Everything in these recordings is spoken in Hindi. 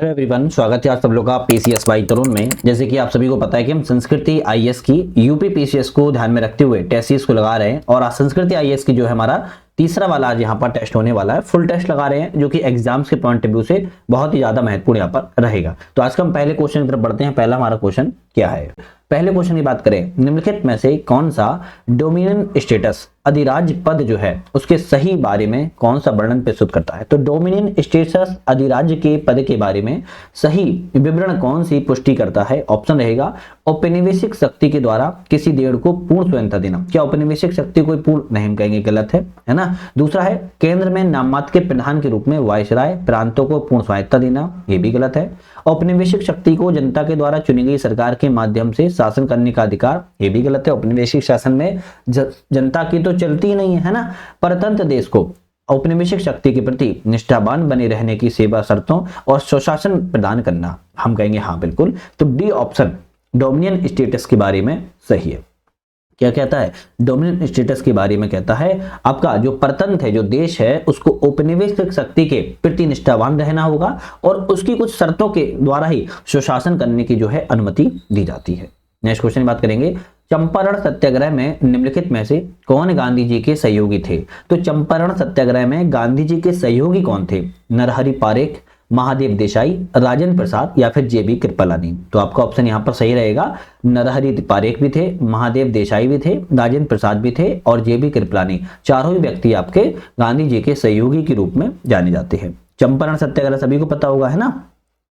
हेलो एवरीवन, स्वागत है आप सब लोग का पीसीएस बाई तरुण में। जैसे कि आप सभी को पता है कि हम संस्कृति आईएएस की यूपी पीसीएस को ध्यान में रखते हुए टेस्ट सीरीज को लगा रहे हैं और आज संस्कृति आईएएस की जो है हमारा तीसरा वाला आज यहाँ पर टेस्ट होने वाला है। फुल टेस्ट लगा रहे हैं जो कि एग्जाम्स के पॉइंट ऑफ व्यू से बहुत ही ज्यादा महत्वपूर्ण यहाँ पर रहेगा। तो आज का हम पहले क्वेश्चन की तरफ बढ़ते हैं। पहला हमारा क्वेश्चन क्या है, पहले क्वेश्चन की बात करें, निम्नलिखित में से कौन सा डोमिनियन स्टेटस अधिराज्य पद जो है उसके सही बारे में कौन सा वर्णन प्रस्तुत करता है। तो डोमिनियन स्टेटस अधिराज्य के पद के बारे में सही विवरण कौन सी पुष्टि करता है। ऑप्शन रहेगा औपनिवेशिक शक्ति के द्वारा किसी देश को पूर्ण स्वतंत्रता देना। क्या औपनिवेशिक शक्ति कोई पूर्ण नहीं, हम कहेंगे गलत है ना। दूसरा है केंद्र में नाममात्र के प्रधान के रूप में वायसराय प्रांतों को पूर्ण स्वायत्तता देना, ये भी गलत है। औपनिवेशिक शक्ति को जनता के द्वारा चुनी गई सरकार के माध्यम से शासन करने का अधिकार, ये भी गलत है। औपनिवेशिक शासन में जनता की तो चलती ही नहीं है ना। परतंत्र देश को औपनिवेशिक शक्ति के प्रति निष्ठावान बने रहने की सेवा शर्तों और स्वशासन प्रदान करना, हम कहेंगे हाँ बिल्कुल। तो डी ऑप्शन डोमिनियन स्टेटस के बारे में सही है। क्या कहता है, डोमिनियन स्टेटस के बारे में कहता है आपका जो परतंत्र है, जो देश है, उसको औपनिवेशिक शक्ति के प्रति निष्ठावान रहना होगा और उसकी कुछ शर्तों के द्वारा ही स्वशासन करने की जो है अनुमति दी जाती है। नेक्स्ट क्वेश्चन की बात करेंगे, चंपारण सत्याग्रह में निम्नलिखित में से कौन गांधी जी के सहयोगी थे। तो चंपारण सत्याग्रह में गांधी जी के सहयोगी कौन थे, नरहरि पारेख, महादेव देसाई, राजेंद्र प्रसाद या फिर जेबी कृपलानी। तो आपका ऑप्शन यहाँ पर सही रहेगा, नरहरि पारेख भी थे, महादेव देसाई भी थे, राजेंद्र प्रसाद भी थे और जेबी कृपलानी। चारों ही व्यक्ति आपके गांधी जी के सहयोगी के रूप में जाने जाते हैं। चंपारण सत्याग्रह सभी को पता होगा है ना,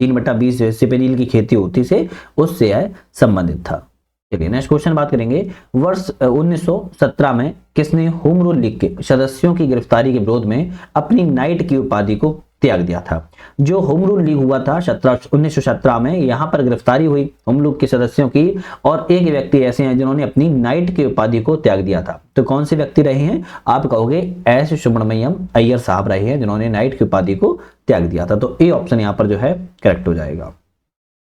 3/20 सिपेनील की खेती होती से उससे संबंधित था। चलिए नेक्स्ट क्वेश्चन बात करेंगे, वर्ष 1917 में किसने होम रूल लीग के सदस्यों की गिरफ्तारी के विरोध में अपनी नाइट की उपाधि को त्याग दिया था। जो होम रूल लीग हुआ था 1917 में, यहाँ पर गिरफ्तारी हुई होम रूल के सदस्यों की और एक व्यक्ति ऐसे हैं जिन्होंने अपनी नाइट की उपाधि को त्याग दिया था। तो कौन से व्यक्ति रहे हैं, आप कहोगे एस सुब्रमण्यम अय्यर साहब रहे हैं जिन्होंने नाइट की उपाधि को त्याग दिया था। तो ए ऑप्शन यहाँ पर जो है करेक्ट हो जाएगा।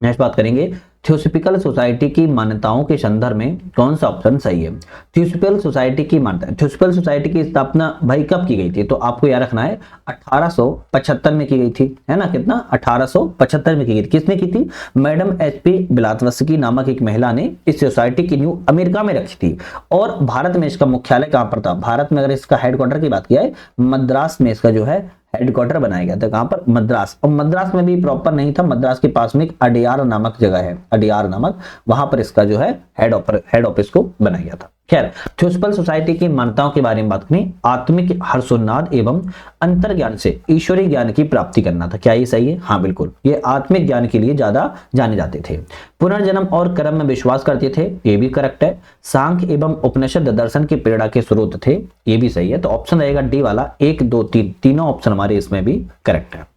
नेक्स्ट बात करेंगे, थियोसॉफिकल सोसाइटी की मान्यताओं के संदर्भ में कौन सा ऑप्शन सही है। थियोसॉफिकल सोसाइटी की मान्यता, थियोसॉफिकल सोसाइटी की स्थापना भाई कब की गई थी, तो आपको याद रखना है 1875 में की गई थी, है ना। कितना, 1875 में की गई थी। किसने की थी, मैडम एचपी ब्लावत्स्की नामक एक महिला ने इस सोसाइटी की न्यू अमेरिका में रखी थी और भारत में इसका मुख्यालय कहां पर था, भारत में अगर इसका हेडक्वार्टर की बात किया है मद्रास में इसका जो है हेडक्वार्टर बनाया गया था। कहां पर, मद्रास। और मद्रास में भी प्रॉपर नहीं था, मद्रास के पास में एक अडियार नामक जगह है, अडियार नामक, वहां पर इसका जो है हेड ऑफिस को बनाया गया था। खैर, थियोसॉफिकल सोसाइटी की मान्यताओं के बारे में बात करें, आत्मिक हर्षोन्नाद एवं अंतर्ज्ञान से ईश्वरीय ज्ञान की प्राप्ति करना था। क्या ये सही है, हाँ बिल्कुल, ये आत्मिक ज्ञान के लिए ज्यादा जाने जाते थे। पुनर्जन्म और कर्म में विश्वास करते थे, ये भी करेक्ट है। सांख्य एवं उपनिषद दर्शन की प्रेरणा के स्रोत थे, ये भी सही है। तो ऑप्शन रहेगा डी वाला, 1, 2, 3, तीनों ऑप्शन हमारे इसमें भी करेक्ट है।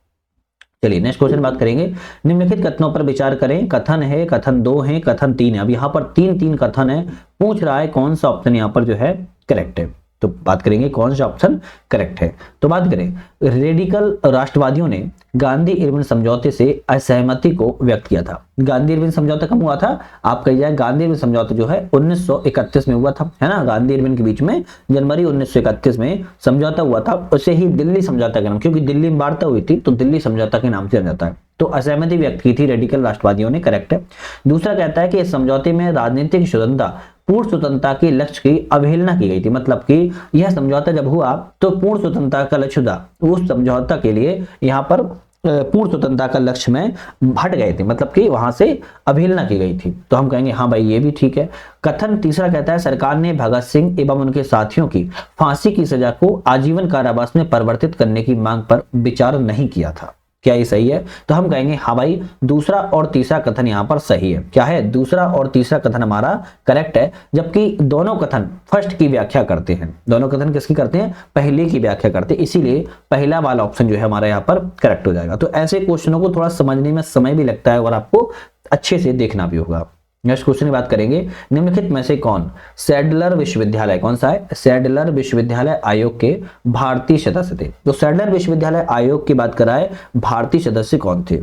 चलिए नेक्स्ट क्वेश्चन बात करेंगे, निम्नलिखित कथनों पर विचार करें। कथन है, कथन 2 है, कथन 3 है। अब यहाँ पर 3 कथन है, पूछ रहा है कौन सा ऑप्शन यहाँ पर जो है करेक्ट है। तो बात करेंगे कौन सा ऑप्शन करेक्ट है। तो बात करें, रेडिकल राष्ट्रवादियों ने गांधी इरविन समझौते से असहमति को व्यक्त किया था। गांधी इरविन समझौता कब हुआ था, आप कही जाए, गांधी इरविन समझौता जो है 1931 में हुआ था, है ना। गांधी इरविन के बीच में जनवरी 1931 में समझौता हुआ था, उसे ही दिल्ली समझौता के नाम, क्योंकि दिल्ली में वार्ता हुई थी तो दिल्ली समझौता के नाम से जाना जाता है। तो असहमति व्यक्त की थी रेडिकल राष्ट्रवादियों ने, करेक्ट है। दूसरा कहता है कि इस समझौते में राजनीतिक स्वतंत्रता, पूर्ण स्वतंत्रता के लक्ष्य की अवहेलना की गई थी। मतलब कि यह समझौता जब हुआ तो पूर्ण स्वतंत्रता का लक्ष्य था, उस समझौता के लिए यहाँ पर पूर्ण स्वतंत्रता का लक्ष्य में हट गए थे, मतलब कि वहां से अवहेलना की गई थी। तो हम कहेंगे हाँ भाई ये भी ठीक है। कथन तीसरा कहता है सरकार ने भगत सिंह एवं उनके साथियों की फांसी की सजा को आजीवन कारावास में परिवर्तित करने की मांग पर विचार नहीं किया था। क्या ये सही है, तो हम कहेंगे हाँ भाई दूसरा और तीसरा कथन यहाँ पर सही है। क्या है, दूसरा और तीसरा कथन हमारा करेक्ट है, जबकि दोनों कथन फर्स्ट की व्याख्या करते हैं। दोनों कथन किसकी करते हैं, पहले की व्याख्या करते हैं, इसीलिए पहला वाला ऑप्शन जो है हमारा यहाँ पर करेक्ट हो जाएगा। तो ऐसे क्वेश्चनों को थोड़ा समझने में समय भी लगता है और आपको अच्छे से देखना भी होगा। नेक्स्ट क्वेश्चन की बात करेंगे, निम्नलिखित में से कौन सैडलर विश्वविद्यालय, कौन सा है, सैडलर विश्वविद्यालय आयोग के भारतीय सदस्य थे। तो सैडलर विश्वविद्यालय आयोग की बात कराए, भारतीय सदस्य कौन थे।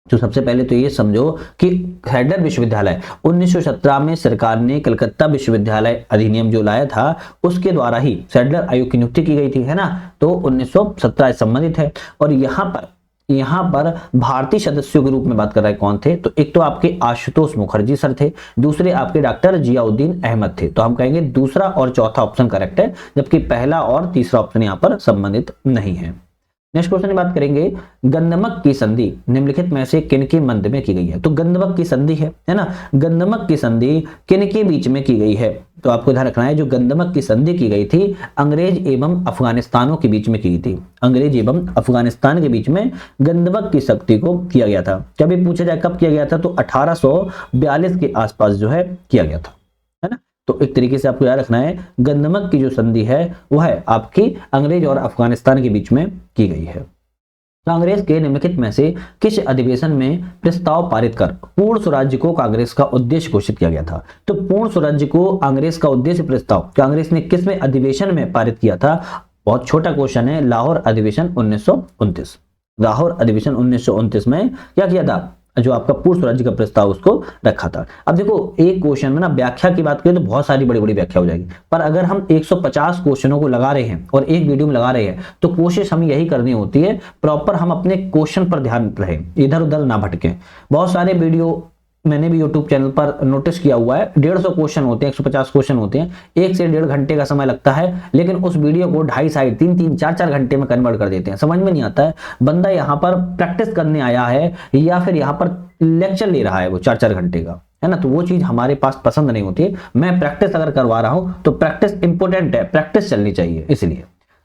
तो सबसे पहले तो ये समझो कि सैडलर विश्वविद्यालय 1917 में सरकार ने कलकत्ता विश्वविद्यालय अधिनियम जो लाया था उसके द्वारा ही सैडलर आयोग की नियुक्ति की गई थी, है ना। तो 1917 संबंधित है और यहाँ पर यहाँ पर भारतीय सदस्यों के रूप में बात कर रहा है कौन थे, तो एक तो आपके आशुतोष मुखर्जी सर थे, दूसरे आपके डॉक्टर जियाउद्दीन अहमद थे। तो हम कहेंगे दूसरा और चौथा ऑप्शन करेक्ट है, जबकि पहला और तीसरा ऑप्शन यहाँ पर संबंधित नहीं है। नेक्स्ट क्वेश्चन की बात करेंगे, गंधमक की संधि निम्नलिखित में से किन के मध्य में की गई है। तो गंधमक की संधि है ना, गंधमक की संधि किन के बीच में की गई है, तो आपको ध्यान रखना है जो गंधमक की संधि की गई थी अंग्रेज एवं अफगानिस्तानों के बीच में की गई थी। अंग्रेज एवं अफगानिस्तान के बीच में गंधमक की संधि को किया गया था। कभी पूछा जाए कब किया गया था, तो 1842 के आसपास जो है किया गया था, है ना। तो एक तरीके से आपको याद रखना है गंधमक की जो संधि है वह है आपकी अंग्रेज और अफगानिस्तान के बीच में की गई है। कांग्रेस के निम्नलिखित में से किस अधिवेशन में प्रस्ताव पारित कर पूर्ण स्वराज्य को कांग्रेस का उद्देश्य घोषित किया गया था। तो पूर्ण स्वराज्य को कांग्रेस का उद्देश्य प्रस्ताव कांग्रेस ने किस में अधिवेशन में पारित किया था, बहुत छोटा क्वेश्चन है, लाहौर अधिवेशन 1929। लाहौर अधिवेशन 1929 में क्या किया था, जो आपका पूर्ण स्वराज्य का प्रस्ताव उसको रखा था। अब देखो एक क्वेश्चन में ना व्याख्या की बात करें तो बहुत सारी बड़ी बड़ी व्याख्या हो जाएगी, पर अगर हम 150 क्वेश्चनों को लगा रहे हैं और एक वीडियो में लगा रहे हैं तो कोशिश हमें यही करनी होती है प्रॉपर हम अपने क्वेश्चन पर ध्यान रहे, इधर उधर ना भटके। बहुत सारे वीडियो मैंने भी YouTube चैनल पर नोटिस किया हुआ है, 150 क्वेश्चन होते हैं, 150 क्वेश्चन होते हैं, 1 से 1.5 घंटे का समय लगता है, लेकिन उस वीडियो को 2.5 3 4 घंटे में कन्वर्ट कर देते हैं। समझ में नहीं आता है बंदा यहाँ पर प्रैक्टिस करने आया है या फिर यहाँ पर लेक्चर ले रहा है वो 4 घंटे का, है ना। तो वो चीज हमारे पास पसंद नहीं होती है। मैं प्रैक्टिस अगर करवा रहा हूं तो प्रैक्टिस इंपॉर्टेंट है, प्रैक्टिस चलनी चाहिए इसलिए।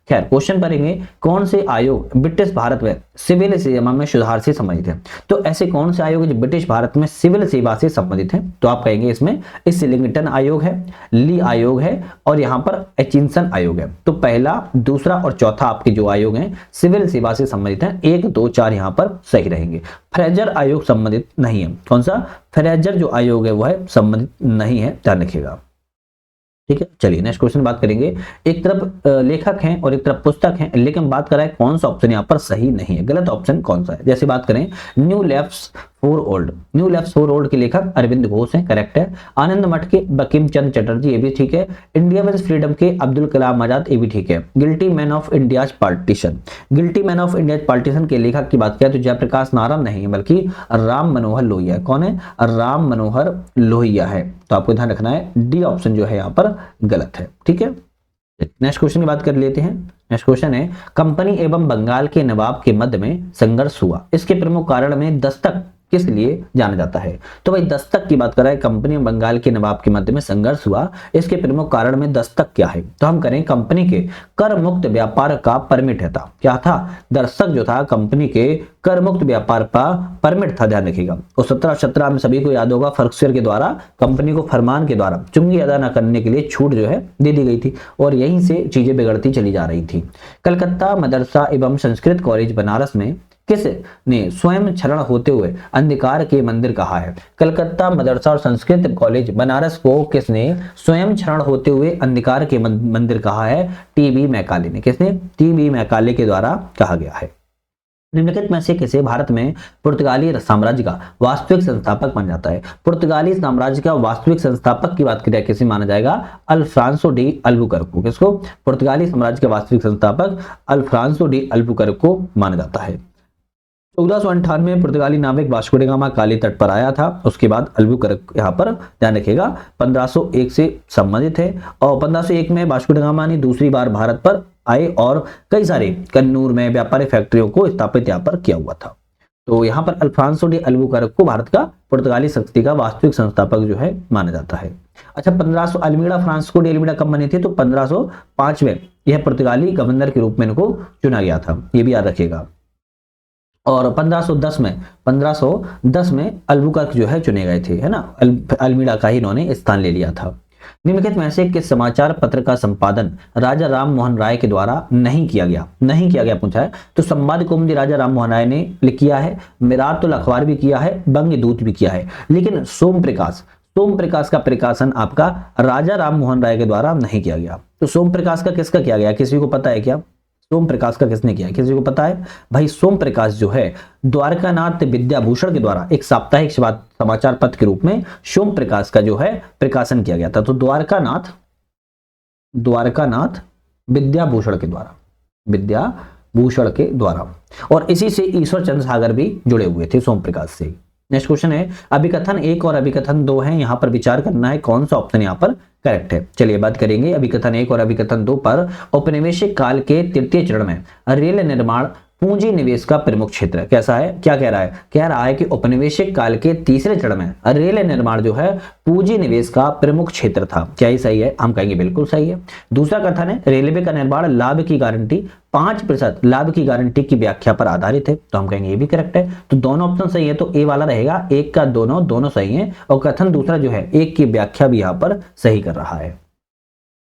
खैर क्वेश्चन पढ़ेंगे, कौन से आयोग ब्रिटिश भारत में सिविल सेवा में सुधार से संबंधित है। तो ऐसे कौन से आयोग जो ब्रिटिश भारत में सिविल सेवा से संबंधित है, तो आप कहेंगे इसमें इस्लिंगटन आयोग है, ली आयोग है और यहाँ पर एचिंसन आयोग है। तो पहला, दूसरा और चौथा आपके जो आयोग हैं सिविल सेवा से संबंधित हैं, 1 2 4 यहाँ पर सही रहेंगे। फ्रेजर आयोग संबंधित नहीं है। कौन सा, फ्रेजर जो आयोग है वह संबंधित नहीं है, ध्यान रखिएगा, ठीक है। चलिए नेक्स्ट क्वेश्चन बात करेंगे, एक तरफ लेखक हैं और एक तरफ पुस्तक है, लेकिन बात कर रहा है कौन सा ऑप्शन यहाँ पर सही नहीं है, गलत ऑप्शन कौन सा है। जैसे बात करें new lefts for old, new lefts for old के लेखक अरविंद घोष हैं, करेक्ट है। आनंद मठ के बंकिम चंद्र चटर्जी, ये भी ठीक है। इंडिया विद फ्रीडम के अब्दुल कलाम आजाद, ये भी ठीक है। Guilty man of India's partition, guilty man of India's partition के लेखक की बात किया तो जयप्रकाश नारायण नहीं है बल्कि राम मनोहर लोहिया। कौन है, राम मनोहर लोहिया है। तो आपको ध्यान रखना है डी ऑप्शन जो है यहाँ पर गलत है, ठीक है। नेक्स्ट क्वेश्चन की बात कर लेते हैं। नेक्स्ट क्वेश्चन है, कंपनी एवं बंगाल के नवाब के मध्य में संघर्ष हुआ, इसके प्रमुख कारण में दस्तक किस लिए जाना जाता है। तो भाई दस्तक की बात कर रहा है, कंपनी और बंगाल के नवाब के मध्य में संघर्ष हुआ, इसके प्रमुख कारण में दस्तक क्या है। तो हम करें कंपनी के कर मुक्त व्यापार का परमिट है था, क्या था, दस्तक जो था कंपनी के कर मुक्त व्यापार का परमिट था, ध्यान रखिएगा। और 1717 में सभी को याद होगा फर्क्सर के द्वारा कंपनी को फरमान के द्वारा चुंगी अदा न करने के लिए छूट जो है दे दी गई थी और यहीं से चीजें बिगड़ती चली जा रही थी। कलकत्ता मदरसा एवं संस्कृत कॉलेज बनारस में किसने स्वयं क्षरण होते हुए अंधकार के मंदिर कहा है। कलकत्ता मदरसा और संस्कृत कॉलेज बनारस को किसने स्वयं क्षरण होते हुए अंधकार के मंदिर कहा है, टीबी मैकाले ने। किसने, टीबी मैकाले के द्वारा कहा गया है। निम्नलिखित में से किसे भारत में पुर्तगाली साम्राज्य का वास्तविक संस्थापक माना जाता है। पुर्तगाली साम्राज्य का वास्तविक संस्थापक की बात करें किसे माना जाएगा, अल्फ्रांसो डी अल्बुकर्क को। किसको, पुर्तगाली साम्राज्य का वास्तविक संस्थापक अल्फ्रांसो डी अल्बुकर्क को माना जाता है। 1498 में पुर्तगाली नाविक वास्को डी गामा काली तट पर आया था, उसके बाद अल्बुकर्क यहाँ पर ध्यान रखिएगा 1501 से संबंधित है। और 1501 में वास्को डी गामा ने दूसरी बार भारत पर आए और कई सारे कन्नूर में व्यापारी फैक्ट्रियों को स्थापित यहाँ पर किया हुआ था। तो यहाँ पर अल्फांसो डी अल्बुकर्क को भारत का पुर्तगाली शक्ति का वास्तविक संस्थापक जो है माना जाता है। अच्छा 1500 अल्मीड़ा फ्रांसिस्को डी अल्मीड़ा कब बनी थी, तो 1505 में यह पुर्तगाली गवर्नर के रूप में इनको चुना गया था, ये भी याद रखिएगा। और 1510 में अल्बुकर्क जो है चुने गए थे, है ना, अल्मीड़ा का ही इन्होंने स्थान ले लिया था। निम्नलिखित में से किस समाचार पत्र का संपादन राजा राम मोहन राय के द्वारा नहीं किया गया पूछा है। तो संवाद कौमुदी राजा राम मोहन राय ने किया है, मिरातुल अखबार भी किया है, बंग दूत भी किया है, लेकिन सोम प्रकाश का प्रकाशन आपका राजा राम मोहन राय के द्वारा नहीं किया गया। तो सोम प्रकाश का किसका किया गया, किसी को पता है क्या, सोम प्रकाश का किसने किया, किसी को पता है भाई। सोम प्रकाश जो है द्वारकानाथ विद्याभूषण के द्वारा एक साप्ताहिक समाचार पत्र के रूप में सोम प्रकाश का जो है प्रकाशन किया गया था। तो द्वारकानाथ विद्याभूषण के द्वारा भूषण के द्वारा, और इसी से ईश्वर चंद्र सागर भी जुड़े हुए थे सोम प्रकाश से। नेक्स्ट क्वेश्चन है, अभिकथन 1 और अभिकथन 2 है, यहां पर विचार करना है कौन सा ऑप्शन यहां पर करेक्ट है। चलिए बात करेंगे अभिकथन 1 और अभिकथन 2 पर। औपनिवेशिक काल के तृतीय चरण में रेल निर्माण पूंजी निवेश का प्रमुख क्षेत्र है। कैसा है, क्या कह रहा है, कह रहा है कि औपनिवेशिक काल के तीसरे चरण में रेल निर्माण जो है पूंजी निवेश का प्रमुख क्षेत्र था। क्या ये सही है, हम कहेंगे बिल्कुल सही है। दूसरा कथन है, रेलवे का निर्माण लाभ की गारंटी 5% लाभ की गारंटी की व्याख्या पर आधारित है, तो हम कहेंगे ये भी करेक्ट है। तो दोनों ऑप्शन सही है, तो ए वाला रहेगा, एक का दोनों सही है, और कथन दूसरा जो है एक की व्याख्या भी यहां पर सही कर रहा है।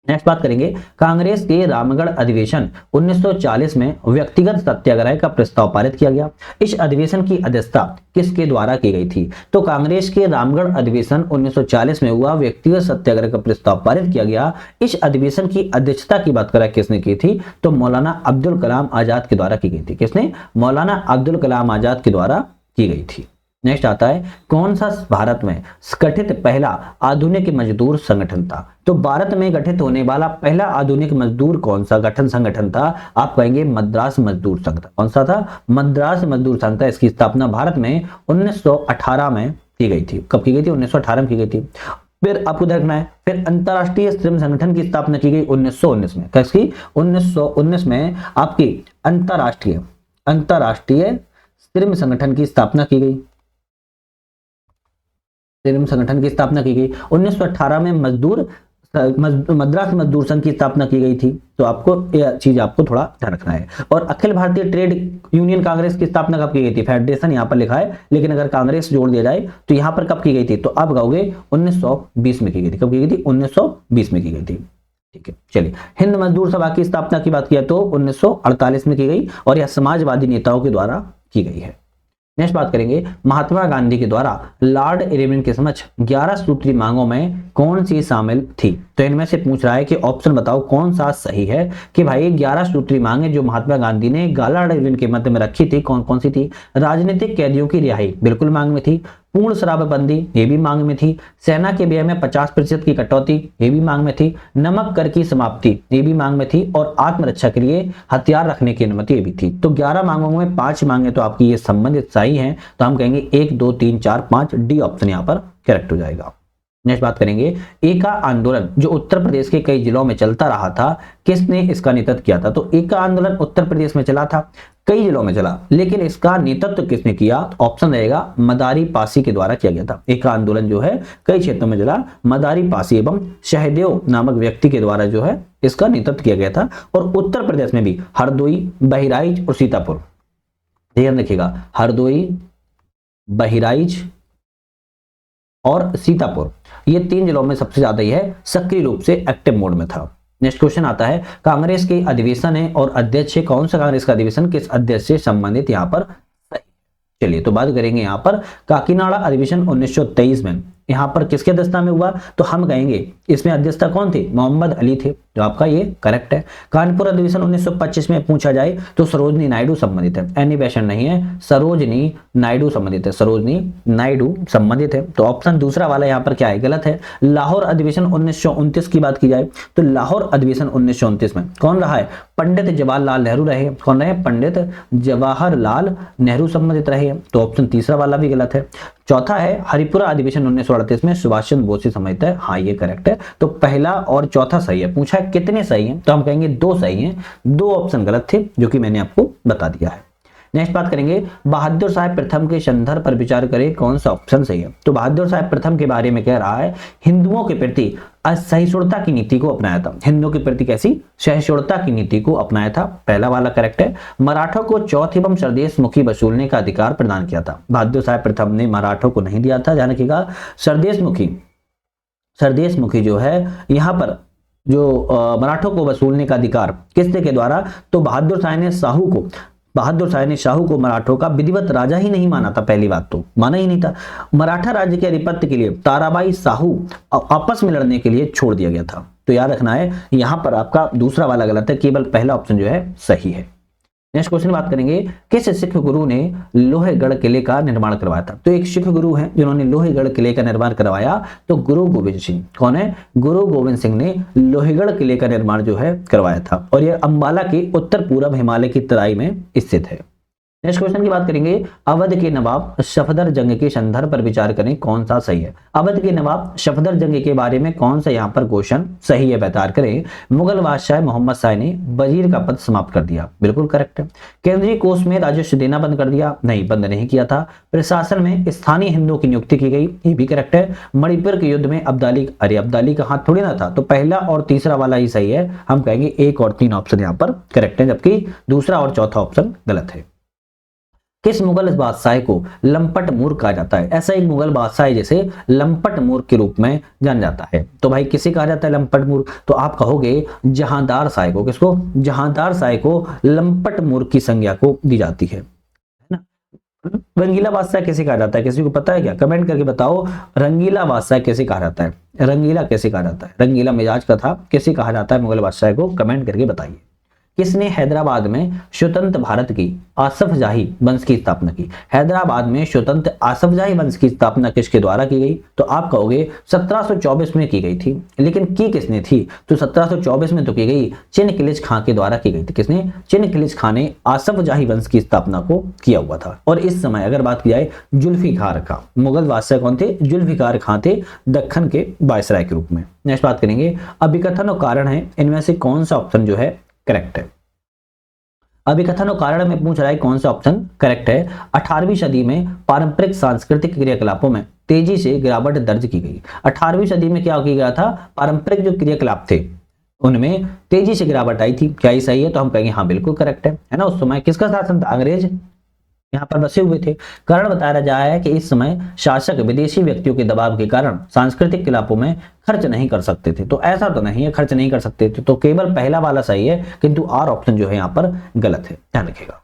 नेक्स्ट बात करेंगे, कांग्रेस के रामगढ़ अधिवेशन 1940 में व्यक्तिगत सत्याग्रह का प्रस्ताव पारित किया गया। इस अधिवेशन की अध्यक्षता किसके द्वारा की गई थी। तो कांग्रेस के रामगढ़ अधिवेशन 1940 में हुआ, व्यक्तिगत सत्याग्रह का प्रस्ताव पारित किया गया। इस अधिवेशन की अध्यक्षता की बात करें किसने की थी, तो मौलाना अब्दुल कलाम आजाद के द्वारा की गई थी। किसने, मौलाना अब्दुल कलाम आजाद के द्वारा की गई थी। नेक्स्ट आता है, कौन सा भारत में गठित पहला आधुनिक मजदूर संगठन था। तो भारत में गठित होने वाला पहला आधुनिक मजदूर कौन सा संगठन था, आप कहेंगे मद्रास मजदूर संघ था। कौन सा था, मद्रास मजदूर संघ था। इसकी स्थापना भारत में 1918 में की गई थी। कब की गई थी, 1918 में की गई थी। फिर आपको देखना है, फिर अंतरराष्ट्रीय श्रम संगठन की स्थापना की गई 1919 में। किसकी, 1919 में आपकी अंतरराष्ट्रीय श्रम संगठन की स्थापना की गई। श्रम संगठन की स्थापना की गई 1918 में। मद्रास मजदूर संघ की स्थापना की गई थी। तो आपको यह चीज आपको थोड़ा ध्यान रखना है। और अखिल भारतीय ट्रेड यूनियन कांग्रेस की स्थापना कब की गई थी, फेडरेशन यहाँ पर लिखा है, लेकिन अगर कांग्रेस जोड़ दिया जाए तो यहाँ पर कब की गई थी, तो आप कहोगे 1920 में की गई थी। कब की गई थी, 1920 में की गई थी। ठीक है, चलिए हिंद मजदूर सभा की स्थापना की बात किया तो 1948 में की गई, और यह समाजवादी नेताओं के द्वारा की गई है। नेक्स्ट बात करेंगे, महात्मा गांधी के द्वारा लॉर्ड इरविन के समक्ष 11 सूत्री मांगों में कौन सी शामिल थी। तो इनमें से पूछ रहा है कि ऑप्शन बताओ कौन सा सही है, कि भाई 11 सूत्री मांगे जो महात्मा गांधी ने लॉर्ड इरविन के मध्य में रखी थी, कौन कौन सी थी। राजनीतिक कैदियों की रिहाई बिल्कुल मांग में थी, पूर्ण शराबबंदी ये भी मांग में थी, सेना के व्यय में 50% की कटौती ये भी मांग में थी, नमक कर की समाप्ति ये भी मांग में थी, और आत्मरक्षा के लिए हथियार रखने की अनुमति ये भी थी। तो 11 मांगों में 5 मांगे तो आपकी ये संबंधित सही हैं, तो हम कहेंगे 1 2 3 4 5 डी ऑप्शन यहाँ पर करेक्ट हो जाएगा। नेक्स्ट बात करेंगे, एका आंदोलन जो उत्तर प्रदेश के कई जिलों में चलता रहा था, किसने इसका नेतृत्व किया था। तो एका आंदोलन उत्तर प्रदेश में चला था, कई जिलों में चला, लेकिन इसका नेतृत्व किसने किया, ऑप्शन रहेगा मदारी पासी के द्वारा किया गया था। एका आंदोलन जो है कई क्षेत्रों में चला, मदारी पासी एवं सहदेव नामक व्यक्ति के द्वारा जो है इसका नेतृत्व किया गया था। और उत्तर प्रदेश में भी हरदोई, बहराइच और सीतापुर, ध्यान रखिएगा, हरदोई, बहराइच और सीतापुर, ये 3 जिलों में सबसे ज्यादा यह सक्रिय रूप से एक्टिव मोड में था। नेक्स्ट क्वेश्चन आता है, कांग्रेस के अधिवेशन है और अध्यक्ष है, कौन सा कांग्रेस का अधिवेशन किस अध्यक्ष से संबंधित यहाँ पर। चलिए तो बात करेंगे यहाँ पर काकीनाडा अधिवेशन 1923 में, यहाँ पर किसके अध्यक्षता में हुआ, तो हम कहेंगे इसमें अध्यक्षता कौन थे, मोहम्मद अली थे, तो आपका ये करेक्ट है। कानपुर अधिवेशन 1925 में पूछा जाए तो सरोजनी नायडू संबंधित है, एनी बेसेंट नहीं है, सरोजनी नायडू संबंधित है, सरोजनी नायडू संबंधित है। तो ऑप्शन दूसरा वाला यहाँ पर क्या है, गलत है। लाहौर अधिवेशन 1929 की बात की जाए तो लाहौर अधिवेशन 1929 में कौन रहा है, पंडित जवाहरलाल नेहरू रहे। कौन रहे, पंडित जवाहरलाल नेहरू संबंधित रहे, तो ऑप्शन तीसरा वाला भी गलत है। चौथा है हरिपुरा अधिवेशन 1938 में सुभाष चंद्र बोस संबंधित है, हाँ ये करेक्ट है। तो पहला और चौथा सही है। पूछा है कितने सही हैं, तो हम कहेंगे 2 सही हैं, 2 ऑप्शन गलत थे जो कि मैंने आपको बता दिया है। नेक्स्ट बात करेंगे, बहादुर साहब प्रथम के संदर्भ पर विचार करें, कौन सा ऑप्शन सही है। तो बहादुर साहब प्रथम के बारे में कह रहा है हिंदुओं के प्रति असहिष्णुता की नीति को अपनाया था। हिंदुओं के प्रति कैसी, सहिष्णुता की नीति को अपनाया था, पहला वाला करेक्ट है। मराठों को चौथ एवं सरदेश मुखी वसूलने का अधिकार प्रदान किया था। बहादुर साहब प्रथम ने मराठों को नहीं दिया था, ध्यान रखिएगा। सरदेश मुखी जो है यहाँ पर जो मराठों को वसूलने का अधिकार किसने के द्वारा, तो बहादुर शाह ने शाहू को मराठों का विधिवत राजा ही नहीं माना था, पहली बात तो माना ही नहीं था। मराठा राज्य के अधिपत्य के लिए ताराबाई साहू आपस में लड़ने के लिए छोड़ दिया गया था। तो याद रखना है यहाँ पर आपका दूसरा वाला गलत है, केवल पहला ऑप्शन जो है सही है। नेक्स्ट क्वेश्चन बात करेंगे, किस सिख गुरु ने लोहेगढ़ किले का निर्माण करवाया था? तो एक सिख गुरु हैं जिन्होंने लोहेगढ़ किले का निर्माण करवाया, तो गुरु गोविंद सिंह। कौन है? गुरु गोविंद सिंह ने लोहेगढ़ किले का निर्माण जो है करवाया था, और यह अंबाला के उत्तर पूर्व हिमालय की तराई में स्थित है। नेक्स्ट क्वेश्चन की बात करेंगे, अवध के नवाब सफदर जंग के संदर्भ पर विचार करें, कौन सा सही है? अवध के नवाब सफदर जंग के बारे में कौन सा यहाँ पर क्वेश्चन सही है, विचार करें। मुगल बादशाह मोहम्मद शाह ने वजीर का पद समाप्त कर दिया, बिल्कुल करेक्ट है। केंद्रीय कोष में राजस्व देना बंद कर दिया, नहीं, बंद नहीं किया था। प्रशासन में स्थानीय हिंदुओं की नियुक्ति की गई, ये भी करेक्ट है। मणिपुर के युद्ध में अब्दाली, अरे अब्दाली का हाथ थोड़ी ना था, तो पहला और तीसरा वाला ही सही है। हम कहेंगे 1 और 3 ऑप्शन यहाँ पर करेक्ट है, जबकि दूसरा और चौथा ऑप्शन गलत है। किस मुगल बादशाह को लंपट मूर्ख कहा जाता है? ऐसा एक मुगल बादशाह जैसे लंपट मूर्ख के रूप में जाना जाता है, तो भाई किसे कहा जाता है लंपट मूर्ख? तो आप कहोगे जहांदार शाह को। किसको? जहांदार शाह को लंपट मूर्ख की संज्ञा को दी जाती है ना। रंगीला बादशाह कैसे कहा जाता है? किसी को पता है क्या? कमेंट करके बताओ, रंगीला बादशाह कैसे कहा जाता है? रंगीला कैसे कहा जाता है? रंगीला मिजाज का था, कैसे कहा जाता है मुगल बादशाह को? कमेंट करके बताइए। किसने हैदराबाद में स्वतंत्र भारत की आसफ जाही वंश की स्थापना की? हैदराबाद में स्वतंत्र आसफ जाही वंश की स्थापना किसके द्वारा की गई? तो आप कहोगे 1724 में की गई थी, लेकिन की किसने थी? तो 1724 में तो की गई चिनकिलिज खां के द्वारा की गई थी। किसने? चिनकिलिज खां ने आसफ जाही वंश की स्थापना को किया हुआ था। और इस समय अगर बात की जाए जुल्फिकार खां, मुगल बादशाह कौन थे? जुल्फिकार खां थे, दक्कन के वायसराय के रूप में। नेक्स्ट बात करेंगे, अभिकथन और कारण है, इनमें से कौन सा ऑप्शन जो है करेक्ट है? अभिकथन और कारण में पूछ रहा है कौन सा ऑप्शन करेक्ट है। 18वीं सदी में पारंपरिक सांस्कृतिक क्रियाकलापों में तेजी से गिरावट दर्ज की गई। 18वीं सदी में क्या किया गया था? पारंपरिक जो क्रियाकलाप थे उनमें तेजी से गिरावट आई थी। क्या ही सही है? तो हम कहेंगे हाँ बिल्कुल करेक्ट है ना। उस समय किसका शासन था? अंग्रेज यहाँ पर बसे हुए थे। कारण बताया जा रहा है कि इस समय शासक विदेशी व्यक्तियों के दबाव के कारण सांस्कृतिक क्रियाकलापों में खर्च नहीं कर सकते थे। तो ऐसा तो नहीं है खर्च नहीं कर सकते थे, तो केवल पहला वाला सही है, किंतु आर ऑप्शन जो है यहाँ पर गलत है, ध्यान रखिएगा।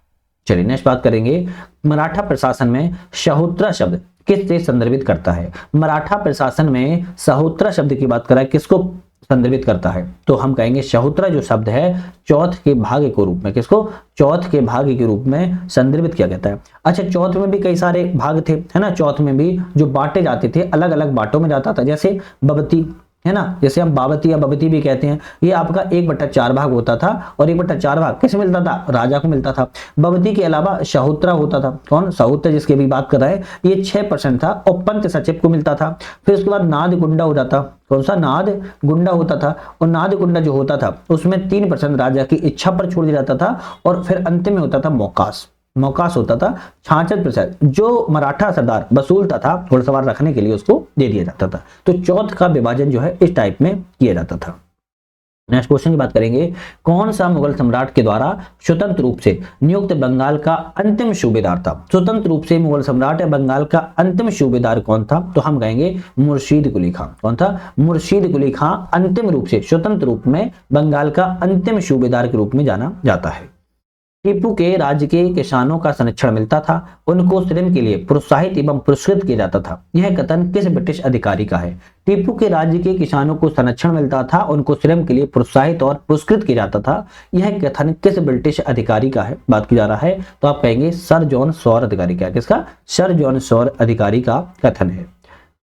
चलिए नेक्स्ट बात करेंगे, मराठा प्रशासन में सहोत्रा शब्द किससे संदर्भित करता है? मराठा प्रशासन में सहोत्रा शब्द की बात करें किसको संदर्भित करता है? तो हम कहेंगे सहोत्रा जो शब्द है चौथ के भाग के रूप में, किसको? चौथ के भाग के रूप में संदर्भित किया जाता है। अच्छा, चौथ में भी कई सारे भाग थे, है ना। चौथ में भी जो बांटे जाते थे, अलग अलग बांटों में जाता था, जैसे बबती, है ना, जैसे हम बावती या बबती भी कहते हैं। ये आपका 1/4 भाग होता था, और 1/4 भाग किसे मिलता था? राजा को मिलता था। बबती के अलावा सहोत्रा होता था। कौन? सहोत्रा जिसकी भी बात कर रहे हैं, ये 6% था, और पंत सचिव को मिलता था। फिर उसके बाद नाद गुंडा हो जाता। कौन सा? नाद गुंडा होता था। और नाद गुंडा जो होता था उसमें 3% राजा की इच्छा पर छोड़ दिया जाता था। और फिर अंतिम में होता था मौकास। मौकास होता था 66%, जो मराठा सरदार वसूलता था घुड़सवार रखने के लिए, उसको दे दिया जाता था। तो चौथ का विभाजन जो है इस टाइप में किया जाता था। नेक्स्ट क्वेश्चन की बात करेंगे, कौन सा मुगल सम्राट के द्वारा स्वतंत्र रूप से नियुक्त बंगाल का अंतिम सूबेदार था? स्वतंत्र रूप से मुगल सम्राट या बंगाल का अंतिम सूबेदार कौन था? तो हम कहेंगे मुर्शीद कुली खां। कौन था? मुर्शीद कुली खां अंतिम रूप से स्वतंत्र रूप में बंगाल का अंतिम सूबेदार के रूप में जाना जाता है। टीपू के राज्य के किसानों का संरक्षण मिलता था, उनको श्रम के लिए प्रोत्साहित एवं पुरस्कृत किया जाता था। यह कथन किस ब्रिटिश अधिकारी का है? टीपू के राज्य के किसानों को संरक्षण मिलता था, उनको श्रम के लिए प्रोत्साहित और पुरस्कृत किया जाता था। यह कथन किस ब्रिटिश अधिकारी का है बात की जा रहा है? तो आप कहेंगे सर जॉन सॉर अधिकारी का। किसका? सर जॉन सॉर अधिकारी का कथन है।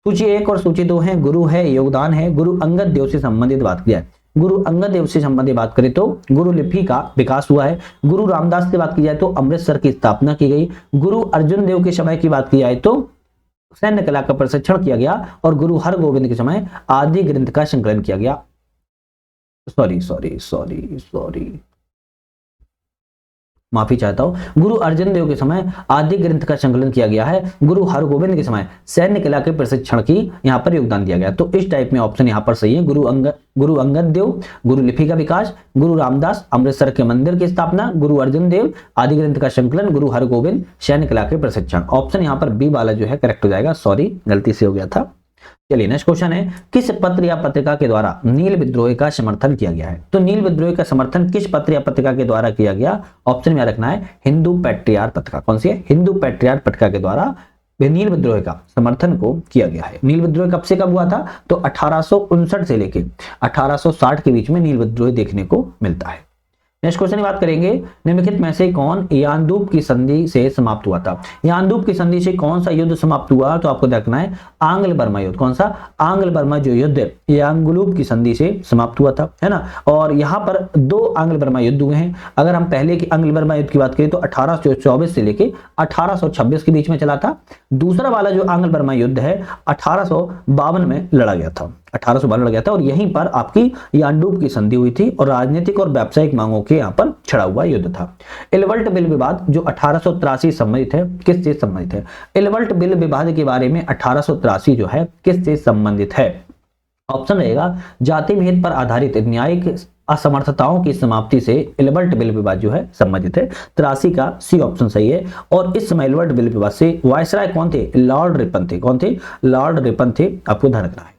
सूची 1 और सूची 2 है, गुरु है, योगदान है। गुरु अंगद देव से संबंधित बात की जाए, गुरु अंगद देव से संबंधित बात करें तो गुरु लिपि का विकास हुआ है। गुरु रामदास की बात की जाए तो अमृतसर की स्थापना की गई। गुरु अर्जुन देव के समय की बात की जाए तो सैन्य कला का प्रशिक्षण किया गया। और गुरु हरगोविंद के समय आदि ग्रंथ का संकलन किया गया। सॉरी, माफी चाहता हूं। गुरु अर्जुन देव के समय आदि ग्रंथ का संकलन किया गया है। गुरु हरगोविंद के समय सैन्य कला के प्रशिक्षण की यहाँ पर योगदान दिया गया। तो इस टाइप में ऑप्शन यहाँ पर सही है। गुरु अंगद देव, गुरु लिपि का विकास, गुरु रामदास अमृतसर के मंदिर की स्थापना, गुरु अर्जुन देव आदि ग्रंथ का संकलन, गुरु हरगोविंद सैन्य कला के प्रशिक्षण। ऑप्शन यहाँ पर बी वाला जो है करेक्ट हो जाएगा। सॉरी, गलती से हो गया था। चलिए नेक्स्ट क्वेश्चन है, किस पत्र या पत्रिका के द्वारा नील विद्रोह का समर्थन किया गया है? तो नील विद्रोह का समर्थन किस पत्र या पत्रिका के द्वारा किया गया? ऑप्शन में रखना है हिंदू पैट्रियार्क पत्रिका। कौन सी है? हिंदू पैट्रियार्क पत्रिका के द्वारा नील विद्रोह का समर्थन को किया गया है। नील विद्रोह कब से कब हुआ था? तो 1859 से लेके 1860 के बीच में नील विद्रोह देखने को मिलता है। नेक्स्ट क्वेश्चन की बात करेंगे, निम्नलिखित में से कौन यानदूब की संधि से समाप्त हुआ था। यानदूब की संधि से कौन सा युद्ध समाप्त हुआ, तो आपको देखना है आंग्ल बर्मा युद्ध। कौन सा? आंग्ल बर्मा जो युद्ध यानदूब की संधि से समाप्त हुआ था, है ना। और यहाँ पर दो आंग्ल बर्मा युद्ध हुए हैं। अगर हम पहले की आंग्ल बर्मा युद्ध की बात करें तो 1824 से लेके 1826 के बीच में चला था। दूसरा वाला जो आंग्ल बर्मा युद्ध है 1852 में लड़ा गया था, 1852 लड़ा गया था, और यहीं पर आपकी यानदूब की संधि हुई थी और राजनीतिक और व्यावसायिक मांगों के यहाँ पर छिड़ा हुआ युद्ध था। इलवर्ट बिल विवाद जो 1883 संबंधित है, किससे संबंधित है? इलवर्ट बिल विवाद के बारे में 1883 जो है किससे संबंधित है? ऑप्शन रहेगा जाति भेद पर आधारित न्यायिक असमर्थताओं की समाप्ति से इलवर्ट बिल विवाद जो है संबंधित है। 83 का सी ऑप्शन सही है। और इस समय इलवर्ट बिल विवाद से वायसराय कौन थे? लॉर्ड रिपन थे। कौन थे? लॉर्ड रिपन थे। आपको ध्यान रखना है।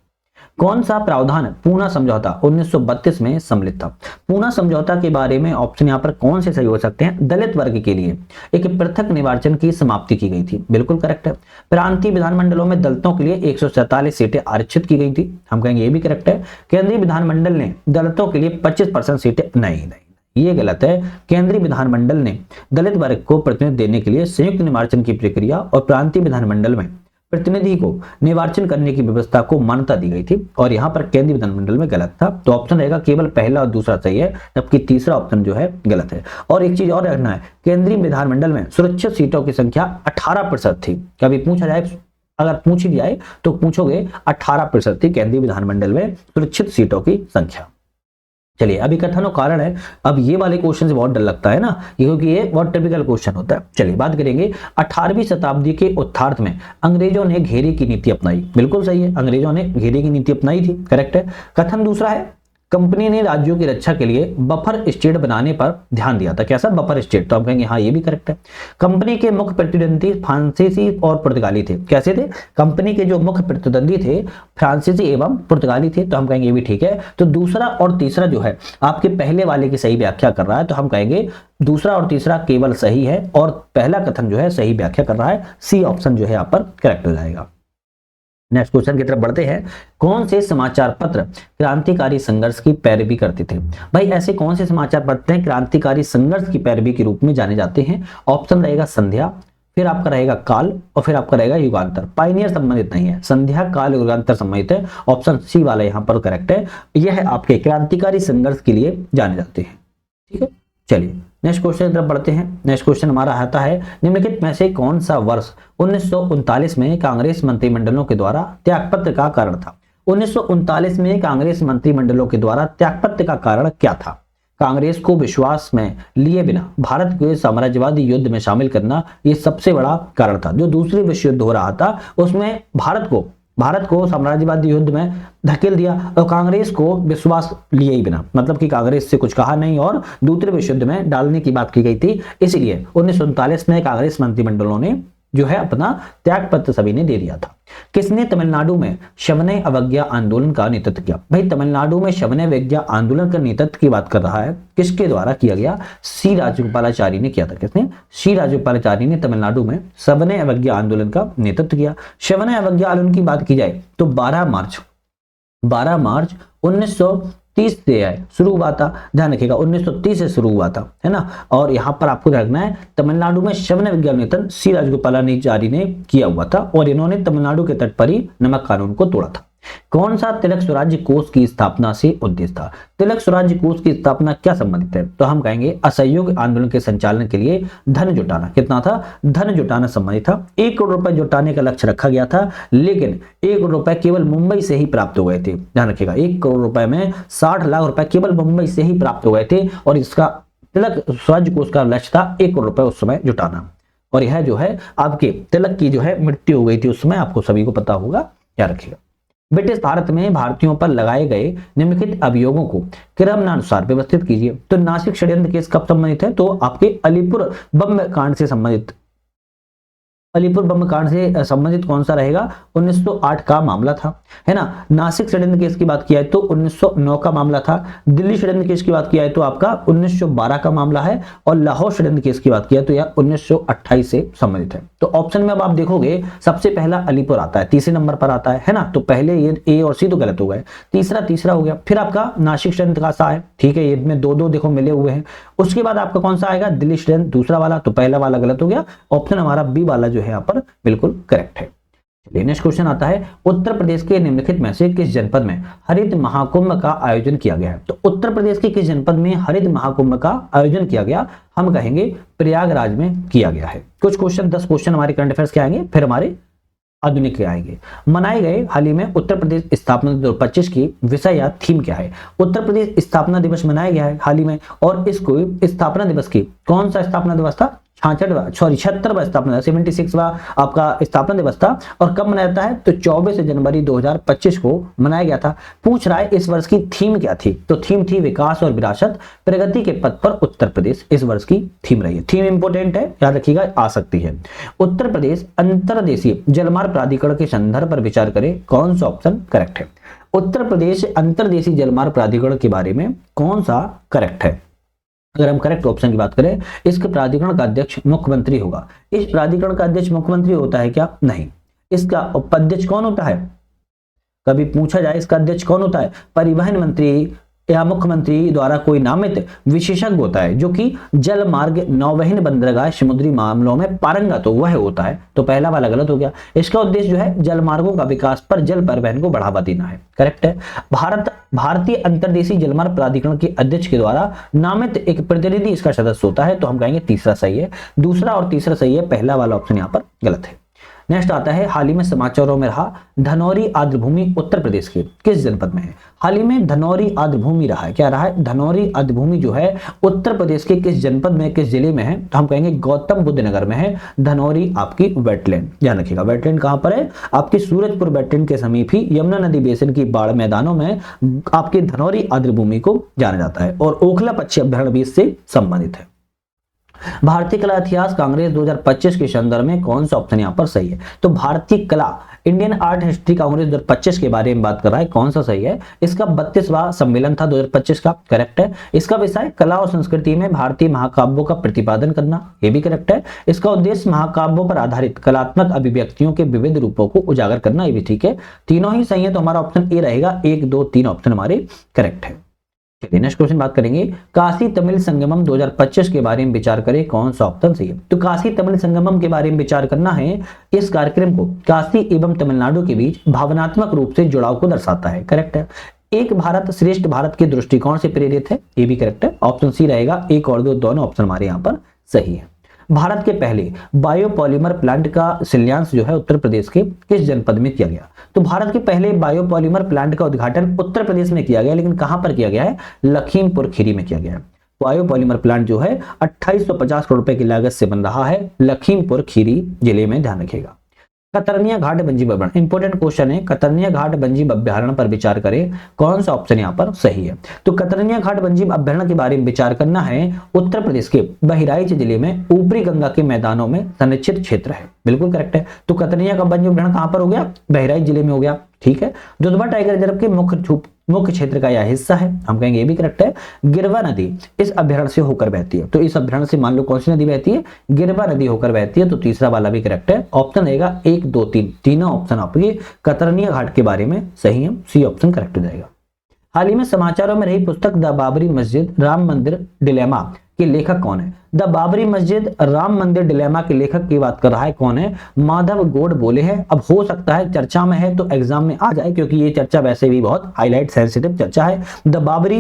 कौन सा प्रावधान पूना समझौता 1932 में सम्मिलित था? पूना समझौता के बारे में ऑप्शन यहाँ पर कौन से सही हो सकते हैं? दलित वर्ग के लिए एक पृथक निर्वाचन की समाप्ति की गई थी, बिल्कुल करेक्ट है। प्रांतीय विधानमंडलों में दलितों के लिए 147 सीटें आरक्षित की गई थी, हम कहेंगे ये भी करेक्ट है। केंद्रीय विधानमंडल ने दलितों के लिए 25% सीटें, नहीं, ये गलत है। केंद्रीय विधानमंडल ने दलित वर्ग को प्रतिनिधित्व देने के लिए संयुक्त निर्वाचन की प्रक्रिया और प्रांतीय विधानमंडल में प्रतिनिधि को निर्वाचन करने की व्यवस्था को मान्यता दी गई थी, और यहां पर केंद्रीय विधानमंडल में गलत था। तो ऑप्शन रहेगा केवल पहला और दूसरा सही है, जबकि तीसरा ऑप्शन जो है गलत है। और एक चीज और रखना है, केंद्रीय विधानमंडल में सुरक्षित सीटों की संख्या 18% थी। कभी पूछा जाए, अगर पूछ ही जाए तो पूछोगे 18% थी केंद्रीय विधानमंडल में सुरक्षित सीटों की संख्या। चलिए अभी कथन और कारण है। अब ये वाले क्वेश्चन से बहुत डर लगता है ना, क्योंकि ये बहुत टिपिकल क्वेश्चन होता है। चलिए बात करेंगे 18वीं शताब्दी के उत्तरार्ध में अंग्रेजों ने घेरे की नीति अपनाई, बिल्कुल सही है, अंग्रेजों ने घेरे की नीति अपनाई थी, करेक्ट है। कथन दूसरा है, कंपनी ने राज्यों की रक्षा के लिए बफर स्टेट बनाने पर ध्यान दिया था। कैसा बफर स्टेट? तो हम कहेंगे हाँ ये भी करेक्ट है। कंपनी के मुख्य प्रतिद्वंदी फ्रांसीसी और पुर्तगाली थे। कैसे थे? कंपनी के जो मुख्य प्रतिद्वंदी थे फ्रांसीसी एवं पुर्तगाली थे, तो हम कहेंगे ये भी ठीक है। तो दूसरा और तीसरा जो है आपके पहले वाले की सही व्याख्या कर रहा है, तो हम कहेंगे दूसरा और तीसरा केवल सही है और पहला कथन जो है सही व्याख्या कर रहा है। सी ऑप्शन जो है यहाँ पर करेक्ट हो जाएगा। नेक्स्ट क्वेश्चन की तरफ बढ़ते हैं। कौन से समाचार पत्र क्रांतिकारी संघर्ष की पैरवी करते थे? भाई ऐसे कौन से समाचार पत्र हैं क्रांतिकारी संघर्ष की पैरवी के रूप में जाने जाते हैं? ऑप्शन रहेगा संध्या, फिर आपका रहेगा काल, और फिर आपका रहेगा युगांतर। पाइनियर संबंधित नहीं है, संध्या काल युगांतर संबंधित है। ऑप्शन सी वाला यहाँ पर करेक्ट है। यह आपके क्रांतिकारी संघर्ष के लिए जाने जाते हैं, ठीक है। चलिए नेक्स्ट क्वेश्चन की तरफ बढ़ते हैं। नेक्स्ट क्वेश्चन हमारा आता है, निम्नलिखित में से कौन सा वर्ष 1939 में कांग्रेस मंत्रिमंडलों के द्वारा त्यागपत्र का कारण था? 1939 में कांग्रेस मंत्रिमंडलों के द्वारा त्यागपत्र का कारण क्या था? कांग्रेस को विश्वास में लिए बिना भारत को साम्राज्यवादी युद्ध में शामिल करना ये सबसे बड़ा कारण था। जो दूसरे विश्व युद्ध हो रहा था उसमें भारत को साम्राज्यवादी युद्ध में धकेल दिया और कांग्रेस को विश्वास लिए ही बिना, मतलब कि कांग्रेस से कुछ कहा नहीं और दूसरे विश्व युद्ध में डालने की बात की गई थी। इसलिए 1939 में कांग्रेस मंत्रिमंडलों ने जो है अपना त्याग पत्र सभी ने दे दिया था। किसने तमिलनाडु में शवनय अवज्ञा आंदोलन का नेतृत्व किया? भाई तमिलनाडु में शवनय अवज्ञा आंदोलन का नेतृत्व की बात कर रहा है, किसके द्वारा किया गया? सी राजगोपालाचारी ने किया था। किसने? सी राजगोपालाचारी ने तमिलनाडु में शवनय अवज्ञा आंदोलन का नेतृत्व किया। शवनय अवज्ञा आंदोलन की बात की जाए तो 12 मार्च 1930 से शुरू हुआ था। ध्यान रखिएगा 1930 से शुरू हुआ था, है ना। और यहां पर आपको रखना है तमिलनाडु में शवनय अवज्ञा आंदोलन सी राजगोपालाचारी ने किया हुआ था और इन्होंने तमिलनाडु के तट पर ही नमक कानून को तोड़ा था। कौन सा तिलक स्वराज्य कोष की स्थापना से उद्देश्य था? तिलक स्वराज्य कोष की स्थापना क्या संबंधित है? तो हम कहेंगे असहयोग आंदोलन के संचालन के लिए धन जुटाना। कितना था? धन जुटाना संबंधित था। 1 करोड़ रुपए जुटाने का लक्ष्य रखा गया था, लेकिन 1 करोड़ रुपए केवल मुंबई से ही प्राप्त हो गए थे। ध्यान रखिएगा 1 करोड़ रुपए में 60 लाख रुपए केवल मुंबई से ही प्राप्त हो गए थे और इसका तिलक स्वराज्य कोष का लक्ष्य था 1 करोड़ रुपए उस समय जुटाना। और यह जो है आपके तिलक की जो है मृत्यु हो गई थी उस समय, आपको सभी को पता होगा, याद रखिएगा। ब्रिटिश भारत में भारतीयों पर लगाए गए निम्नलिखित अभियोगों को क्रमानुसार व्यवस्थित कीजिए। तो नासिक षड्यंत्र केस कब संबंधित है? तो आपके अलीपुर बम कांड से संबंधित, अलीपुर बम कांड से संबंधित कौन सा रहेगा? 1908 का मामला था, है ना। नासिक षड्यंत्र केस की बात किया है तो 1909 का मामला था। दिल्ली षड्यंत्र केस की बात किया है तो आपका 1912 का मामला है। और लाहौर षड्यंत्र केस की बात किया तो यह 1928 से संबंधित है। तो ऑप्शन में अब आप देखोगे सबसे पहला अलीपुर आता है, तीसरे नंबर पर आता है ना। तो पहले ये ए और सी तो गलत हो गए, तीसरा हो गया। फिर आपका नासिक षड्यंत्र का सा है, ठीक है, ये में दो दो देखो मिले हुए हैं। उसके बाद आपका कौन सा आएगा? दिल्ली षड्यंत्र, दूसरा वाला। तो पहला वाला गलत हो गया, ऑप्शन हमारा बी वाला जो है यहाँ पर बिल्कुल करेक्ट है। चलिए नेक्स्ट क्वेश्चन आता है, उत्तर प्रदेश के निम्नलिखित में से किस जनपद में हरित महाकुंभ का आयोजन किया गया है? तो उत्तर प्रदेश के किस जनपद में हरित महाकुंभ का आयोजन किया गया? हम कहेंगे प्रयागराज में किया गया है। कुछ क्वेश्चन 10 क्वेश्चन हमारे करंट अफेयर्स के आएंगे, फिर हमारे आधुनिक के आएंगे। मनाए गए हाल ही में उत्तर प्रदेश स्थापना 2025 की विषय या थीम क्या है? उत्तर प्रदेश स्थापना दिवस मनाया गया है हाल ही में, और इसको स्थापना दिवस की कौन सा स्थापना दिवस था? 76वां स्थापना, 76वां आपका स्थापना दिवस था। और कब मनाया जाता है? तो 24 जनवरी 2025 को मनाया गया था। पूछ रहा है इस वर्ष की थीम क्या थी? तो थीम थी विकास और विरासत, प्रगति के पथ पर उत्तर प्रदेश, इस वर्ष की थीम रही है। थीम इंपोर्टेंट है, याद रखिएगा, आ सकती है। उत्तर प्रदेश अंतर्देशीय जलमार्ग प्राधिकरण के संदर्भ पर विचार करें, कौन सा ऑप्शन करेक्ट है? उत्तर प्रदेश अंतर्देशीय जलमार्ग प्राधिकरण के बारे में कौन सा करेक्ट है? अगर हम करेक्ट ऑप्शन की बात करें, इसके प्राधिकरण का अध्यक्ष मुख्यमंत्री होगा। इस प्राधिकरण का अध्यक्ष मुख्यमंत्री होता है क्या? नहीं। इसका उपाध्यक्ष कौन होता है? कभी पूछा जाए इसका अध्यक्ष कौन होता है? परिवहन मंत्री या मुख्यमंत्री द्वारा कोई नामित विशेषज्ञ होता है जो कि जल मार्ग, नौवहन, बंदरगाह, समुद्री मामलों में पारंगत हो, वह होता है। तो पहला वाला गलत हो गया। इसका उद्देश्य जो है जल मार्गों का विकास पर जल परिवहन को बढ़ावा देना है, करेक्ट है। भारतीय अंतर्देशीय जलमार्ग प्राधिकरण के अध्यक्ष के द्वारा नामित एक प्रतिनिधि इसका सदस्य होता है। तो हम कहेंगे तीसरा सही है, दूसरा और तीसरा सही है, पहला वाला ऑप्शन यहाँ पर गलत है। नेक्स्ट आता है, हाल ही में समाचारों में रहा धनौरी आर्द्रभूमि उत्तर प्रदेश के किस जनपद में है? हाल ही में धनौरी आर्द्रभूमि रहा है, क्या रहा है? धनौरी आर्द्रभूमि जो है उत्तर प्रदेश के किस जनपद में, किस जिले में है? तो हम कहेंगे गौतम बुद्ध नगर में है धनौरी आपकी वेटलैंड। ध्यान रखिएगा, वेटलैंड कहां पर है? आपकी सूरजपुर वेटलैंड के समीप ही यमुना नदी बेसिन की बाढ़ मैदानों में आपकी धनौरी आर्द्रभूमि को जाना जाता है। और ओखला पक्षी अभ्यारण्य भी इससे संबंधित है। भारतीय कला इतिहास कांग्रेस 2025 के संदर्भ में कौन सा ऑप्शन यहां पर सही है? तो भारतीय कला इंडियन आर्ट हिस्ट्री कांग्रेस 2025 के बारे में बात कर रहा है, कौन सा सही है? इसका 32वां सम्मेलन था 2025 का, करेक्ट है। इसका विषय कला और संस्कृति में भारतीय महाकाव्यों का प्रतिपादन करना, ये भी करेक्ट है। इसका उद्देश्य महाकाव्यों पर आधारित कलात्मक अभिव्यक्तियों के विविध रूपों को उजागर करना, ये भी ठीक है। तीनों ही सही है, तो हमारा ऑप्शन ए रहेगा। 1, 2, 3 ऑप्शन हमारे करेक्ट है। चलिए नेक्स्ट क्वेश्चन बात करेंगे, काशी तमिल संगमम 2025 के बारे में विचार करें, कौन सा ऑप्शन सही है? तो काशी तमिल संगमम के बारे में विचार करना है। इस कार्यक्रम को काशी एवं तमिलनाडु के बीच भावनात्मक रूप से जुड़ाव को दर्शाता है, करेक्ट है। एक भारत श्रेष्ठ भारत के दृष्टिकोण से प्रेरित है, ये भी करेक्ट है, ऑप्शन सी रहेगा। 1 और 2 दोनों ऑप्शन हमारे यहाँ पर सही है। भारत के पहले बायोपॉलीमर प्लांट का शिलान्यास जो है उत्तर प्रदेश के किस जनपद में किया गया? तो भारत के पहले बायोपॉलीमर प्लांट का उद्घाटन उत्तर प्रदेश में किया गया, लेकिन कहां पर किया गया है? लखीमपुर खीरी में किया गया है। बायोपॉलीमर प्लांट जो है 2850 करोड़ रुपए की लागत से बन रहा है लखीमपुर खीरी जिले में, ध्यान रखिएगा। कतरनिया घाट वन्यजीव अभ्यारण्य, इंपोर्टेंट क्वेश्चन है। कतरनिया घाट वन्यजीव अभ्यारण्य पर विचार करें, कौन सा ऑप्शन यहाँ पर सही है? तो कतरनिया घाट वन्यजीव अभ्यारण्य के बारे में विचार करना है। उत्तर प्रदेश के बहराइच जिले में ऊपरी गंगा के मैदानों में संरक्षित क्षेत्र है, बिल्कुल करेक्ट है। तो कतरनिया का वन्यजीव अभ्यारण्य कहां पर हो गया? बहराइच जिले में हो गया, ठीक है। दुधवा टाइगर रिजर्व के मुख्य क्षेत्र का यह हिस्सा है, हम कहेंगे ये भी करेक्ट है। गिरवा नदी इस अभ्यारण्य से होकर बहती है, तो इस अभ्यारण्य से मान लो कौन सी नदी बहती है? गिरवा नदी होकर बहती है। तो तीसरा वाला भी करेक्ट है, ऑप्शन रहेगा 1, 2, 3, तीनों ऑप्शन आपके कतरनिया घाट के बारे में सही है, सी ऑप्शन करेक्ट हो जाएगा। हाल ही में समाचारों में रही पुस्तक द बाबरी मस्जिद राम मंदिर डिलेमा के लेखक कौन है? द बाबरी मस्जिद राम मंदिर डिलेमा के लेखक की बात कर रहा है, कौन है? माधव गौड़ बोले हैं। अब हो सकता है चर्चा में है तो एग्जाम में आ जाए, क्योंकि ये चर्चा वैसे भी बहुत हाईलाइट सेंसिटिव चर्चा है। द बाबरी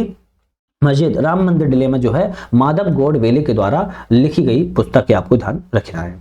मस्जिद राम मंदिर डिलेमा जो है माधव गौड़ वेले के द्वारा लिखी गई पुस्तक, आपको ध्यान रखना है।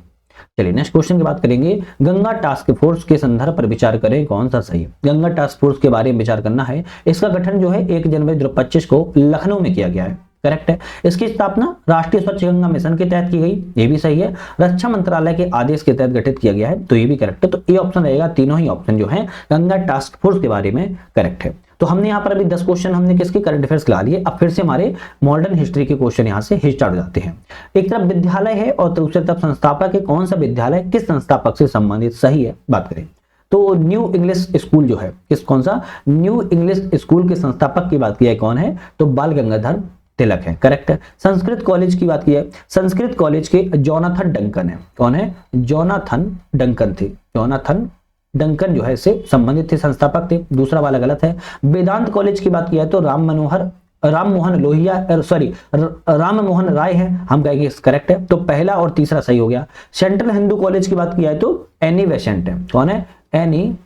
चलिए नेक्स्ट क्वेश्चन की बात करेंगे, गंगा टास्क फोर्स के संदर्भ पर विचार करें, कौन सा सही है? गंगा टास्क फोर्स के बारे में विचार करना है। इसका गठन जो है 1 जनवरी 2025 को लखनऊ में किया गया है, करेक्ट है। इसकी स्थापना राष्ट्रीय स्वच्छ गंगा मिशन के तहत की गई, ये भी सही है। रक्षा मंत्रालय के आदेश के तहत गठित किया गया है, तो ये भी करेक्ट है। तो ये ऑप्शन रहेगा, तीनों ही ऑप्शन जो है गंगा टास्क फोर्स के बारे में करेक्ट है। तो हमने यहाँ पर अभी 10 क्वेश्चन हमने किसके करंट अफेयर्स लगा लिए। अब फिर से हमारे मॉडर्न हिस्ट्री के क्वेश्चन यहाँ से स्टार्ट हो जाते हैं। एक तरफ विद्यालय है और दूसरी तरफ संस्थापक है, कौन सा विद्यालय किस संस्थापक से संबंधित, सही है। बात करें तो न्यू इंग्लिश स्कूल जो है कौन सा, न्यू इंग्लिश स्कूल के संस्थापक की बात की है कौन है, तो बाल गंगाधर तिलक है, करेक्ट है। संस्कृत कॉलेज की बात की है, संस्कृत कॉलेज के जोनाथन डंकन है, कौन है, जोनाथन डंकन थे, जोनाथन डंकन जो है इससे संबंधित थे, संस्थापक थे। दूसरा वाला गलत है। वेदांत कॉलेज की बात की है तो राम मोहन लोहिया, सॉरी राम मोहन राय है, हम कहेंगे करेक्ट है। तो पहला और तीसरा सही हो गया। सेंट्रल हिंदू कॉलेज की बात की है तो एनी वेसेंट है, कौन है, एनी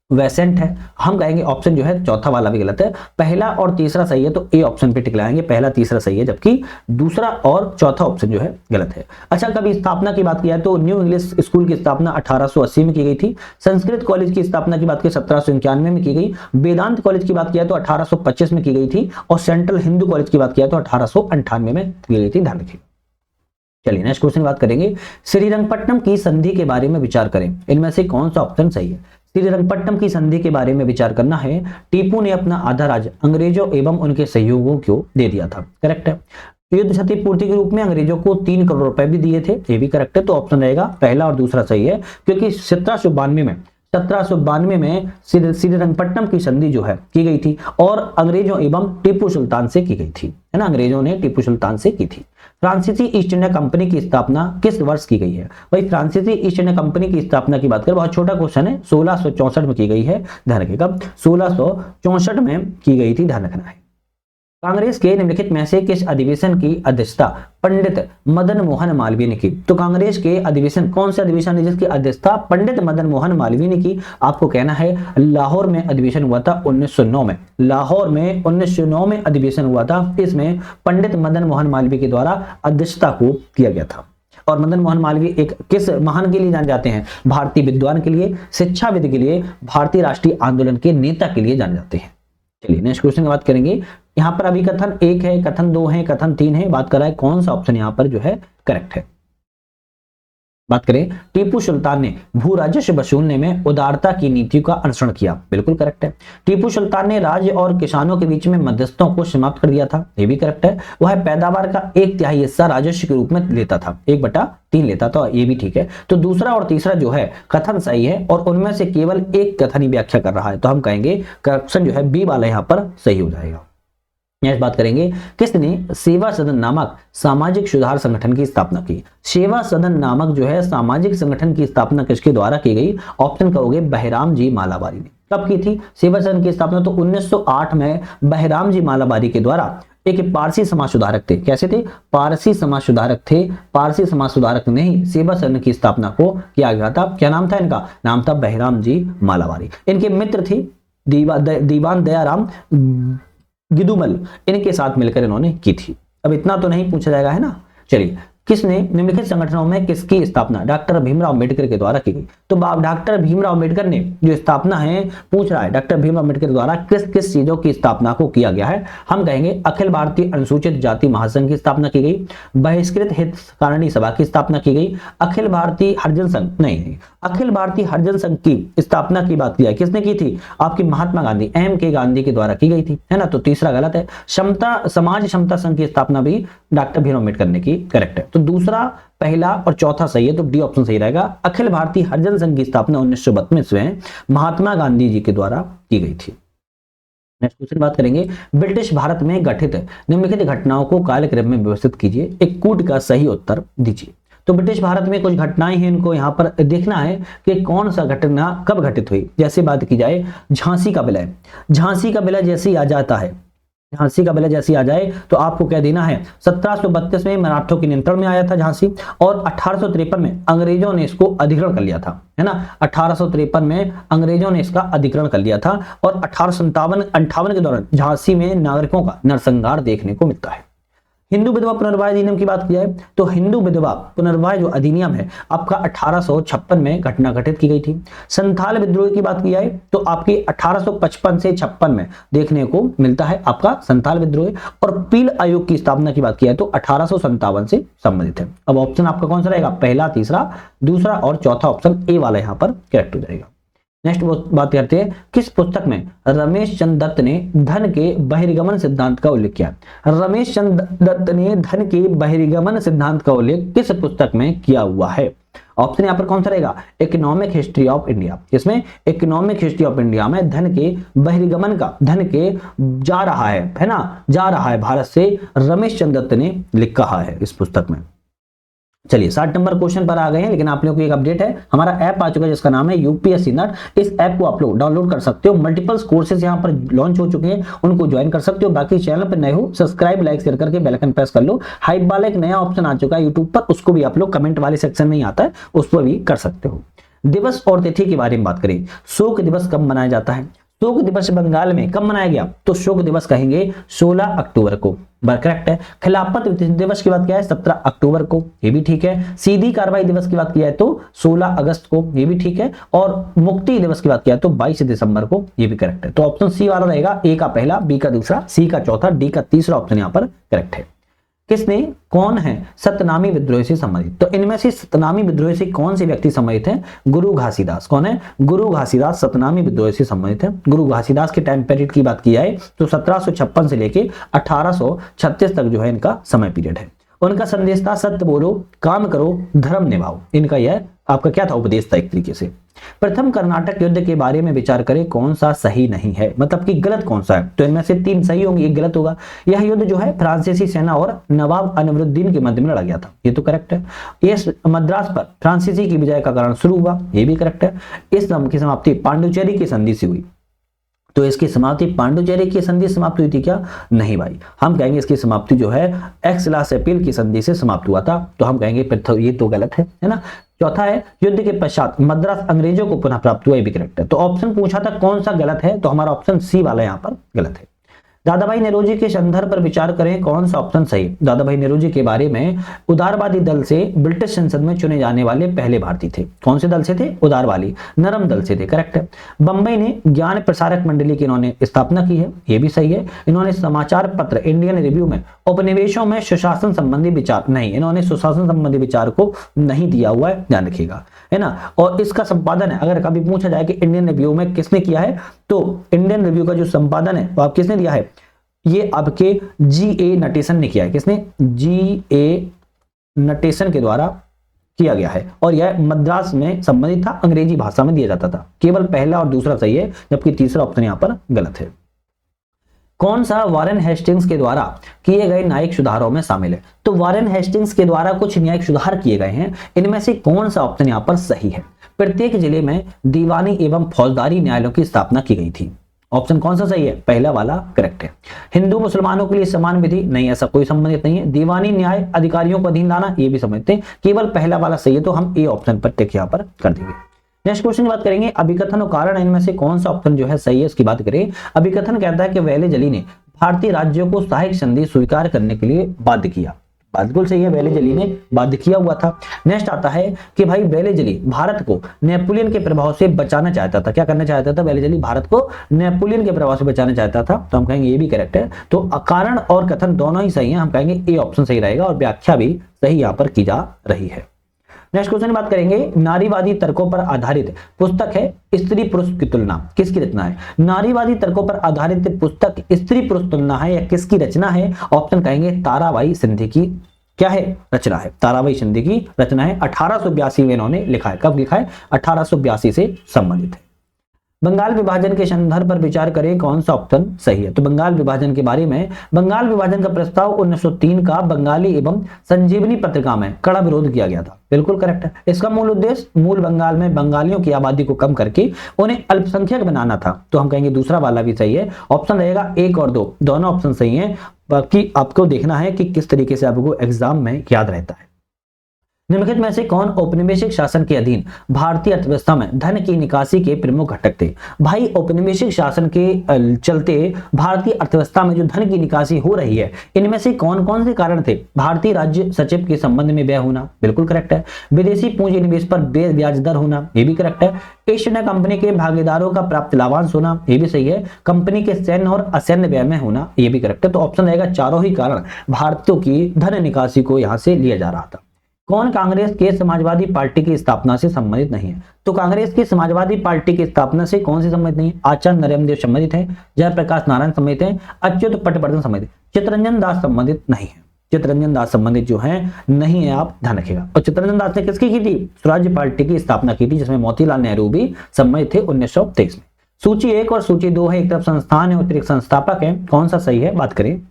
वेसेंट है, हम कहेंगे ऑप्शन जो है चौथा वाला भी गलत है। पहला और तीसरा सही है तो ए ऑप्शन पे टिक लगाएंगे, पहला तीसरा सही है, जबकि दूसरा और चौथा ऑप्शन जो है गलत है। अच्छा, कभी स्थापना की बात किया तो न्यू इंग्लिश स्कूल की स्थापना 1880 में की गई थी। संस्कृत कॉलेज की स्थापना की बात की 1791 में की गई। वेदांत कॉलेज की बात किया तो 1825 में की गई थी और सेंट्रल हिंदू कॉलेज की बात किया तो 1898 में की गई थी। ध्यान रखिए। चलिए नेक्स्ट क्वेश्चन बात करेंगे, श्रीरंगपट्टनम की संधि के बारे में विचार करें, इनमें से कौन सा ऑप्शन सही है। श्रीरंगपट्टनम की संधि के बारे में विचार करना है। टीपू ने अपना आधा राज्य अंग्रेजों एवं उनके सहयोगियों को दे दिया था, करेक्ट है। युद्ध क्षतिपूर्ति के रूप में अंग्रेजों को 3 करोड़ रुपए भी दिए थे, ये भी करेक्ट है। तो ऑप्शन रहेगा पहला और दूसरा सही है, क्योंकि 1792 में श्रीरंगपट्टनम की संधि जो है की गई थी और अंग्रेजों एवं टीपू सुल्तान से की गई थी, है ना, अंग्रेजों ने टीपू सुल्तान से की थी। फ्रांसीसी ईस्ट इंडिया कंपनी की स्थापना किस वर्ष की गई है। भाई फ्रांसीसी ईस्ट इंडिया कंपनी की स्थापना की बात करें, बहुत छोटा क्वेश्चन है, 1664 में की गई है, ध्यान रखिएगा, 1664 में की गई थी, ध्यान रखना है। कांग्रेस के निम्नलिखित में से किस अधिवेशन की अध्यक्षता पंडित मदन मोहन मालवीय ने की। तो कांग्रेस के अधिवेशन, कौन से अधिवेशन है जिसकी अध्यक्षता पंडित मदन मोहन मालवीय ने की, आपको कहना है लाहौर में अधिवेशन हुआ था 1909 में, लाहौर में 1909 में अधिवेशन हुआ था। इसमें पंडित मदन मोहन मालवीय के द्वारा अध्यक्षता को किया गया था। और मदन मोहन मालवीय एक किस महान के लिए जाने जाते हैं, भारतीय विद्वान के लिए, शिक्षाविद के लिए, भारतीय राष्ट्रीय आंदोलन के नेता के लिए जाने जाते हैं। चलिए नेक्स्ट क्वेश्चन की बात करेंगे। यहां पर अभी कथन 1 है, कथन 2 है, कथन 3 है, बात कर रहा है कौन सा ऑप्शन यहां पर जो है करेक्ट है। बात करें टीपू सुल्तान ने भू राजस्व वसूलने में उदारता की नीति का अनुसरण किया, बिल्कुल करेक्ट है। टीपू सुल्तान ने राज्य और किसानों के बीच में मध्यस्थों को समाप्त कर दिया था, ये भी करेक्ट है। वह पैदावार का 1/3 हिस्सा राजस्व के रूप में लेता था, 1/3 लेता था, ये भी ठीक है। तो दूसरा और तीसरा जो है कथन सही है और उनमें से केवल एक कथन ही व्याख्या कर रहा है, तो हम कहेंगे ऑप्शन जो है बी वाला यहां पर सही हो जाएगा। नेक्स्ट बात करेंगे, किसने सेवा सदन नामक सामाजिक सुधार संगठन की स्थापना की। सेवा सदन नामक जो है सामाजिक संगठन की स्थापना किसके द्वारा की गई, ऑप्शन कहोगे बहराम जी मालाबारी ने। कब की थी सेवा सदन की स्थापना, तो 1908 में बहराम जी मालाबारी के द्वारा। एक पारसी समाज सुधारक थे, कैसे थे, पारसी समाज सुधारक थे, पारसी समाज सुधारक ने ही सेवा सदन की स्थापना को किया गया था। क्या नाम था इनका, नाम था बहराम जी मालाबारी। इनके मित्र थे दीवान दयाराम गिदुमल, इनके साथ मिलकर इन्होंने की थी। अब इतना तो नहीं पूछा जाएगा, है ना। चलिए, किसने निम्नलिखित संगठनों में किसकी स्थापना डॉक्टर भीमराव अंबेडकर के द्वारा की गई। तो डॉक्टर भीमराव अंबेडकर ने जो स्थापना है, पूछ रहा है डॉक्टर भीमराव अंबेडकर द्वारा किस किस चीजों की स्थापना को किया गया है। हम कहेंगे अखिल भारतीय अनुसूचित जाति महासंघ की स्थापना की गई, बहिष्कृत हितकारिणी सभा की स्थापना की गई, अखिल भारतीय हरिजन संघ नहीं, अखिल भारतीय हरिजन संघ की स्थापना की बात की है, किसने की थी, आपकी महात्मा गांधी M.K. गांधी के द्वारा की गई थी, है ना। तो तीसरा गलत है। समाज क्षमता संघ की स्थापना भी डॉक्टर भीमराव अंबेडकर ने की, करेक्ट है। तो दूसरा, पहला और चौथा सही है, तो डी ऑप्शन सही रहेगा। अखिल भारतीय हरिजन संघ की स्थापना 1932 में महात्मा गांधी जी के द्वारा की गई थी। नेक्स्ट क्वेश्चन बात करेंगे, ब्रिटिश भारत में घटित निम्नलिखित घटनाओं को कालक्रम में व्यवस्थित कीजिए, एक कूट का सही उत्तर दीजिए। तो ब्रिटिश भारत में कुछ घटनाएं हैं, इनको यहाँ पर देखना है कि कौन सा घटना कब घटित हुई। जैसे बात की जाए झांसी का विलय, झांसी का विलय जैसे ही आ जाता है, झांसी का विलय जैसे आ जाए तो आपको कह देना है 1732 में मराठों के नियंत्रण में आया था झांसी, और 1853 में अंग्रेजों ने इसको अधिग्रहण कर लिया था, है ना। 1853 में अंग्रेजों ने इसका अधिग्रहण कर लिया था और 1857-58 के दौरान झांसी में नागरिकों का नरसंहार देखने को मिलता है। हिंदू विधवा पुनर्विवाह अधिनियम की बात की जाए तो हिंदू विधवा पुनर्विवाह जो अधिनियम है आपका 1856 में घटना घटित की गई थी। संथाल विद्रोह की बात की जाए तो आपकी 1855 से 56 में देखने को मिलता है आपका संथाल विद्रोह, और पील आयोग की स्थापना की बात की जाए तो 1857 से संबंधित है। अब ऑप्शन आपका कौन सा रहेगा, पहला, तीसरा, दूसरा और चौथा ऑप्शन ए वाला यहां पर करेक्ट हो जाएगा। नेक्स्ट बात करते हैं, किस पुस्तक में रमेश चंद्र दत्त ने धन के बहिर्गमन सिद्धांत का उल्लेख किया? रमेश चंद्र दत्त ने धन के बहिर्गमन सिद्धांत का उल्लेख किस पुस्तक में किया हुआ है? ऑप्शन यहाँ पर कौन सा रहेगा? Economic history of India. इसमें इकोनॉमिक हिस्ट्री ऑफ इंडिया में धन के बहिर्गमन का, धन के जा रहा है ना, जा रहा है भारत से, रमेश चंद्र दत्त ने लिखा है इस पुस्तक में। चलिए 60 नंबर क्वेश्चन पर आ गए हैं, लेकिन आप लोगों को एक अपडेट है, हमारा ऐप आ चुका है जिसका नाम है यूपीएससी नट। इस ऐप को आप लोग डाउनलोड कर सकते हो, मल्टीपल कोर्सेज यहां पर लॉन्च हो चुके हैं, उनको ज्वाइन कर सकते हो। बाकी चैनल पर नए हो सब्सक्राइब लाइक शेयर करके बेल आइकन प्रेस कर लो। हाइप वाला एक नया ऑप्शन आ चुका है यूट्यूब पर, उसको भी आप लोग कमेंट वाले सेक्शन में ही आता है, उस पर भी कर सकते हो। दिवस और तिथि के बारे में बात करें, शोक दिवस कब मनाया जाता है? शोक दिवस बंगाल में कब मनाया गया? तो शोक दिवस कहेंगे 16 अक्टूबर को, करेक्ट है। खिलाफत दिवस की बात किया है 17 अक्टूबर को, ये भी ठीक है। सीधी कार्रवाई दिवस की बात किया है तो 16 अगस्त को, ये भी ठीक है। और मुक्ति दिवस की बात किया है तो 22 दिसंबर को, ये भी करेक्ट है। तो ऑप्शन सी वाला रहेगा, ए का पहला, बी का दूसरा, सी का चौथा, डी का तीसरा ऑप्शन यहाँ पर करेक्ट है। किसने, कौन है सतनामी विद्रोह से संबंधित? तो इनमें से सतनामी विद्रोह से कौन से व्यक्ति संबंधित हैं? गुरु घासीदास। कौन है? गुरु घासीदास सतनामी विद्रोह से संबंधित है। गुरु घासीदास के टाइम पीरियड की बात की जाए तो 1756 से लेके 1836 तक जो है इनका समय पीरियड है। उनका संदेश था सत्य बोलो, काम करो, धर्म निभाओ। इनका यह आपका क्या था? उपदेश था एक तरीके से। प्रथम कर्नाटक युद्ध के बारे में विचार करें, कौन सा सही नहीं है, मतलब कि गलत कौन सा है? तो इनमें से 3 सही होंगे, एक गलत होगा। यह युद्ध जो है फ्रांसीसी सेना और नवाब अनवरुद्दीन के मध्य में लड़ा गया था, ये तो करेक्ट है। यह मद्रास पर फ्रांसीसी की विजय का कारण शुरू हुआ, ये भी करेक्ट है। इस नाम की समाप्ति पांडुचेरी की संधि से हुई, तो इसकी समाप्ति पांडुचेरी की संधि समाप्त हुई थी क्या? नहीं भाई, हम कहेंगे इसकी समाप्ति जो है एक्स-ला सेपिल की संधि से समाप्त हुआ था, तो हम कहेंगे ये तो गलत है ना। चौथा है, युद्ध के पश्चात मद्रास अंग्रेजों को पुनः प्राप्त हुआ, ये भी करेक्ट है। तो ऑप्शन पूछा था कौन सा गलत है, तो हमारा ऑप्शन सी वाला यहाँ पर गलत है। दादाभाई नेरोजी के संदर्भ पर विचार करें, कौन सा ऑप्शन सही? दादाभाई नेरोजी के बारे में, उदारवादी दल से ब्रिटिश संसद में चुने जाने वाले पहले भारतीय थे। कौन से दल से थे? उदारवादी नरम दल से थे, करेक्ट है। बंबई ने ज्ञान प्रसारक मंडली की इन्होंने स्थापना की है, ये भी सही है। इन्होंने समाचार पत्र इंडियन रिव्यू में उपनिवेशों में सुशासन संबंधी विचार नहीं, इन्होंने सुशासन संबंधी विचार को नहीं दिया हुआ है, ध्यान रखिएगा, है ना। और इसका संपादन है, अगर कभी पूछा जाए कि इंडियन रिव्यू में किसने किया है, तो इंडियन रिव्यू का जो संपादन है वो आप किसने दिया है? ये आपके G.A. नटेशन ने किया है। किसने? G.A. नटेशन के द्वारा किया गया है, और यह मद्रास में संबंधित था, अंग्रेजी भाषा में दिया जाता था। केवल पहला और दूसरा सही है, जबकि तीसरा ऑप्शन यहां पर गलत है। कौन सा वारेन हेस्टिंग्स के द्वारा किए गए न्यायिक सुधारों में शामिल है? तो वारेन हेस्टिंग्स के द्वारा कुछ न्यायिक सुधार किए गए हैं, इनमें से कौन सा ऑप्शन यहां पर सही है? प्रत्येक जिले में दीवानी एवं फौजदारी न्यायालयों की स्थापना की गई थी। ऑप्शन कौन सा सही है? पहला वाला करेक्ट है। हिंदू मुसलमानों के लिए समान विधि नहीं, ऐसा कोई संबंधित नहीं है। दीवानी न्याय अधिकारियों को अधीन लाना, ये भी समझते हैं, केवल पहला वाला सही है, तो हम ए ऑप्शन पर टिक यहां पर कर देंगे। नेक्स्ट क्वेश्चन की बात करेंगे, अभिकथन और कारण, इनमें से कौन सा ऑप्शन जो है सही है, इसकी बात करें। अभिकथन कहता है कि वेलेजली ने भारतीय राज्यों को सहायक संधि स्वीकार करने के लिए बाध्य किया, बिल्कुल सही है, वेलेजली ने बाध्य किया हुआ था। नेक्स्ट आता है कि भाई वेलेजली भारत को नेपोलियन के प्रभाव से बचाना चाहता था। क्या करना चाहता था? वेलेजली भारत को नेपोलियन के प्रभाव से बचाना चाहता था, तो हम कहेंगे ये भी करेक्ट है। तो कारण और कथन दोनों ही सही हैं, हम कहेंगे ए ऑप्शन सही रहेगा, और व्याख्या भी सही यहां पर की जा रही है। नेक्स्ट क्वेश्चन की बात करेंगे, नारीवादी तर्कों पर आधारित पुस्तक है स्त्री पुरुष की तुलना, किसकी रचना है? नारीवादी तर्कों पर आधारित पुस्तक स्त्री पुरुष तुलना है या किसकी रचना है? ऑप्शन कहेंगे ताराबाई सिंधे की क्या है? रचना है। ताराबाई सिंधे की रचना है, 1882 में इन्होंने लिखा है। कब लिखा है? 1882 से संबंधित है। बंगाल विभाजन के संदर्भ पर विचार करें, कौन सा ऑप्शन सही है? तो बंगाल विभाजन के बारे में, बंगाल विभाजन का प्रस्ताव 1903 का बंगाली एवं संजीवनी पत्रिका में कड़ा विरोध किया गया था, बिल्कुल करेक्ट है। इसका मूल उद्देश्य मूल बंगाल में बंगालियों की आबादी को कम करके उन्हें अल्पसंख्यक बनाना था, तो हम कहेंगे दूसरा वाला भी सही है। ऑप्शन रहेगा 1 और 2, दोनों ऑप्शन सही है। बाकी आपको देखना है कि किस तरीके से आपको एग्जाम में याद रहता है। निम्नलिखित में से कौन औपनिवेशिक शासन के अधीन भारतीय अर्थव्यवस्था में धन की निकासी के प्रमुख घटक थे? भाई औपनिवेशिक शासन के चलते भारतीय अर्थव्यवस्था में जो धन की निकासी हो रही है, इनमें से कौन कौन से कारण थे? भारतीय राज्य सचिव के संबंध में व्यय होना, बिल्कुल करेक्ट है। विदेशी पूंजी निवेश पर ब्याज दर होना, ये भी करेक्ट है। ईस्ट इंडिया कंपनी के भागीदारों का प्राप्त लाभांश होना, ये भी सही है। कंपनी के सैन्य और असैन्य व्यय में होना, ये भी करेक्ट है। तो ऑप्शन रहेगा चारों ही कारण भारतीयों की धन निकासी को यहां से लिया जा रहा था। कौन कांग्रेस के समाजवादी पार्टी की स्थापना से संबंधित नहीं है? तो कांग्रेस की समाजवादी पार्टी की स्थापना से कौन सी संबंधित नहीं है? आचार्य नरेंद्र देव संबंधित है, जयप्रकाश नारायण संबंधित है, अच्युत पटवर्धन संबंधित, चित्तरंजन दास संबंधित नहीं है। चित्तरंजन दास संबंधित जो है नहीं है, आप ध्यान रखिएगा। और चित्तरंजन दास ने किसकी की थी? स्वराज्य पार्टी की स्थापना की थी, जिसमें मोतीलाल नेहरू भी सम्मिलित थे 1923 में। सूची 1 और सूची 2 है, एक तरफ संस्थान है और एक संस्थापक है, कौन सा सही है? बात करें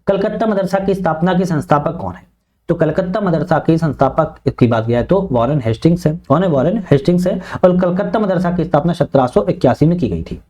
कलकत्ता मदरसा की स्थापना के संस्थापक कौन है? तो कलकत्ता मदरसा के संस्थापक की बात किया तो वॉरेन हेस्टिंग्स है। कौन है? वॉरेन हेस्टिंग्स है। और कलकत्ता मदरसा की स्थापना 1781 में की गई थी।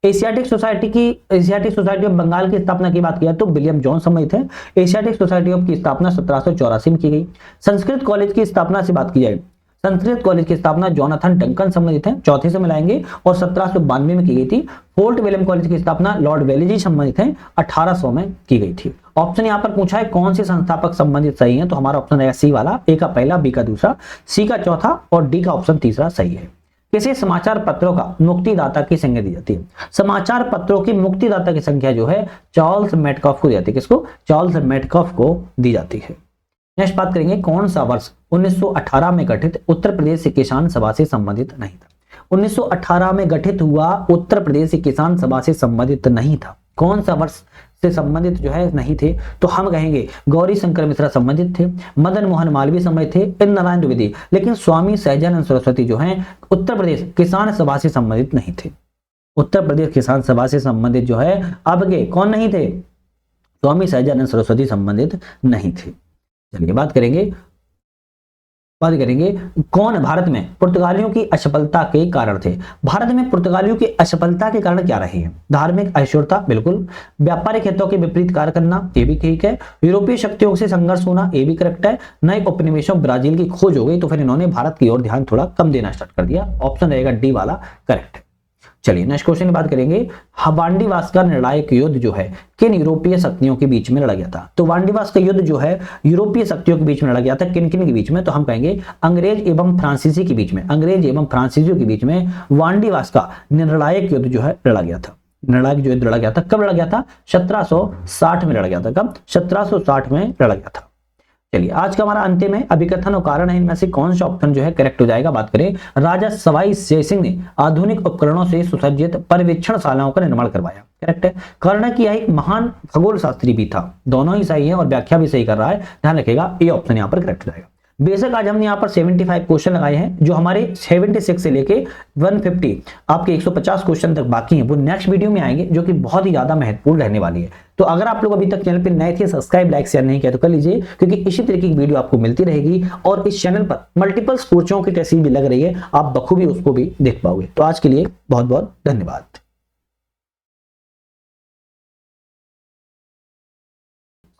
एशियाटिक सोसाइटी ऑफ बंगाल की स्थापना की बात किया तो विलियम जॉन सम्मिलित है। एशियाटिक सोसाइटी ऑफ की स्थापना 1784 में की गई। संस्कृत कॉलेज की स्थापना से बात की जाए, संस्कृत कॉलेज की स्थापना जोनाथन डंकन संबंधित है, चौथे से मिलाएंगे, और 1792 में की गई थी। फोर्ट विलियम कॉलेज की स्थापना लॉर्ड वेलेजी संबंधित है, 1800 में की गई थी। ऑप्शन यहां पर पूछा है कौन से संस्थापक संबंधित सही है, तो हमारा ऑप्शन रहेगा सी वाला, ए का पहला, बी का दूसरा, सी का चौथा और डी का ऑप्शन तीसरा सही है। किसी समाचार पत्रों का मुक्तिदाता की संख्या दी जाती है? समाचार पत्रों की मुक्तिदाता की संख्या जो है चार्ल्स मेटकॉफ को दी जाती है। किसको? चार्ल्स मेटकॉफ को दी जाती है। नेक्स्ट बात करेंगे, कौन सा वर्ष 1918 में गठित उत्तर प्रदेश किसान सभा से संबंधित नहीं था? 1918 में गठित हुआ उत्तर प्रदेश किसान सभा से संबंधित नहीं था। कौन सा वर्ष से संबंधित जो है नहीं थे? तो हम कहेंगे गौरी शंकर मिश्रा संबंधित थे, मदन मोहन मालवीय संबंधित थे, इन नारायण द्विवेदी, लेकिन स्वामी सहजानंद सरस्वती जो है उत्तर प्रदेश किसान सभा से संबंधित नहीं थे। उत्तर प्रदेश किसान सभा से संबंधित जो है आपके कौन नहीं थे? स्वामी सहजानंद सरस्वती संबंधित नहीं थे। चलिए बात करेंगे कौन भारत में पुर्तगालियों की असफलता के कारण थे? भारत में पुर्तगालियों की असफलता के कारण क्या रहे हैं? धार्मिक असहिष्णुता, बिल्कुल। व्यापारिक हितों के विपरीत कार्य करना, ये भी ठीक है। यूरोपीय शक्तियों से संघर्ष होना, ये भी करेक्ट है। नए उपनिवेशों ब्राजील की खोज हो गई तो फिर इन्होंने भारत की ओर ध्यान थोड़ा कम देना स्टार्ट कर दिया। ऑप्शन रहेगा डी वाला करेक्ट है। चलिए नेक्स्ट क्वेश्चन की बात करेंगे, वांडीवास का निर्णायक युद्ध जो है किन यूरोपीय शक्तियों के बीच में लड़ा गया था? तो वांडीवास का युद्ध जो है यूरोपीय शक्तियों के बीच में लड़ा गया था। किन किन के बीच में? तो हम कहेंगे अंग्रेज एवं फ्रांसीसी के बीच में, अंग्रेज एवं फ्रांसीसियों के बीच में वांडीवास का निर्णायक युद्ध जो है लड़ा गया था। निर्णायक जो युद्ध लड़ा गया था, कब लड़ा गया था? 1760 में लड़ा गया था। कब? 1760 में लड़ा गया था। चलिए आज का हमारा अंतिम है अभिकथन और कारण है, इनमें से कौन सा ऑप्शन जो है करेक्ट हो जाएगा? बात करें, राजा सवाई जयसिंह ने आधुनिक उपकरणों से सुसज्जित पर्यवेक्षणशालाओं का निर्माण करवाया। करेक्ट है। कर्णक यह एक महान खगोल शास्त्री भी था। दोनों ही सही है और व्याख्या भी सही कर रहा है, ध्यान रखिएगा, ये ऑप्शन यहाँ पर करेक्ट हो जाएगा। बेशक आज हमने यहाँ पर 75 क्वेश्चन लगाए हैं, जो हमारे 76 से लेके 150 आपके 150 क्वेश्चन तक बाकी हैं, वो नेक्स्ट वीडियो में आएंगे, जो कि बहुत ही ज्यादा महत्वपूर्ण रहने वाली है। तो अगर आप लोग अभी तक चैनल पर नए थे, सब्सक्राइब लाइक शेयर नहीं किया तो कर लीजिए, क्योंकि इसी तरीके की वीडियो आपको मिलती रहेगी और इस चैनल पर मल्टीपल कोर्सों की टेस्ट भी लग रही है, आप बखूबी उसको भी देख पाओगे। तो आज के लिए बहुत बहुत धन्यवाद।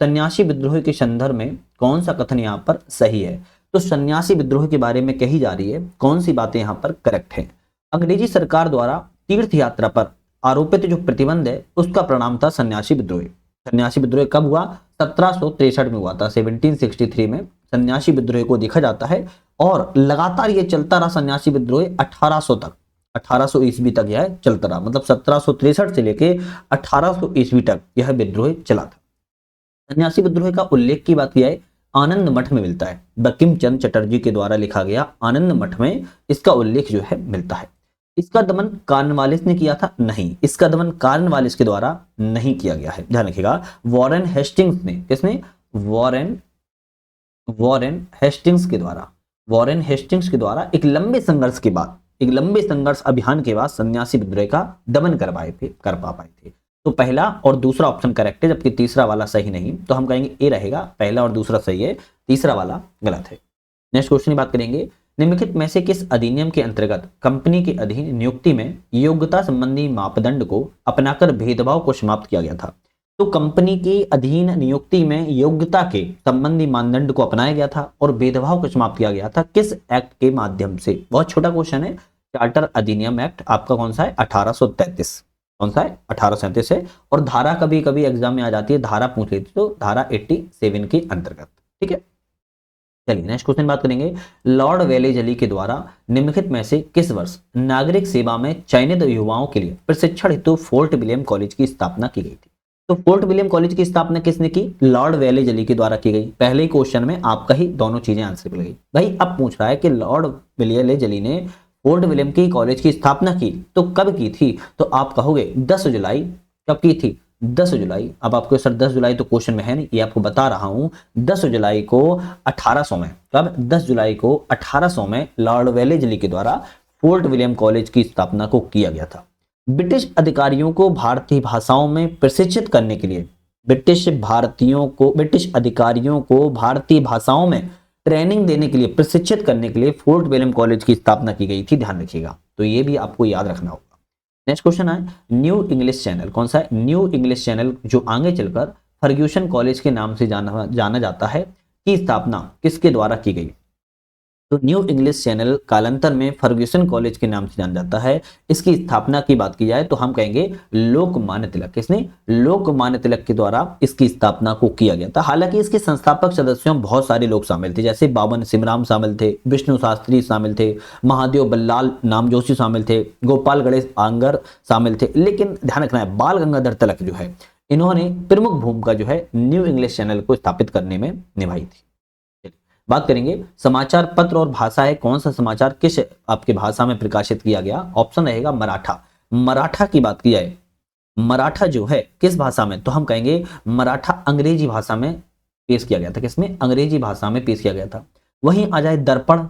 सन्यासी विद्रोह के संदर्भ में कौन सा कथन यहाँ पर सही है? तो सन्यासी विद्रोह के बारे में कही जा रही है कौन सी बातें यहाँ पर करेक्ट है? अंग्रेजी सरकार द्वारा तीर्थ यात्रा पर आरोपित जो प्रतिबंध है उसका परिणाम था सन्यासी विद्रोह। सन्यासी विद्रोह कब हुआ? 1763 में हुआ था। 1763 में सन्यासी विद्रोह को देखा जाता है और लगातार ये चलता रहा सन्यासी विद्रोह 1800 तक, 1800 ईस्वी तक यह चलता रहा। मतलब 1763 से लेके 1800 ईस्वी तक यह विद्रोह चला था। सन्यासी विद्रोह का उल्लेख की बात किया है आनंद मठ में मिलता है। बंकिम चंद्र चटर्जी के द्वारा लिखा गया आनंद मठ में इसका उल्लेख जो है मिलता है। इसका दमन कॉर्नवालिस ने किया था? नहीं, इसका दमन कॉर्नवालिस के द्वारा नहीं किया गया है, ध्यान रखिएगा। वॉरेन हेस्टिंग्स ने, किसने? वॉरेन हेस्टिंग्स के द्वारा एक लंबे संघर्ष के बाद, एक लंबे संघर्ष अभियान के बाद सन्यासी विद्रोह का दमन कर पाए थे। तो पहला और दूसरा ऑप्शन करेक्ट है, जबकि तीसरा वाला सही नहीं। तो हम कहेंगे ए रहेगा, पहला और दूसरा सही है, तीसरा वाला गलत है। नेक्स्ट क्वेश्चन की बात करेंगे, निम्नलिखित में से किस अधिनियम के अंतर्गत कंपनी के अधीन नियुक्ति में योग्यता संबंधी मापदंड को अपनाकर भेदभाव को समाप्त किया गया था? तो कंपनी के अधीन नियुक्ति में योग्यता के संबंधी मानदंड को अपनाया गया था और भेदभाव को समाप्त किया गया था। किस एक्ट के माध्यम से? बहुत छोटा क्वेश्चन है। चार्टर अधिनियम एक्ट आपका कौन सा है? 1833। कौन सा है? 1837 है। और धारा कभी कभी एग्जाम में आ जाती है, धारा पूछ लेती तो धारा 87 के अंतर्गत। ठीक है, चलिए नेक्स्ट क्वेश्चन बात करेंगे। लॉर्ड वेलेजली के द्वारा निम्नलिखित में से किस वर्ष नागरिक सेवा में चयनित युवाओं के लिए प्रशिक्षण हेतु फोर्ट विलियम कॉलेज की स्थापना की गई थी? तो फोर्ट विलियम कॉलेज की स्थापना किसने की? लॉर्ड वेले जली के द्वारा की गई। पहले ही क्वेश्चन में आपका ही दोनों चीजें आंसर मिल गई। भाई अब पूछ रहा है कि लॉर्ड वेले जली ने फोर्ट विलियम की कॉलेज की स्थापना की तो कब की थी? तो आप कहोगे 10 जुलाई। कब की थी? 10 जुलाई। अब आपको सर 10 जुलाई तो क्वेश्चन में है नहीं, ये आपको बता रहा हूं। 10 जुलाई को 1800 में, कब? 10 जुलाई को 1800 में लॉर्ड वेले जली के द्वारा फोर्ट विलियम कॉलेज की स्थापना को किया गया था। ब्रिटिश अधिकारियों को भारतीय भाषाओं में प्रशिक्षित करने के लिए, ब्रिटिश अधिकारियों को भारतीय भाषाओं में ट्रेनिंग देने के लिए, प्रशिक्षित करने के लिए फोर्ट विलियम कॉलेज की स्थापना की गई थी। ध्यान रखिएगा, तो ये भी आपको याद रखना होगा। नेक्स्ट क्वेश्चन है न्यू इंग्लिश चैनल। कौन सा है? न्यू इंग्लिश चैनल, जो आगे चलकर फर्ग्यूसन कॉलेज के नाम से जाना जाता है, की स्थापना किसके द्वारा की गई? तो न्यू इंग्लिश चैनल कालांतर में फर्ग्यूसन कॉलेज के नाम से जाना जाता है। इसकी स्थापना की बात की जाए तो हम कहेंगे लोकमान्य तिलक। किसने? लोकमान्य तिलक के द्वारा इसकी स्थापना को किया गया था। हालांकि इसके संस्थापक सदस्यों में बहुत सारे लोग शामिल थे, जैसे बावन सिमराम शामिल थे, विष्णु शास्त्री शामिल थे, महादेव बल्लाल नामजोशी शामिल थे, गोपाल गणेश आंगर शामिल थे। लेकिन ध्यान रखना है, बाल गंगाधर तिलक जो है, इन्होंने प्रमुख भूमिका जो है न्यू इंग्लिश चैनल को स्थापित करने में निभाई थी। बात करेंगे समाचार पत्र और भाषा है, कौन सा समाचार किस आपके भाषा में प्रकाशित किया गया? ऑप्शन रहेगा मराठा। मराठा की बात की जाए, मराठा जो है किस भाषा में? तो हम कहेंगे मराठा अंग्रेजी भाषा में पेश किया गया था। किसमें? अंग्रेजी भाषा में पेश किया गया था। वहीं आ जाए दर्पण।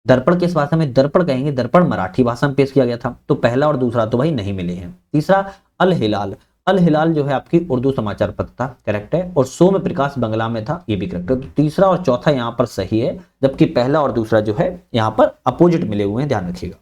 दर्पण किस भाषा में? दर्पण कहेंगे, दर्पण मराठी भाषा में पेश किया गया था। तो पहला और दूसरा तो भाई नहीं मिले हैं। तीसरा अल हिलाल। अल हिलाल जो है आपकी उर्दू समाचार पत्र था, करेक्ट है। और सोम प्रकाश बंगला में था, ये भी करेक्ट है। तो तीसरा और चौथा यहाँ पर सही है, जबकि पहला और दूसरा जो है यहाँ पर अपोजिट मिले हुए हैं, ध्यान रखिएगा।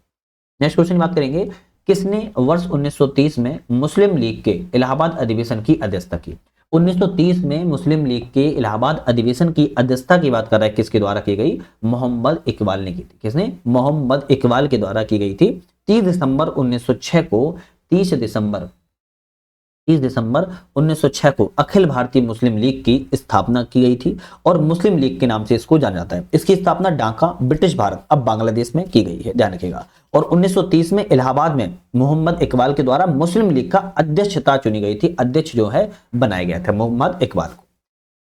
नेक्स्ट क्वेश्चन की बात करेंगे, किसने वर्ष 1930 में मुस्लिम लीग के इलाहाबाद अधिवेशन की अध्यक्षता की? 1930 में मुस्लिम लीग के इलाहाबाद अधिवेशन की अध्यक्षता की बात कर रहा है, किसके द्वारा की गई? मोहम्मद इकबाल ने की थी। किसने? मोहम्मद इकबाल के द्वारा की गई थी। 30 दिसंबर 1906 को 30 दिसंबर 1906 को अखिल भारतीय मुस्लिम लीग की स्थापना की गई थी और मुस्लिम लीग के नाम से इसको जाना जाता है। इसकी स्थापना ढाका, ब्रिटिश भारत, अब बांग्लादेश में की गई है, ध्यान रखिएगा। और 1930 में इलाहाबाद में मोहम्मद इकबाल के द्वारा मुस्लिम लीग का अध्यक्षता चुनी गई थी। अध्यक्ष जो है बनाया गया था मोहम्मद इकबाल को।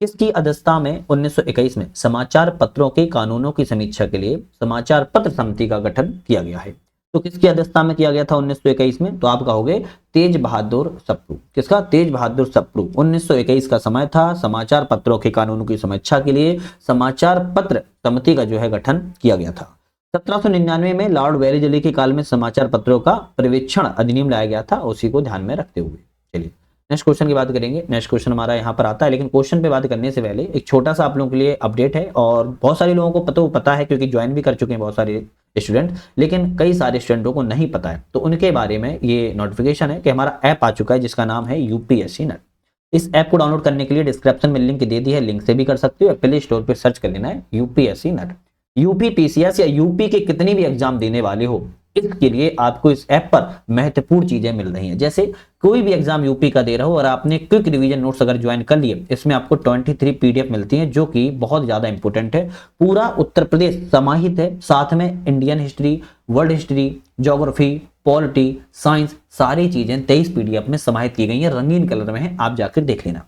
किसकी अध्यक्षता में 1921 में समाचार पत्रों के कानूनों की समीक्षा के लिए समाचार पत्र समिति का गठन किया गया है? तो किसकी अध्यक्षता में किया गया था 1921 में? तो आप कहोगे तेज बहादुर सप्रू। किसका? तेज बहादुर सप्रू। 1921 का समय था, समाचार पत्रों के कानूनों की समीक्षा के लिए समाचार पत्र समिति का जो है गठन किया गया था। 1799 में लॉर्ड वेलेजली के काल में समाचार पत्रों का पर्यवेक्षण अधिनियम लाया गया था, उसी को ध्यान में रखते हुए। चलिए नेक्स्ट क्वेश्चन की बात करेंगे। नेक्स्ट क्वेश्चन हमारा यहाँ पर आता है, लेकिन क्वेश्चन पे बात करने से पहले एक छोटा सा आप लोगों के लिए अपडेट है, और बहुत सारे लोगों को पता है क्योंकि ज्वाइन भी कर चुके हैं बहुत सारे स्टूडेंट, लेकिन कई सारे स्टूडेंटों को नहीं पता है। तो उनके बारे में ये नोटिफिकेशन है कि हमारा ऐप आ चुका है जिसका नाम है यूपीएससी नेट। इस ऐप को डाउनलोड करने के लिए डिस्क्रिप्शन में लिंक दे दी है, लिंक से भी कर सकते हो, प्ले स्टोर पर सर्च कर लेना है यूपीएससी नेट। यूपी पीसीएस या यूपी के कितनी भी एग्जाम देने वाले हो, इसके लिए आपको इस ऐप पर महत्वपूर्ण चीजें मिल रही हैं। जैसे कोई भी एग्जाम यूपी का दे रहा हो और आपने क्विक रिवीजन नोट्स अगर ज्वाइन कर लिए, इसमें आपको 23 पीडीएफ मिलती हैं जो कि बहुत ज्यादा इंपॉर्टेंट है। पूरा उत्तर प्रदेश समाहित है, साथ में Indian history, world history, geography, polity, science, सारी चीजें 23 पीडीएफ में समाहित की गई हैं, रंगीन कलर में है, आप जाकर देख लेना।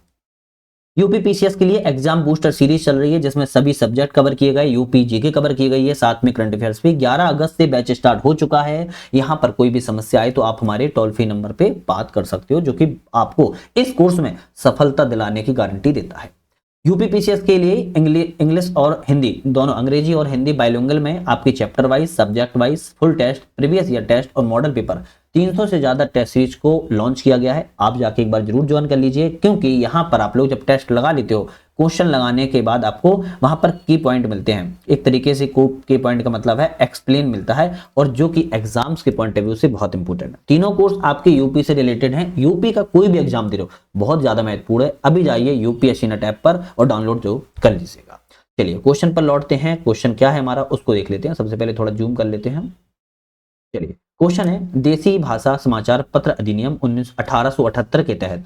यूपी पीसीएस के लिए एग्जाम बूस्टर सीरीज चल रही है जिसमें सभी सब्जेक्ट कवर किए गए, यूपी जीके कवर की गई है, साथ में करंट अफेयर्स भी। 11 अगस्त से बैच स्टार्ट हो चुका है। यहां पर कोई भी समस्या आए तो आप हमारे टोल फ्री नंबर पे बात कर सकते हो, जो कि आपको इस कोर्स में सफलता दिलाने की गारंटी देता है। यूपी पीसीएस के लिए इंग्लिश और हिंदी दोनों, अंग्रेजी और हिंदी बाइलिंगुअल में आपकी chapter wise, subject wise, full test, previous year test और मॉडल पेपर 300 से ज्यादा टेस्ट सीरीज को लॉन्च किया गया है। आप जाके एक बार जरूर ज्वाइन कर लीजिए, क्योंकि यहां पर आप लोग जब टेस्ट लगा लेते हो, क्वेश्चन लगाने के बाद आपको वहां पर की पॉइंट मिलते हैं। एक तरीके से की पॉइंट का मतलब है एक्सप्लेन मिलता है, और जो कि एग्जाम्स के पॉइंट ऑफ व्यू से बहुत इंपॉर्टेंट है। तीनों कोर्स आपके यूपी से रिलेटेड हैं। यूपी का कोई भी एग्जाम दे रहे हो, बहुत ज्यादा महत्वपूर्ण है। अभी जाइए यूपीएससी नेट ऐप पर और डाउनलोड जो कर लीजिएगा। चलिए क्वेश्चन पर लौटते हैं। क्वेश्चन क्या है हमारा उसको देख लेते हैं। सबसे पहले थोड़ा जूम कर लेते हैं। चलिए क्वेश्चन है, देसी भाषा समाचार पत्र अधिनियम 1878 के तहत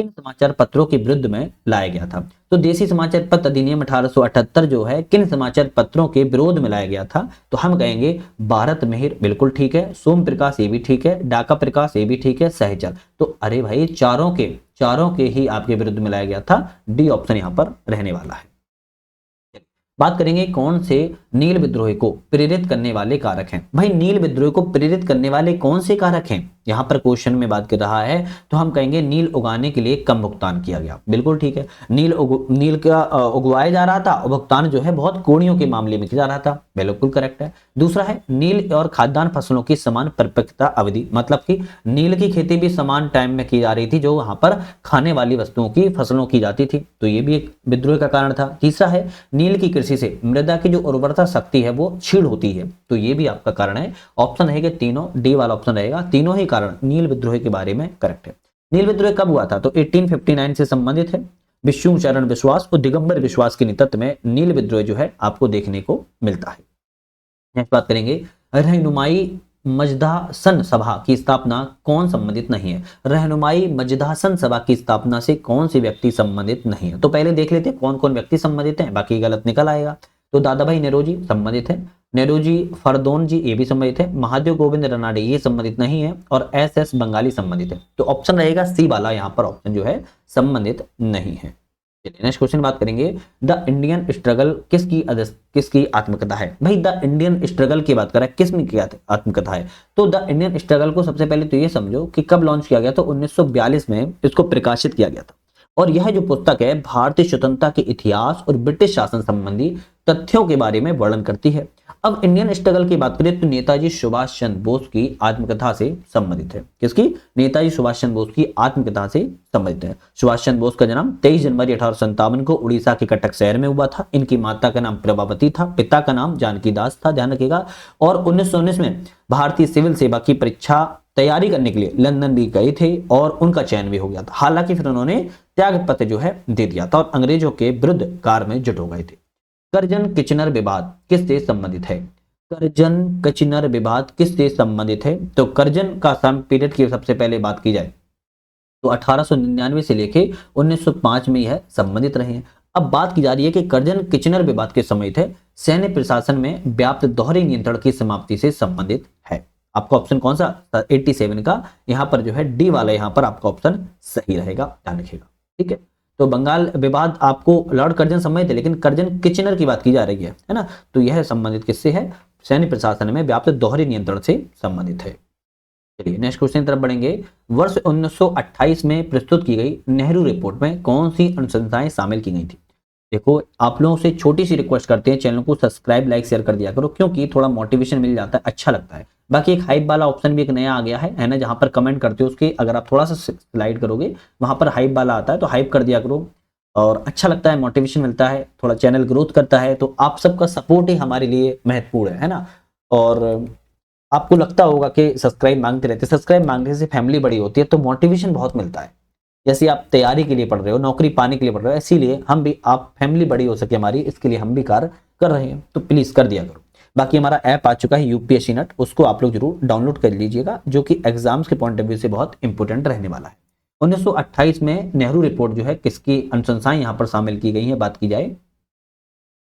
किन समाचार पत्रों के विरुद्ध में लाया गया था? तो देसी समाचार पत्र अधिनियम 1878 जो है किन समाचार पत्रों के विरोध में लाया गया था? तो हम कहेंगे भारत मिहिर, बिल्कुल ठीक है। सोम प्रकाश, ये भी ठीक है। डाका प्रकाश, ये भी ठीक है। सहचल, तो अरे भाई चारों के ही आपके विरुद्ध में लाया गया था। डी ऑप्शन यहां पर रहने वाला है। बात करेंगे कौन से नील विद्रोह को प्रेरित करने वाले कारक हैं। भाई नील विद्रोह को प्रेरित करने वाले कौन से कारक हैं, यहां पर क्वेश्चन में बात कर रहा है। तो हम कहेंगे नील उगाने के लिए कम भुगतान किया गया, बिल्कुल ठीक है। नील का उगवाया जा रहा था और भुगतान जो है बहुत कोड़ियों के मामले में किया जा रहा था, बिल्कुल करेक्ट है। दूसरा है नील और खाद्यान्न फसलों की समान परिपक्वता अवधि, मतलब कि नील की खेती भी समान टाइम में की जा रही थी जो वहां पर खाने वाली वस्तुओं की फसलों की जाती थी, तो ये भी एक विद्रोह का कारण था। तीसरा है नील की कृषि से मृदा की जो उर्वरता शक्ति है वो क्षीण होती है, तो ये भी आपका कारण है। ऑप्शन रहेगा तीनों, डी वाला ऑप्शन रहेगा। तीनों ही कारण नील विद्रोह के बारे में करेक्ट है। नील विद्रोह कब हुआ था? तो 1859 से संबंधित है। विष्णु चरण विश्वास और दिगंबर विश्वास के नेतृत्व में नील विद्रोह जो है आपको देखने को मिलता है। नेक्स्ट बात करेंगे रहनुमाई मजदासन सभा की स्थापना कौन संबंधित नहीं है? रहनुमाई मजदासन सभा की स्थापना से कौन से व्यक्ति संबंधित नहीं है? तो पहले देख लेते हैं कौन कौन व्यक्ति संबंधित हैं, बाकी गलत निकल आएगा। तो दादा भाई नेहरूजी संबंधित है, नेहरूजी फरदौन जी ये भी संबंधित है, महादेव गोविंद रनाडे ये संबंधित नहीं है, और एस बंगाली संबंधित है। तो ऑप्शन रहेगा सी वाला, यहाँ पर ऑप्शन जो है संबंधित नहीं है। चलिए नेक्स्ट क्वेश्चन बात करेंगे, द इंडियन स्ट्रगल किसकी आत्मकथा है? भाई द इंडियन स्ट्रगल की बात कर रहा है, किसने की आत्मकथा है? तो द इंडियन स्ट्रगल को सबसे पहले तो ये समझो कि कब लॉन्च किया गया, तो 1942 में इसको प्रकाशित किया गया था। और यह जो पुस्तक है भारतीय स्वतंत्रता के इतिहास और ब्रिटिश शासन संबंधी तथ्यों के बारे में वर्णन करती है। अब इंडियन स्ट्रगल की बात करें तो नेताजी सुभाष चंद्र बोस की आत्मकथा से संबंधित है। किसकी? नेताजी सुभाष चंद्र बोस की आत्मकथा से संबंधित है। सुभाष चंद्र बोस का जन्म 23 जनवरी 1857 को उड़ीसा के कटक शहर में हुआ था। इनकी माता का नाम प्रभावती था, पिता का नाम जानकी दास था, ध्यान रखिएगा। और 1919 में भारतीय सिविल सेवा की परीक्षा तैयारी करने के लिए लंदन भी गए थे और उनका चयन भी हो गया था। हालांकि फिर उन्होंने त्याग पत्र जो है दे दिया था और अंग्रेजों के विरुद्ध कार्य में जुट हो गए थे। करजन किचनर विवाद किससे संबंधित है? करजन किचनर विवाद किससे संबंधित है? तो करजन का सम पीरियड की सबसे पहले बात की जाए तो 1899 से लेके 1905 में यह संबंधित रहे हैं। अब बात की जा रही है कि करजन किचनर विवाद के समय थे सैन्य प्रशासन में व्याप्त दोहरे नियंत्रण की समाप्ति से संबंधित है। आपका ऑप्शन कौन सा? 87 का यहाँ पर जो है डी वाला यहाँ पर आपका ऑप्शन सही रहेगा, ध्यान रखिएगा। ठीक है, तो बंगाल विवाद आपको लॉर्ड कर्जन संबंधित है, लेकिन कर्जन किचनर की बात की जा रही है ना, तो यह संबंधित किससे है? सैन्य प्रशासन में व्याप्त दोहरे नियंत्रण से संबंधित है। चलिए नेक्स्ट क्वेश्चन की तरफ बढ़ेंगे। वर्ष 1928 में प्रस्तुत की गई नेहरू रिपोर्ट में कौन सी अनुशंसाएं शामिल की गई थी? देखो आप लोगों से छोटी सी रिक्वेस्ट करते हैं, चैनल को सब्सक्राइब लाइक शेयर कर दिया करो, क्योंकि थोड़ा मोटिवेशन मिल जाता है, अच्छा लगता है। बाकी एक हाइप वाला ऑप्शन भी एक नया आ गया है ना, जहां पर कमेंट करते हो उसके अगर आप थोड़ा सा स्लाइड करोगे वहां पर हाइप वाला आता है, तो हाइप कर दिया करो और अच्छा लगता है, मोटिवेशन मिलता है, थोड़ा चैनल ग्रोथ करता है। तो आप सबका सपोर्ट ही हमारे लिए महत्वपूर्ण है ना। और आपको लगता होगा कि सब्सक्राइब मांगते रहते, सब्सक्राइब मांगने से फैमिली बड़ी होती है, तो मोटिवेशन बहुत मिलता है। जैसे आप तैयारी के लिए पढ़ रहे हो, नौकरी पाने के लिए पढ़ रहे हो, इसीलिए हम भी, आप फैमिली बड़ी हो सके हमारी, इसके लिए हम भी कार्य कर रहे हैं, तो प्लीज कर दिया करो। बाकी हमारा ऐप आ चुका है यूपीएससी नेट, उसको आप लोग जरूर डाउनलोड कर लीजिएगा, जो कि एग्जाम्स के पॉइंट ऑफ व्यू से बहुत इंपॉर्टेंट रहने वाला है। 1928 में नेहरू रिपोर्ट जो है किसकी अनुशंसाएं यहाँ पर शामिल की गई है? बात की जाए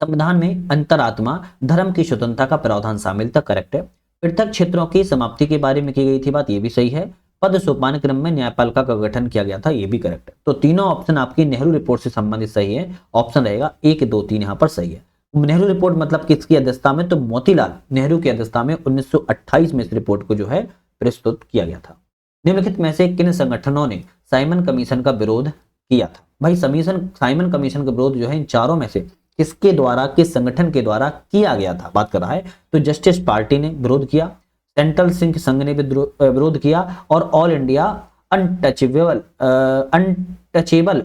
संविधान में अंतरात्मा धर्म की स्वतंत्रता का प्रावधान शामिल था, करेक्ट है। पृथक क्षेत्रों की समाप्ति के बारे में की गई थी बात, ये भी सही है। पद सोपान क्रम में न्यायपालिका का गठन किया गया था, ये भी करेक्ट है। तो तीनों ऑप्शन आपकी नेहरू रिपोर्ट से संबंधित सही है। ऑप्शन रहेगा 1, 2, 3 यहाँ पर सही है। नेहरू रिपोर्ट मतलब किसकी अध्यक्षता में? तो मोतीलाल नेहरू की अध्यक्षता में 1928 में इस रिपोर्ट को जो है प्रस्तुत किया गया था। निम्नलिखित में से किन संगठनों ने साइमन कमीशन का विरोध किया था? भाई साइमन कमीशन का विरोध जो है इन चारों में से किसके द्वारा, किस संगठन के द्वारा किया गया था बात कर रहा है? तो जस्टिस पार्टी ने विरोध किया, सेंट्रल सिंह संघ ने विरोध किया, और ऑल इंडिया अनटचेबल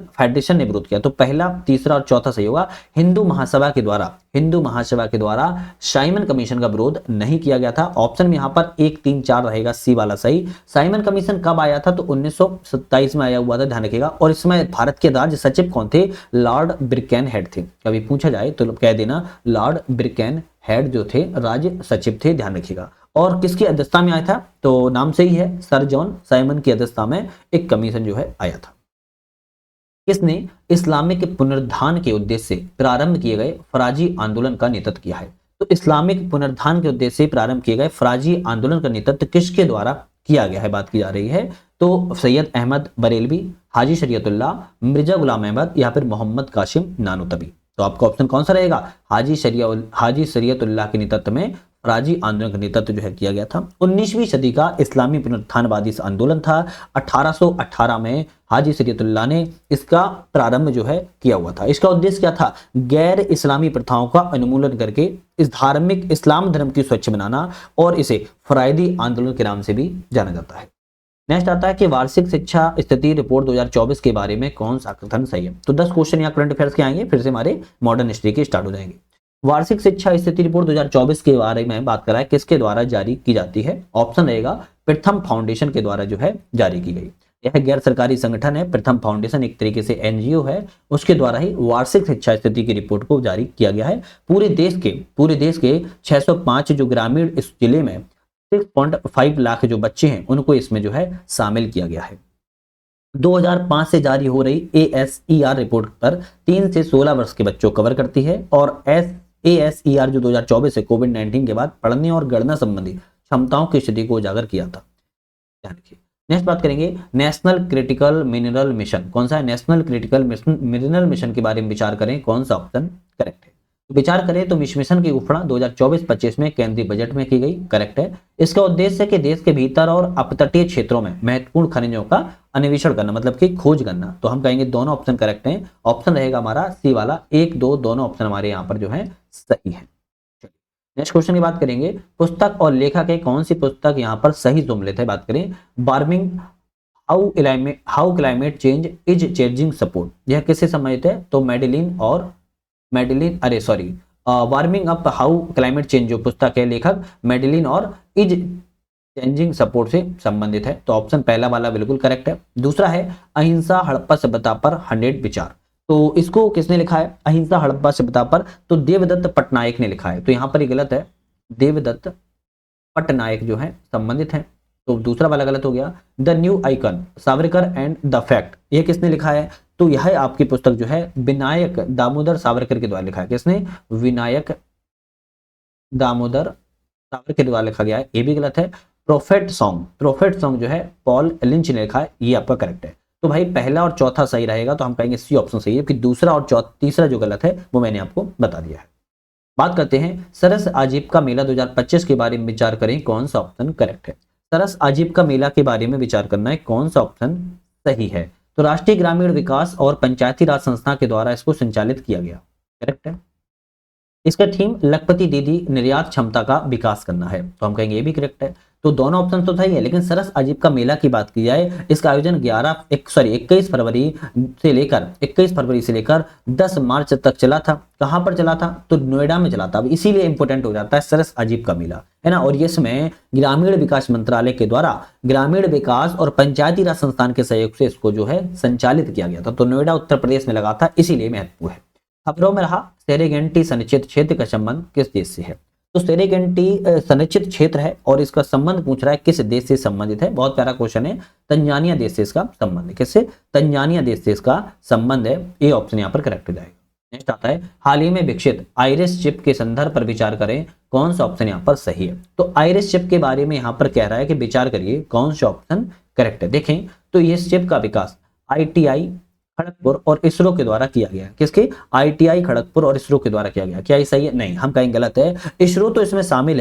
फेडरेशन ने विरोध किया। तो पहला, तीसरा और चौथा सही होगा। हिंदू महासभा के द्वारा साइमन कमीशन का विरोध नहीं किया गया था। ऑप्शन में यहाँ पर 1, 3, 4 रहेगा, सी वाला सही। साइमन कमीशन कब आया था? तो 1927 में आया हुआ था, ध्यान रखिएगा। और इसमें भारत के राज्य सचिव कौन थे? लॉर्ड ब्रिकन हेड थे। कभी पूछा जाए तो कह देना लॉर्ड ब्रिकन हेड जो थे राज्य सचिव थे, ध्यान रखिएगा। और किसकी अध्यक्षता में आया था? तो नाम से ही है, सर जॉन साइमन की अध्यक्षता में एक कमीशन जो है आया था। किसने इस्लामिक पुनरुत्थान के उद्देश्य से प्रारंभ किए गए फराजी आंदोलन का नेतृत्व किया है? तो इस्लामिक पुनरुत्थान के उद्देश्य से प्रारंभ किए गए फराजी आंदोलन का नेतृत्व किसके द्वारा किया गया है, बात की जा रही है। तो सैयद अहमद बरेलवी, हाजी शरीयतुल्लाह, मिर्जा गुलाम अहमद या फिर मोहम्मद कासिम नानूतबी। तो आपका ऑप्शन कौन सा रहेगा? हाजी शरीयतुल्लाह के नेतृत्व में फराजी आंदोलन का नेतृत्व जो है किया गया था। 19वीं सदी का इस्लामी पुनरुत्थानवादी आंदोलन था। 1818 में हाजी शरीयतुल्लाह ने इसका प्रारंभ जो है किया हुआ था। इसका उद्देश्य क्या था? गैर इस्लामी प्रथाओं का उन्मूलन करके इस धार्मिक इस्लाम धर्म की स्वच्छ बनाना, और इसे फरायदी आंदोलन के नाम से भी जाना जाता है। नेक्स्ट आता है कि वार्षिक शिक्षा स्थिति रिपोर्ट 2024 के बारे में कौन सा कथन सही है? तो 10 क्वेश्चन यहाँ करंट अफेयर्स के आएंगे, फिर से हमारे मॉडर्न हिस्ट्री के स्टार्ट हो जाएंगे। वार्षिक शिक्षा स्थिति रिपोर्ट 2024 के बारे में बात करा है, किसके द्वारा जारी की जाती है? ऑप्शन रहेगा प्रथम फाउंडेशन के द्वारा जो है जारी की गई। यह गैर सरकारी संगठन है। प्रथम फाउंडेशन एक तरीके से एनजीओ है, उसके द्वारा ही वार्षिक शिक्षा स्थिति की रिपोर्ट को जारी किया गया है। पूरे देश के 605 जो ग्रामीण इस जिले में 6.5 लाख जो बच्चे हैं उनको इसमें जो है शामिल किया गया है। 2005 से जारी हो रही ASER रिपोर्ट पर 3 से 16 वर्ष के बच्चों कवर करती है, और ASER जो 2024 से कोविड-19 के बाद पढ़ने और गणना संबंधी क्षमताओं की स्थिति को उजागर किया था। ध्यान रखिए। नेक्स्ट बात करेंगे नेशनल क्रिटिकल मिनरल मिशन। कौन सा है? नेशनल क्रिटिकल मिनरल मिशन के बारे में विचार करें, कौन सा ऑप्शन करेक्ट है? विचार करें तो इस मिशन की घोषणा 2024-25 में केंद्रीय बजट में की गई, करेक्ट है। इसका उद्देश्य है कि देश के भीतर और अपतटीय क्षेत्रों में महत्वपूर्ण खनिजों का अन्वेषण करना, मतलब कि खोज करना। तो हम कहेंगे दोनों ऑप्शन करेक्ट हैं। ऑप्शन रहेगा हमारा सी वाला, 1, 2 दोनों ऑप्शन हमारे यहाँ पर जो है सही है। नेक्स्ट क्वेश्चन की बात करेंगे, पुस्तक और लेखक है कौन सी पुस्तक यहाँ पर सही सम्मिलित है? बात करें warming how climate change is changing support, यह किससे संबंधित है? तो warming up how climate change जो पुस्तक है लेखक मेडेलिन और इज चेंजिंग सपोर्ट से संबंधित है। तो ऑप्शन पहला वाला बिल्कुल करेक्ट है। दूसरा है अहिंसा हड़प्पा सभ्यता पर 100 विचार। तो इसको किसने लिखा है? अहिंसा हड़प्पा सभ्यता पर तो देवदत्त पटनायक ने लिखा है। तो यहाँ पर ये गलत है, देवदत्त पटनायक जो है संबंधित है। तो दूसरा वाला गलत हो गया। The new icon Savarkar and the fact, ये किसने लिखा है? तो यह आपकी पुस्तक जो है विनायक दामोदर सावरकर के द्वारा लिखा है। किसने? विनायक दामोदर सावरकर के द्वारा लिखा गया है, ये भी गलत है। प्रोफेट सॉन्ग जो है पॉल लिंच ने लिखा है, ये आपका करेक्ट है। तो भाई पहला और चौथा सही रहेगा, तो हम कहेंगे सी ऑप्शन सही है, कि दूसरा और तीसरा जो गलत है वो मैंने आपको बता दिया है। बात करते हैं सरस आजीविका मेला 2025 के बारे में विचार करें, कौन सा ऑप्शन करेक्ट है? सरस आजीविका मेला के बारे में विचार करना है, कौन सा ऑप्शन सही है? तो राष्ट्रीय ग्रामीण विकास और पंचायती राज संस्था के द्वारा इसको संचालित किया गया, करेक्ट है। इसका थीम लखपति दीदी निर्यात क्षमता का विकास करना है, तो हम कहेंगे ये भी करेक्ट है। तो दोनों ऑप्शन तो सही है, लेकिन सरस आजीविका मेला की बात की जाए, इसका आयोजन 21 फरवरी से लेकर 10 मार्च तक चला था। कहां पर चला था? तो नोएडा में चला था। अब इसीलिए इंपोर्टेंट हो जाता है सरस आजीविका मेला, है ना। और ये इसमें ग्रामीण विकास मंत्रालय के द्वारा ग्रामीण विकास और पंचायती राज संस्थान के सहयोग से इसको जो है संचालित किया गया था। तो नोएडा उत्तर प्रदेश में लगा था, इसीलिए महत्वपूर्ण है। खबरों में रहा सेरेगेंटी संरक्षित क्षेत्र का संबंध किस देश से है? तो सेरेगेंटी संरक्षित क्षेत्र है और इसका संबंध पूछ रहा है किस देश से संबंधित है। बहुत प्यारा क्वेश्चन है। तंजानिया देश से इसका संबंध है। किससे? तंजानिया देश से इसका संबंध है। ए ऑप्शन यहाँ पर करेक्ट हो जाएगा। नेक्स्ट आता है हाल ही में विकसित आइरिस चिप के संदर्भ पर विचार करें, कौन सा ऑप्शन यहाँ पर सही है? तो आइरिस चिप के बारे में यहाँ पर कह रहा है कि विचार करिए कौन सा ऑप्शन करेक्ट है। देखें तो ये चिप का विकास ITI खड़गपुर और इसरो के द्वारा किया गया। किसके? ITI खड़गपुर और इसरो के द्वारा किया गया। क्या ये सही है? नहीं, हम कहेंगे गलत है। इसरो तो इसमें शामिल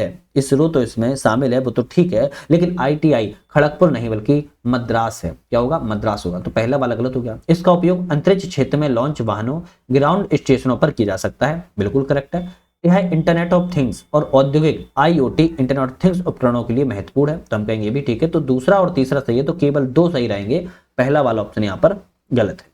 है, वो तो ठीक है, लेकिन ITI खड़गपुर नहीं बल्कि मद्रास है। क्या होगा? मद्रास होगा। तो पहला वाला गलत हो गया। इसका उपयोग अंतरिक्ष क्षेत्र में लॉन्च वाहनों ग्राउंड स्टेशनों पर किया जा सकता है, बिल्कुल करेक्ट है। यह इंटरनेट ऑफ थिंग्स और औद्योगिक IoT इंटरनेट ऑफ थिंग्स उपकरणों के लिए महत्वपूर्ण है, तो हम कहेंगे ये भी ठीक है। तो दूसरा और तीसरा सही है, तो केवल 2 सही रहेंगे। पहला वाला ऑप्शन यहाँ पर गलत है।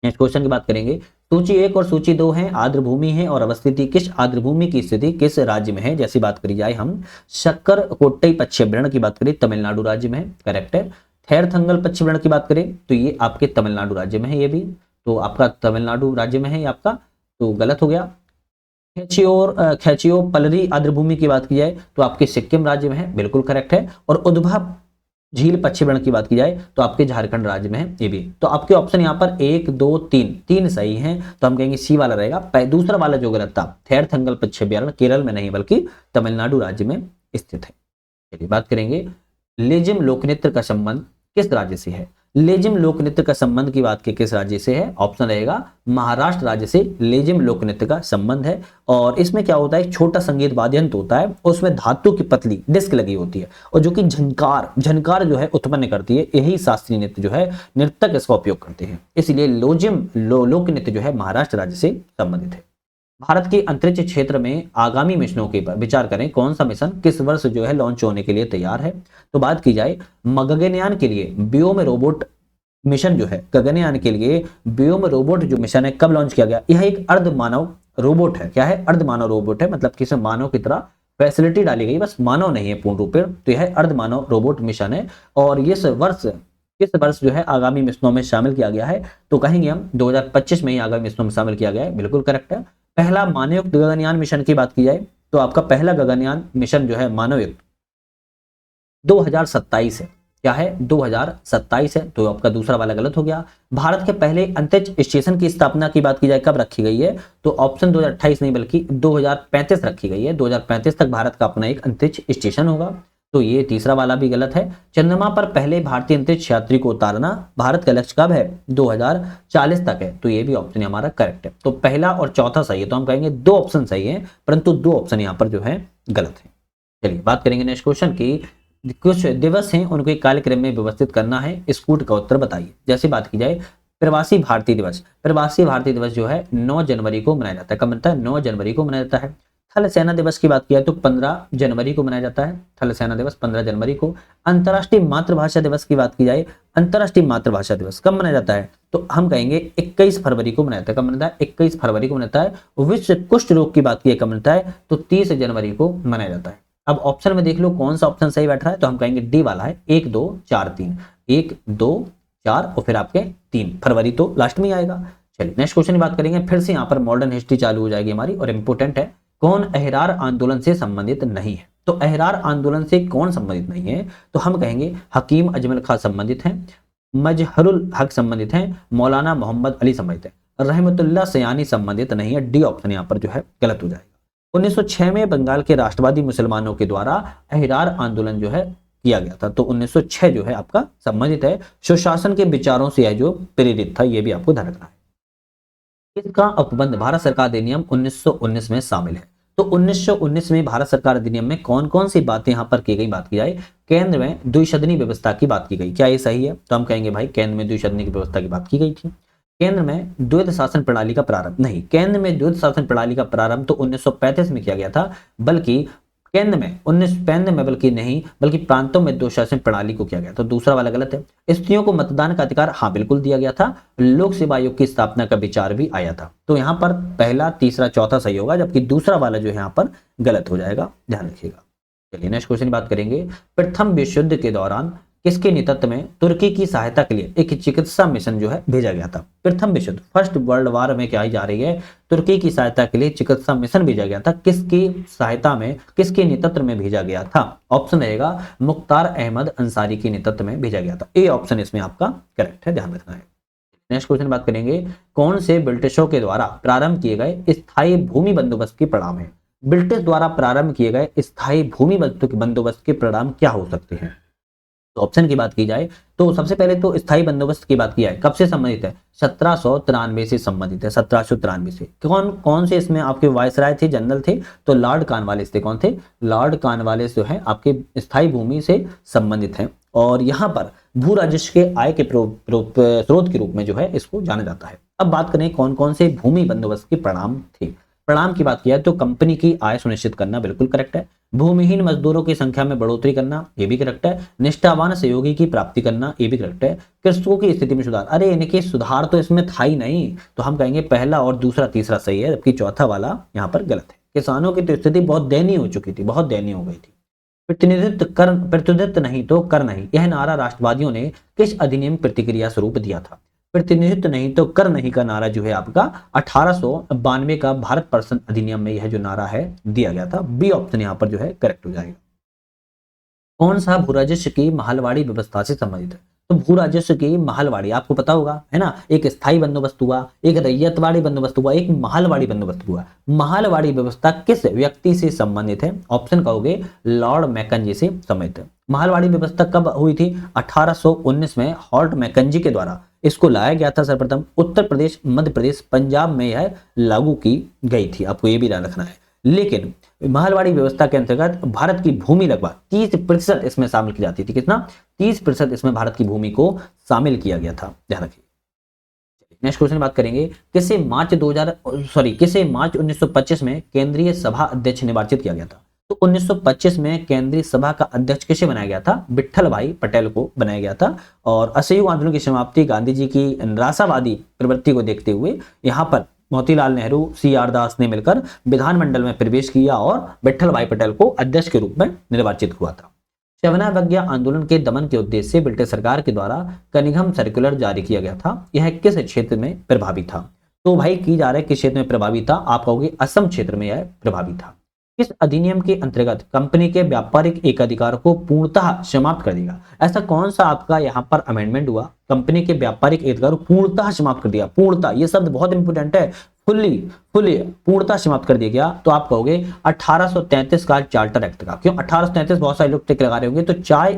नेक्स्ट क्वेश्चन की बात करेंगे। सूची 1 और सूची 2 है, आर्द्रभूमि है और अवस्थिति किस आर्द्रभूमि की स्थिति किस राज्य में है? जैसी बात करी जाए हम शक्कर कोट्टई पच्छिमवर्ण की बात करें, तमिलनाडु राज्य में है, करेक्ट है। थेरथंगल पच्छिमवर्ण की बात करें तो ये आपके तमिलनाडु राज्य में है, ये भी तो आपका तमिलनाडु राज्य में है ये आपका, तो गलत हो गया। खेचियो पलरी आर्द्रभूमि की बात की जाए तो आपके सिक्किम राज्य में है, बिल्कुल करेक्ट है। और उद्भव झील पक्षीवर्ण की बात की जाए तो आपके झारखंड राज्य में है ये भी। तो आपके ऑप्शन यहाँ पर 1 2 3 तीन सही हैं, तो हम कहेंगे सी वाला रहेगा। दूसरा वाला जो गलत था थेर थंगल पक्षी अभ्यारण्य केरल में नहीं बल्कि तमिलनाडु राज्य में स्थित है। चलिए बात करेंगे लेजिम लोकनृत्य का संबंध किस राज्य से है। लेजिम लोकनृत्य का संबंध की बात की किस राज्य से है, ऑप्शन रहेगा महाराष्ट्र राज्य से लेजिम लोकनृत्य का संबंध है। और इसमें क्या होता है, एक छोटा संगीत वाद्य यंत्र होता है, उसमें धातु की पतली डिस्क लगी होती है और जो कि झनकार झनकार जो है उत्पन्न करती है। यही शास्त्रीय नृत्य जो है नृतक इसका उपयोग करते हैं, इसलिए लोजिम लोक नृत्य जो है महाराष्ट्र राज्य से संबंधित है। भारत के अंतरिक्ष क्षेत्र में आगामी मिशनों के पर विचार करें, कौन सा मिशन किस वर्ष जो है लॉन्च होने के लिए तैयार है। तो बात की जाए गगनयान के लिए व्योम रोबोट मिशन जो है, गगनयान के लिए व्योम रोबोट जो मिशन है कब लॉन्च किया गया। यह एक अर्ध मानव रोबोट है। क्या है, अर्ध मानव रोबोट है, मतलब किसी मानव की तरह फैसिलिटी डाली गई, बस मानव नहीं है पूर्ण रूप से। तो यह अर्ध मानव रोबोट मिशन है और इस वर्ष जो है आगामी मिशनों में शामिल किया गया है। तो कहेंगे हम 2025 में ही आगामी मिशनों में शामिल किया गया है, बिल्कुल करेक्ट है। पहला मानवयुक्त गगनयान मिशन की बात की जाए तो आपका पहला गगनयान मिशन जो है मानवयुक्त 2027 है। क्या है, 2027 है, तो आपका दूसरा वाला गलत हो गया। भारत के पहले अंतरिक्ष स्टेशन की स्थापना की बात की जाए कब रखी गई है, तो ऑप्शन 2028 नहीं बल्कि 2035 रखी गई है। 2035 तक भारत का अपना एक अंतरिक्ष स्टेशन होगा, तो ये तीसरा वाला भी गलत है। चंद्रमा पर पहले भारतीय अंतरिक्ष यात्री को उतारना भारत का लक्ष्य कब है, 2040 तक है, तो ये भी ऑप्शन हमारा करेक्ट है। तो पहला और चौथा सही है, तो हम कहेंगे दो ऑप्शन सही है, परंतु दो ऑप्शन यहाँ पर जो है गलत है। चलिए बात करेंगे नेक्स्ट क्वेश्चन की, कुछ दिवस हैं उनको एक कार्यक्रम में व्यवस्थित करना है, इस कूट का उत्तर बताइए। जैसे बात की जाए प्रवासी भारतीय दिवस, प्रवासी भारतीय दिवस जो है 9 जनवरी को मनाया जाता है। कब मनता है, 9 जनवरी को मनाया जाता है। थल सेना दिवस की बात किया तो 15 जनवरी को मनाया जाता है, थल सेना दिवस 15 जनवरी को। अंतर्राष्ट्रीय मातृभाषा दिवस की बात की जाए, अंतर्राष्ट्रीय मातृभाषा दिवस कब मनाया जाता है, तो हम कहेंगे 21 फरवरी को मनाया जाता है। कब मनाता है, 21 फरवरी को मनाता है। विश्व कुष्ठ रोग की बात की कब मनाता है, तो 30 जनवरी को मनाया जाता है। अब ऑप्शन में देख लो कौन सा ऑप्शन सही बैठ रहा है, तो हम कहेंगे डी वाला है, 1 2 4 3, 1 2 4 और फिर आपके 3 फरवरी तो लास्ट में ही आएगा। चलिए नेक्स्ट क्वेश्चन की बात करेंगे, फिर से यहाँ पर मॉडर्न हिस्ट्री चालू हो जाएगी हमारी और इंपोर्टेंट है। कौन अहरार आंदोलन से संबंधित नहीं है, तो अहरार आंदोलन से कौन संबंधित नहीं है, तो हम कहेंगे हकीम अजमल खां संबंधित हैं, मजहरुल हक संबंधित हैं, मौलाना मोहम्मद अली संबंधित है, रहमतुल्लाह सयानी संबंधित नहीं है। डी ऑप्शन यहाँ पर जो है गलत हो जाएगा। 1906 में बंगाल के राष्ट्रवादी मुसलमानों के द्वारा अहरार आंदोलन जो है किया गया था, तो 1906 जो है आपका संबंधित है। सुशासन के विचारों से यह जो प्रेरित था, यह भी आपको ध्यान रखना है। इसका उपबंध भारत सरकार अधिनियम 1919 में शामिल है। तो 1919 में भारत सरकार अधिनियम में कौन कौन सी बातें यहां पर की गई, बात की जाए केंद्र में द्विसदनी व्यवस्था की बात की गई। क्या ये सही है, तो हम कहेंगे भाई केंद्र में द्विसदनी की व्यवस्था की बात की गई थी। केंद्र में द्वैध शासन प्रणाली का प्रारंभ नहीं, केंद्र में द्वैध शासन प्रणाली का प्रारंभ तो 1935 में किया गया था, बल्कि केंद्र में बल्कि नहीं बल्कि प्रांतों में दो शासन प्रणाली को किया गया। तो दूसरा वाला गलत है। स्त्रियों को मतदान का अधिकार हाँ बिल्कुल दिया गया था। लोक सेवा आयोग की स्थापना का विचार भी आया था। तो यहाँ पर पहला तीसरा चौथा सही होगा, जबकि दूसरा वाला जो है यहाँ पर गलत हो जाएगा, ध्यान रखिएगा। चलिए नेक्स्ट क्वेश्चन की बात करेंगे, प्रथम विश्व युद्ध के दौरान किसके नेतृत्व में तुर्की की सहायता के लिए एक चिकित्सा मिशन जो है भेजा गया था। प्रथम विश्व युद्ध फर्स्ट वर्ल्ड वार में क्या जा रही है, तुर्की की सहायता के लिए चिकित्सा मिशन भेजा गया था। किसकी सहायता में, किसके नेतृत्व में भेजा गया था, ऑप्शन रहेगा मुख्तार अहमद अंसारी के नेतृत्व में भेजा गया था। ए ऑप्शन इसमें आपका करेक्ट है, ध्यान रखना है। नेक्स्ट क्वेश्चन बात करेंगे, कौन से ब्रिटिशों के द्वारा प्रारंभ किए गए स्थायी भूमि बंदोबस्त के परिणाम है। ब्रिटिश द्वारा प्रारंभ किए गए स्थायी भूमि बंदोबस्त के परिणाम क्या हो सकते हैं। तो ऑप्शन की बात की जाए तो सबसे पहले तो स्थायी बंदोबस्त की बात की जाए कब से संबंधित है, 1793 से संबंधित है। 1793 से कौन कौन से इसमें आपके वायसराय थे, जनरल थे, तो लॉर्ड कॉर्नवालिस थे। कौन थे, लॉर्ड कॉर्नवालिस जो है आपके स्थायी भूमि से संबंधित हैं और यहाँ पर भू राजस्व के आय के स्रोत के रूप में जो है इसको जाना जाता है। अब बात करें कौन कौन से भूमि बंदोबस्त के परिणाम थे। परिणाम की बात किया तो कंपनी की आय सुनिश्चित करना बिल्कुल करेक्ट है, भूमिहीन मजदूरों की संख्या में बढ़ोतरी करना ये भी करेक्ट है, निष्ठावान सहयोगी की प्राप्ति करना ये भी करेक्ट है, कृषकों की स्थिति में सुधार, अरे इनके सुधार तो इसमें था ही नहीं, तो हम कहेंगे पहला और दूसरा तीसरा सही है, जबकि चौथा वाला यहाँ पर गलत है। किसानों की तो स्थिति बहुत दयनीय हो चुकी थी, बहुत दयनीय हो गई थी। प्रतिनिधित्व नहीं तो कर नहीं, यह नारा राष्ट्रवादियों ने किस अधिनियम प्रतिक्रिया स्वरूप दिया था। प्रतिनिधित्व नहीं तो कर नहीं का नारा जो है आपका 1892 का भारत पर्सन अधिनियम में यह जो नारा है दिया गया था। बी ऑप्शन यहाँ पर जो है करेक्ट हो जाएगा। कौन सा भू राजस्व की महलवाड़ी व्यवस्था से संबंधित है? तो भू राजस्व की महलवाड़ी आपको पता होगा, है ना, एक स्थायी बंदोबस्त हुआ, एक रैयतवाड़ी बंदोबस्त हुआ, एक महलवाड़ी बंदोबस्त हुआ। महलवाड़ी व्यवस्था किस व्यक्ति से संबंधित है? ऑप्शन कहोगे लॉर्ड मैकेंजी से संबंधित है। महलवाड़ी व्यवस्था कब हुई थी? 1819 में हॉर्ट मैकेंजी के द्वारा इसको लाया गया था सर्वप्रथम। उत्तर प्रदेश, मध्य प्रदेश, पंजाब में यह लागू की गई थी, आपको ये भी ध्यान रखना है। लेकिन महलवाड़ी व्यवस्था के अंतर्गत भारत की भूमि लगभग 30% इसमें शामिल की जाती थी। कितना? 30% इसमें भारत की भूमि को शामिल किया गया था, ध्यान रखिए। नेक्स्ट क्वेश्चन बात करेंगे, किसे मार्च 1925 में केंद्रीय सभा अध्यक्ष निर्वाचित किया गया था? तो 1925 में केंद्रीय सभा का अध्यक्ष किसे बनाया गया था? विट्ठल भाई पटेल को बनाया गया था। और असहयोग आंदोलन की समाप्ति, गांधी जी की निराशावादी प्रवृत्ति को देखते हुए यहाँ पर मोतीलाल नेहरू, CR दास ने मिलकर विधानमंडल में प्रवेश किया और विट्ठल भाई पटेल को अध्यक्ष के रूप में निर्वाचित हुआ था। शवनावज्ञा आंदोलन के दमन के उद्देश्य से ब्रिटिश सरकार के द्वारा कनिंघम सर्कुलर जारी किया गया था। यह किस क्षेत्र में प्रभावी था? तो भाई की जा रहा है किस क्षेत्र में प्रभावी था? आप कहोगे असम क्षेत्र में यह प्रभावी था। किस अधिनियम के अंतर्गत कंपनी के व्यापारिक एकाधिकार को पूर्णतः समाप्त कर देगा? ऐसा कौन सा आपका यहाँ पर अमेंडमेंट हुआ, कंपनी के व्यापारिक एकाधिकार को पूर्णतः समाप्त कर दिया? पूर्णतः, ये शब्द बहुत इंपोर्टेंट है। फुल्ली पूर्णतः समाप्त कर दिया गया। तो आप कहोगे 1833 का चार्टर एक्ट का। क्यों 1833? बहुत सारे लोग टिक लगा रहे होंगे। तो चाय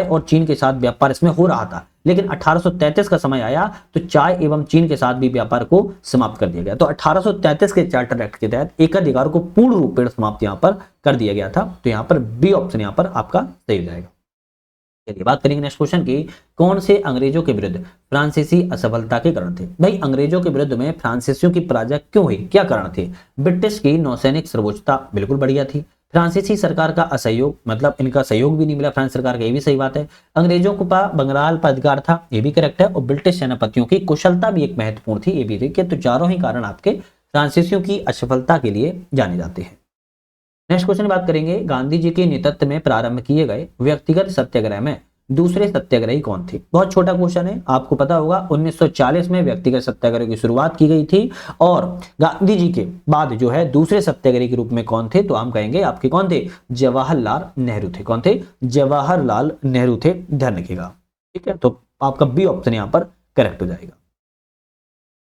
और चीन के साथ व्यापार इसमें हो रहा था, लेकिन 1833 का समय आया तो चाय एवं चीन के साथ भी व्यापार को समाप्त कर दिया गया। तो 1833 के चार्टर एक्ट के तहत एकाधिकार को पूर्ण रूप में समाप्त यहाँ पर कर दिया गया था। तो यहाँ पर बी ऑप्शन यहाँ पर आपका सही हो जाएगा। चलिए बात करेंगे नेक्स्ट क्वेश्चन की, कौन से अंग्रेजों के विरुद्ध फ्रांसीसी असफलता के कारण थे? भाई अंग्रेजों के विरुद्ध में फ्रांसीसियों की पराजय क्यों हुई, क्या कारण थे? ब्रिटिश की नौसैनिक सर्वोच्चता बिल्कुल बढ़िया थी। फ्रांसीसी सरकार का असहयोग, मतलब इनका सहयोग भी नहीं मिला फ्रांस सरकार का, ये भी सही बात है। अंग्रेजों को बंगाल पर अधिकार था, ये भी करेक्ट है। और ब्रिटिश सेनापतियों की कुशलता भी एक महत्वपूर्ण थी, ये भी देखिए। तो चारों ही कारण आपके फ्रांसीसियों की असफलता के लिए जाने जाते हैं। नेक्स्ट क्वेश्चन बात करेंगे, गांधी जी के नेतृत्व में प्रारंभ किए गए व्यक्तिगत सत्याग्रह में दूसरे सत्याग्रही कौन थे? बहुत छोटा क्वेश्चन है, आपको पता होगा 1940 में व्यक्तिगत सत्याग्रह की शुरुआत की गई थी। और गांधी जी के बाद जो है दूसरे सत्याग्रही के रूप में कौन थे? तो हम कहेंगे आपके कौन थे? जवाहरलाल नेहरू थे। कौन थे? जवाहरलाल नेहरू थे, ध्यान रखिएगा। ठीक है, तो आपका बी ऑप्शन यहां पर करेक्ट हो जाएगा।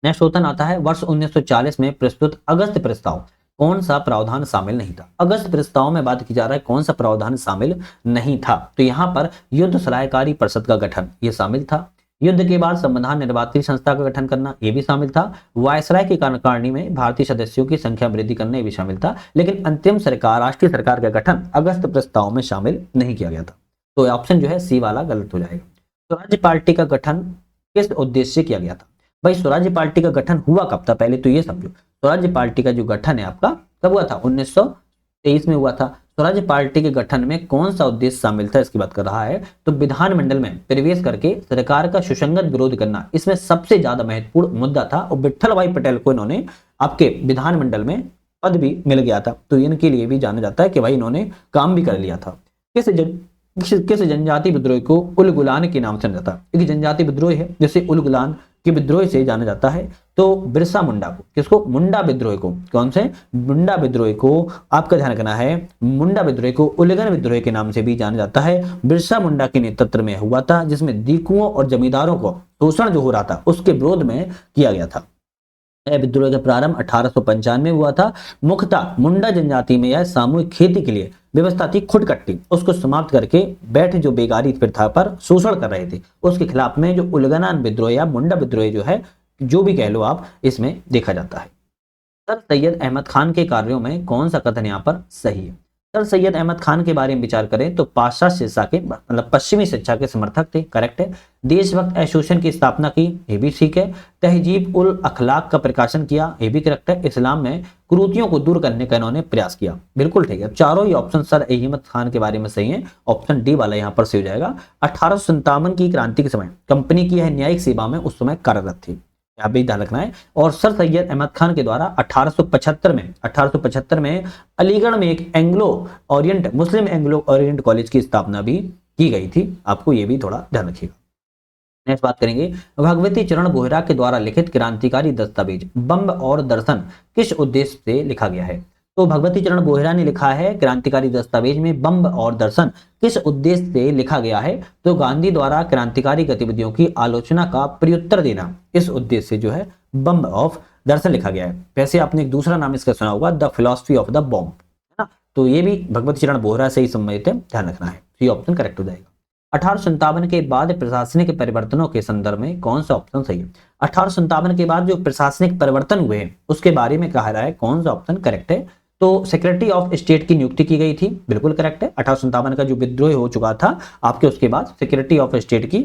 नेक्स्ट क्वेश्चन आता है, वर्ष 1940 में प्रस्तुत अगस्त प्रस्ताव कौन सा प्रावधान शामिल नहीं था? अगस्त प्रस्ताव में बात की जा रहा है कौन सा प्रावधान शामिल नहीं था? तो यहाँ पर युद्ध सलाहकारी परिषद का गठन ये शामिल था। युद्ध के बाद संविधान निर्मात्री संस्था का गठन करना ये भी शामिल था। वायसराय की कार्यकारिणी में भारतीय सदस्यों की संख्या वृद्धि करना ये भी शामिल था। लेकिन अंतिम सरकार, राष्ट्रीय सरकार का गठन अगस्त प्रस्ताव में शामिल नहीं किया गया था। तो ऑप्शन जो है सी वाला गलत हो जाएगा। स्वराज्य पार्टी का गठन किस उद्देश्य से किया गया था? भाई स्वराज्य पार्टी का गठन हुआ कब था? पहले तो ये समझो, स्वराज्य पार्टी का जो गठन है आपका कब हुआ था? 1923 में हुआ था। स्वराज्य पार्टी के गठन में कौन सा उद्देश्य शामिल था इसकी बात कर रहा है। तो विधानमंडल में प्रवेश करके सरकार का सुसंगत विरोध करना इसमें सबसे ज्यादा महत्वपूर्ण मुद्दा था। और विट्ठल भाई पटेल को इन्होंने आपके विधानमंडल में पद भी मिल गया था, तो इनके लिए भी जाना जाता है कि भाई इन्होंने काम भी कर लिया था। किस जनजाति विद्रोह को उलगुलान के नाम से जाना जाता है? एक जनजाति विद्रोह है जिसे उलगुलान के विद्रोह से जाना जाता है। तो बिरसा मुंडा को, किसको? मुंडा विद्रोह को। कौन से? मुंडा विद्रोह को आपका ध्यान रखना है। मुंडा विद्रोह को उल्लंघन विद्रोह के नाम से भी जाना जाता है। बिरसा मुंडा के नेतृत्व में हुआ था, जिसमें दीकुओं और जमींदारों को शोषण जो हो रहा था उसके विरोध में किया गया था। विद्रोह का प्रारंभ 1895 में हुआ था। मुख्यतः मुंडा जनजाति में यह सामूहिक खेती के लिए व्यवस्था थी खुदकट्टी, उसको समाप्त करके बैठ जो बेगारी प्रथा पर शोषण कर रहे थे उसके खिलाफ में जो उल्लंघन विद्रोह या मुंडा विद्रोह जो है, जो भी कह लो आप, इसमें देखा जाता है। सर सैयद अहमद खान के कार्यों में कौन सा कथन यहाँ पर सही है? सर सैयद अहमद खान के बारे में विचार करें तो पाश्चात्य शिक्षा के, मतलब पश्चिमी शिक्षा के समर्थक थे, करेक्ट है। देशभक्त एसोसिएशन की स्थापना की, ये भी ठीक है। तहजीब उल अखलाक का प्रकाशन किया, ये भी करेक्ट है। इस्लाम में कुरीतियों को दूर करने का इन्होंने प्रयास किया, बिल्कुल ठीक है। चारों ही ऑप्शन सर अहमद खान के बारे में सही है, ऑप्शन डी वाला यहाँ पर सही हो जाएगा। 1857 की क्रांति के समय कंपनी की यह न्यायिक सेवा में उस समय कार्यरत थी, यहाँ भी ध्यान रखना है। और सर सैयद अहमद खान के द्वारा 1875 में अलीगढ़ में एक मुस्लिम एंग्लो ओरिएंट कॉलेज की स्थापना भी की गई थी, आपको ये भी थोड़ा ध्यान रखिएगा। नेक्स्ट बात करेंगे, भगवती चरण बोहरा के द्वारा लिखित क्रांतिकारी दस्तावेज बम्ब और दर्शन किस उद्देश्य से लिखा गया है? तो भगवती चरण बोहरा ने लिखा है क्रांतिकारी दस्तावेज में बम और दर्शन किस उद्देश्य से लिखा गया है, तो गांधी द्वारा क्रांतिकारी गतिविधियों की आलोचना का प्रत्युत्तर देना, इस उद्देश्य से जो है बम ऑफ दर्शन लिखा गया है। वैसे आपने एक दूसरा नाम इसका सुना होगा, the philosophy of the bomb, है ना, तो ये भी भगवती चरण बोहरा से ही संबंधित है, ध्यान रखना है, सी ऑप्शन करेक्ट हो जाएगा। 1857 के बाद प्रशासनिक परिवर्तनों के संदर्भ में कौन सा ऑप्शन सही है? 1857 के बाद जो प्रशासनिक परिवर्तन हुए हैं उसके बारे में कहा रहा है, कौन सा ऑप्शन करेक्ट है? तो सेक्रेटरी ऑफ स्टेट की नियुक्ति की गई थी, बिल्कुल करेक्ट है। 1857 का जो विद्रोह हो चुका था आपके, उसके बाद सेक्रेटरी ऑफ स्टेट की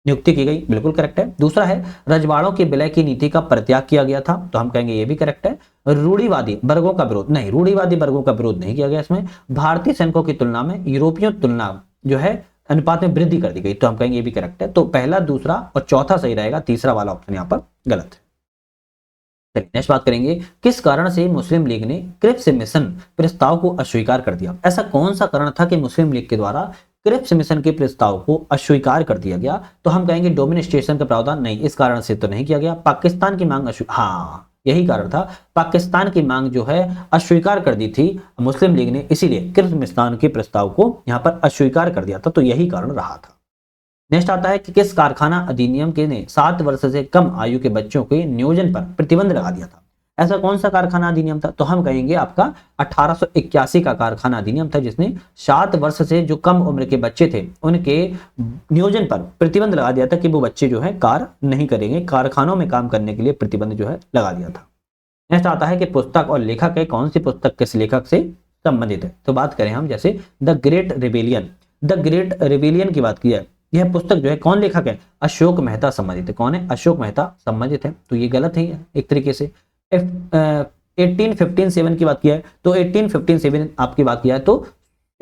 नियुक्ति की गई, बिल्कुल करेक्ट है। दूसरा है रजवाड़ों के विलय की नीति का परित्याग किया गया था, तो हम कहेंगे ये भी करेक्ट है। रूढ़िवादी वर्गों का विरोध, नहीं, रूढ़िवादी वर्गों का विरोध नहीं किया गया इसमें। भारतीय सैनिकों की तुलना में यूरोपियों तुलना जो है अनुपात में वृद्धि कर दी गई, तो हम कहेंगे ये भी करेक्ट है। तो पहला, दूसरा और चौथा सही रहेगा, तीसरा वाला ऑप्शन यहाँ पर गलत है। चलिए नेक्स्ट बात करेंगे, किस कारण से मुस्लिम लीग ने क्रिप्स मिशन प्रस्ताव को अस्वीकार कर दिया? ऐसा कौन सा कारण था कि मुस्लिम लीग के द्वारा क्रिप्स मिशन के प्रस्ताव को अस्वीकार कर दिया गया? तो हम कहेंगे डोमिनिस्ट्रेशन का प्रावधान, नहीं, इस कारण से तो नहीं किया गया। पाकिस्तान की मांग हाँ, यही कारण था, पाकिस्तान की मांग जो है अस्वीकार कर दी थी मुस्लिम लीग ने, इसीलिए क्रिप्स मिशन के प्रस्ताव को यहाँ पर अस्वीकार कर दिया था, तो यही कारण रहा था। नेक्स्ट आता है कि किस कारखाना अधिनियम के ने 7 वर्ष से कम आयु के बच्चों के नियोजन पर प्रतिबंध लगा दिया था? ऐसा कौन सा कारखाना अधिनियम था? तो हम कहेंगे आपका 1881 का कारखाना अधिनियम था, जिसने 7 वर्ष से जो कम उम्र के बच्चे थे उनके नियोजन पर प्रतिबंध लगा दिया था कि वो बच्चे जो है कार्य नहीं करेंगे, कारखानों में काम करने के लिए प्रतिबंध जो है लगा दिया था। नेक्स्ट आता है कि पुस्तक और लेखक है, कौन सी पुस्तक किस लेखक से संबंधित है? तो बात करें हम जैसे द ग्रेट रिबेलियन की बात की जाए, यह पुस्तक जो है कौन लेखक है? अशोक मेहता संबंधित है। कौन है? अशोक मेहता संबंधित है, तो ये गलत है एक तरीके से। 1857 की बात किया है, तो 1857 आपकी बात किया है तो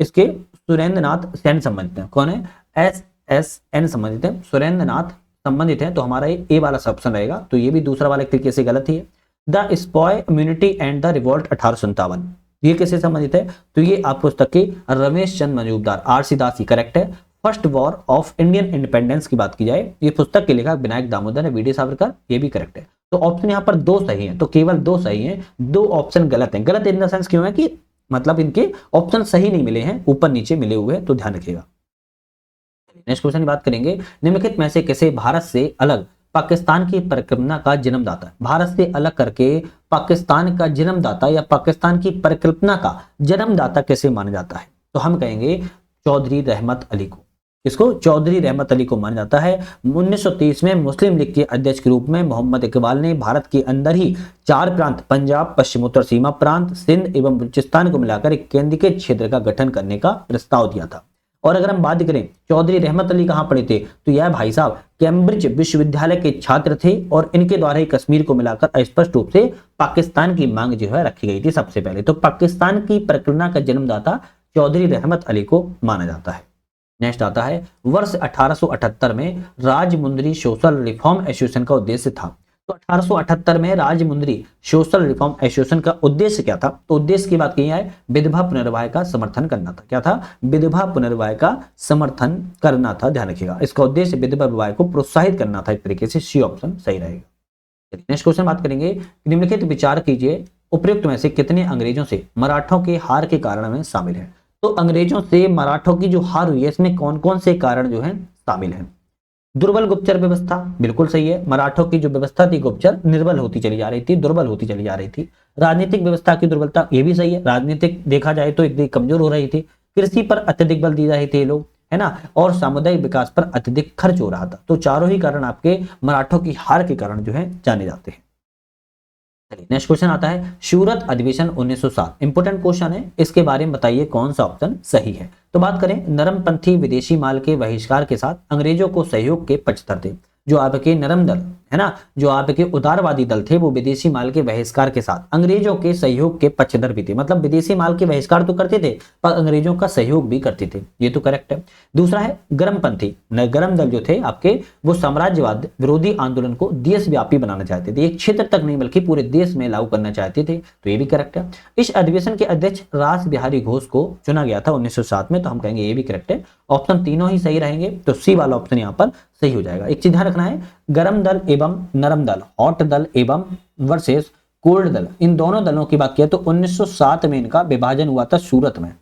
इसके सुरेंद्र नाथ सेन संबंधित है। कौन है? SSN संबंधित है, सुरेंद्र नाथ संबंधित है, तो हमारा ये ए वाला ऑप्शन रहेगा, तो ये भी दूसरा वाला एक तरीके से गलत ही है। The स्पॉय immunity and the revolt 1857, ये किससे संबंधित है? तो ये आप पुस्तक के रमेश चंद मजूमदार, RC दास ही करेक्ट है। First war of Indian independence की बात की जाए, ये पुस्तक के लेखक विनायक दामोदर है, वीडी सावरकर, ये भी करेक्ट है। तो ऑप्शन यहाँ पर 2 सही है, तो केवल 2 सही है, 2 ऑप्शन गलत है। गलत इन द सेंस क्यों है कि मतलब इनके ऑप्शन सही नहीं मिले हैं, ऊपर नीचे मिले हुए हैं, तो ध्यान रखिएगा। नेक्स्ट क्वेश्चन की बात करेंगे, निम्नलिखित में से किसे भारत से अलग पाकिस्तान की परिकल्पना का जन्मदाता? भारत से अलग करके पाकिस्तान का जन्मदाता या पाकिस्तान की परिकल्पना का जन्मदाता कैसे माना जाता है? तो हम कहेंगे चौधरी रहमत अली को। इसको चौधरी रहमत अली को माना जाता है। 1930 में मुस्लिम लीग के अध्यक्ष के रूप में मोहम्मद इकबाल ने भारत के अंदर ही 4 प्रांत, पंजाब, पश्चिमोत्तर सीमा प्रांत, सिंध एवं बलूचिस्तान को मिलाकर एक केंद्रीकृत क्षेत्र का गठन करने का प्रस्ताव दिया था। और अगर हम बात करें चौधरी रहमत अली कहाँ पढ़े थे, तो यह भाई साहब कैम्ब्रिज विश्वविद्यालय के छात्र थे, और इनके द्वारा ही कश्मीर को मिलाकर स्पष्ट रूप से पाकिस्तान की मांग जो है रखी गई थी सबसे पहले। तो पाकिस्तान की परिकल्पना का जन्मदाता चौधरी रहमत अली को माना जाता है। नेक्स्ट आता है, वर्ष 1878 में राजमुंदरी सोशल रिफॉर्म एसोसिएशन का उद्देश्य था। तो 1878 में राजमुंदरी सोशल रिफॉर्म एसोसिएशन का उद्देश्य क्या था? तो उद्देश्य की बात की है विधवा पुनर्विवाह का समर्थन करना था। क्या था? विधवा पुनर्विवाह का समर्थन करना था, ध्यान रखिएगा। इसका उद्देश्य विधवा विवाह को प्रोत्साहित करना था, एक तरीके से सी ऑप्शन सही रहेगा। नेक्स्ट क्वेश्चन बात करेंगे, निम्नलिखित विचार कीजिए, उपयुक्त में से कितने अंग्रेजों से मराठों के हार के कारण में शामिल है? तो अंग्रेजों से मराठों की जो हार हुई है इसमें कौन कौन से कारण जो है शामिल है? दुर्बल गुप्तचर व्यवस्था, बिल्कुल सही है। मराठों की जो व्यवस्था थी गुप्तचर, निर्बल होती चली जा रही थी, दुर्बल होती चली जा रही थी। राजनीतिक व्यवस्था की दुर्बलता, ये भी सही है, राजनीतिक देखा जाए तो एकदम कमजोर हो रही थी। कृषि पर अत्यधिक बल दी जा रही थी लोग, है ना, और सामुदायिक विकास पर अत्यधिक खर्च हो रहा था। तो चारों ही कारण आपके मराठों की हार के कारण जो है जाने जाते हैं। नेक्स्ट क्वेश्चन आता है, सूरत अधिवेशन 1907, इंपोर्टेंट क्वेश्चन है, इसके बारे में बताइए कौन सा ऑप्शन सही है? तो बात करें, नरमपंथी विदेशी माल के बहिष्कार के साथ अंग्रेजों को सहयोग के पक्षधर थे। जो आपके नरम दल है ना, जो आपके उदारवादी दल थे, वो विदेशी माल के बहिष्कार के साथ अंग्रेजों के सहयोग के पक्षधर भी थे। मतलब विदेशी माल के बहिष्कार तो करते थे पर अंग्रेजों का सहयोग भी करते थे, ये तो करेक्ट है। दूसरा है गर्मपंथी, गर्म दल जो थे आपके, वो साम्राज्यवाद विरोधी आंदोलन को देशव्यापी बनाना चाहते थे, एक क्षेत्र तक नहीं बल्कि पूरे देश में लागू करना चाहते थे, तो ये भी करेक्ट है। इस अधिवेशन के अध्यक्ष रास बिहारी घोष को चुना गया था 1907 में, तो हम कहेंगे ये भी करेक्ट है। ऑप्शन तीनों ही सही रहेंगे, तो सी वाला ऑप्शन यहाँ पर सही हो जाएगा। एक चीज ध्यान रखना है, गर्म दल एवं नरम दल, हॉट दल एवं वर्सेस कोल्ड दल, इन दोनों दलों की बात किया तो 1907 में इनका विभाजन हुआ था सूरत में,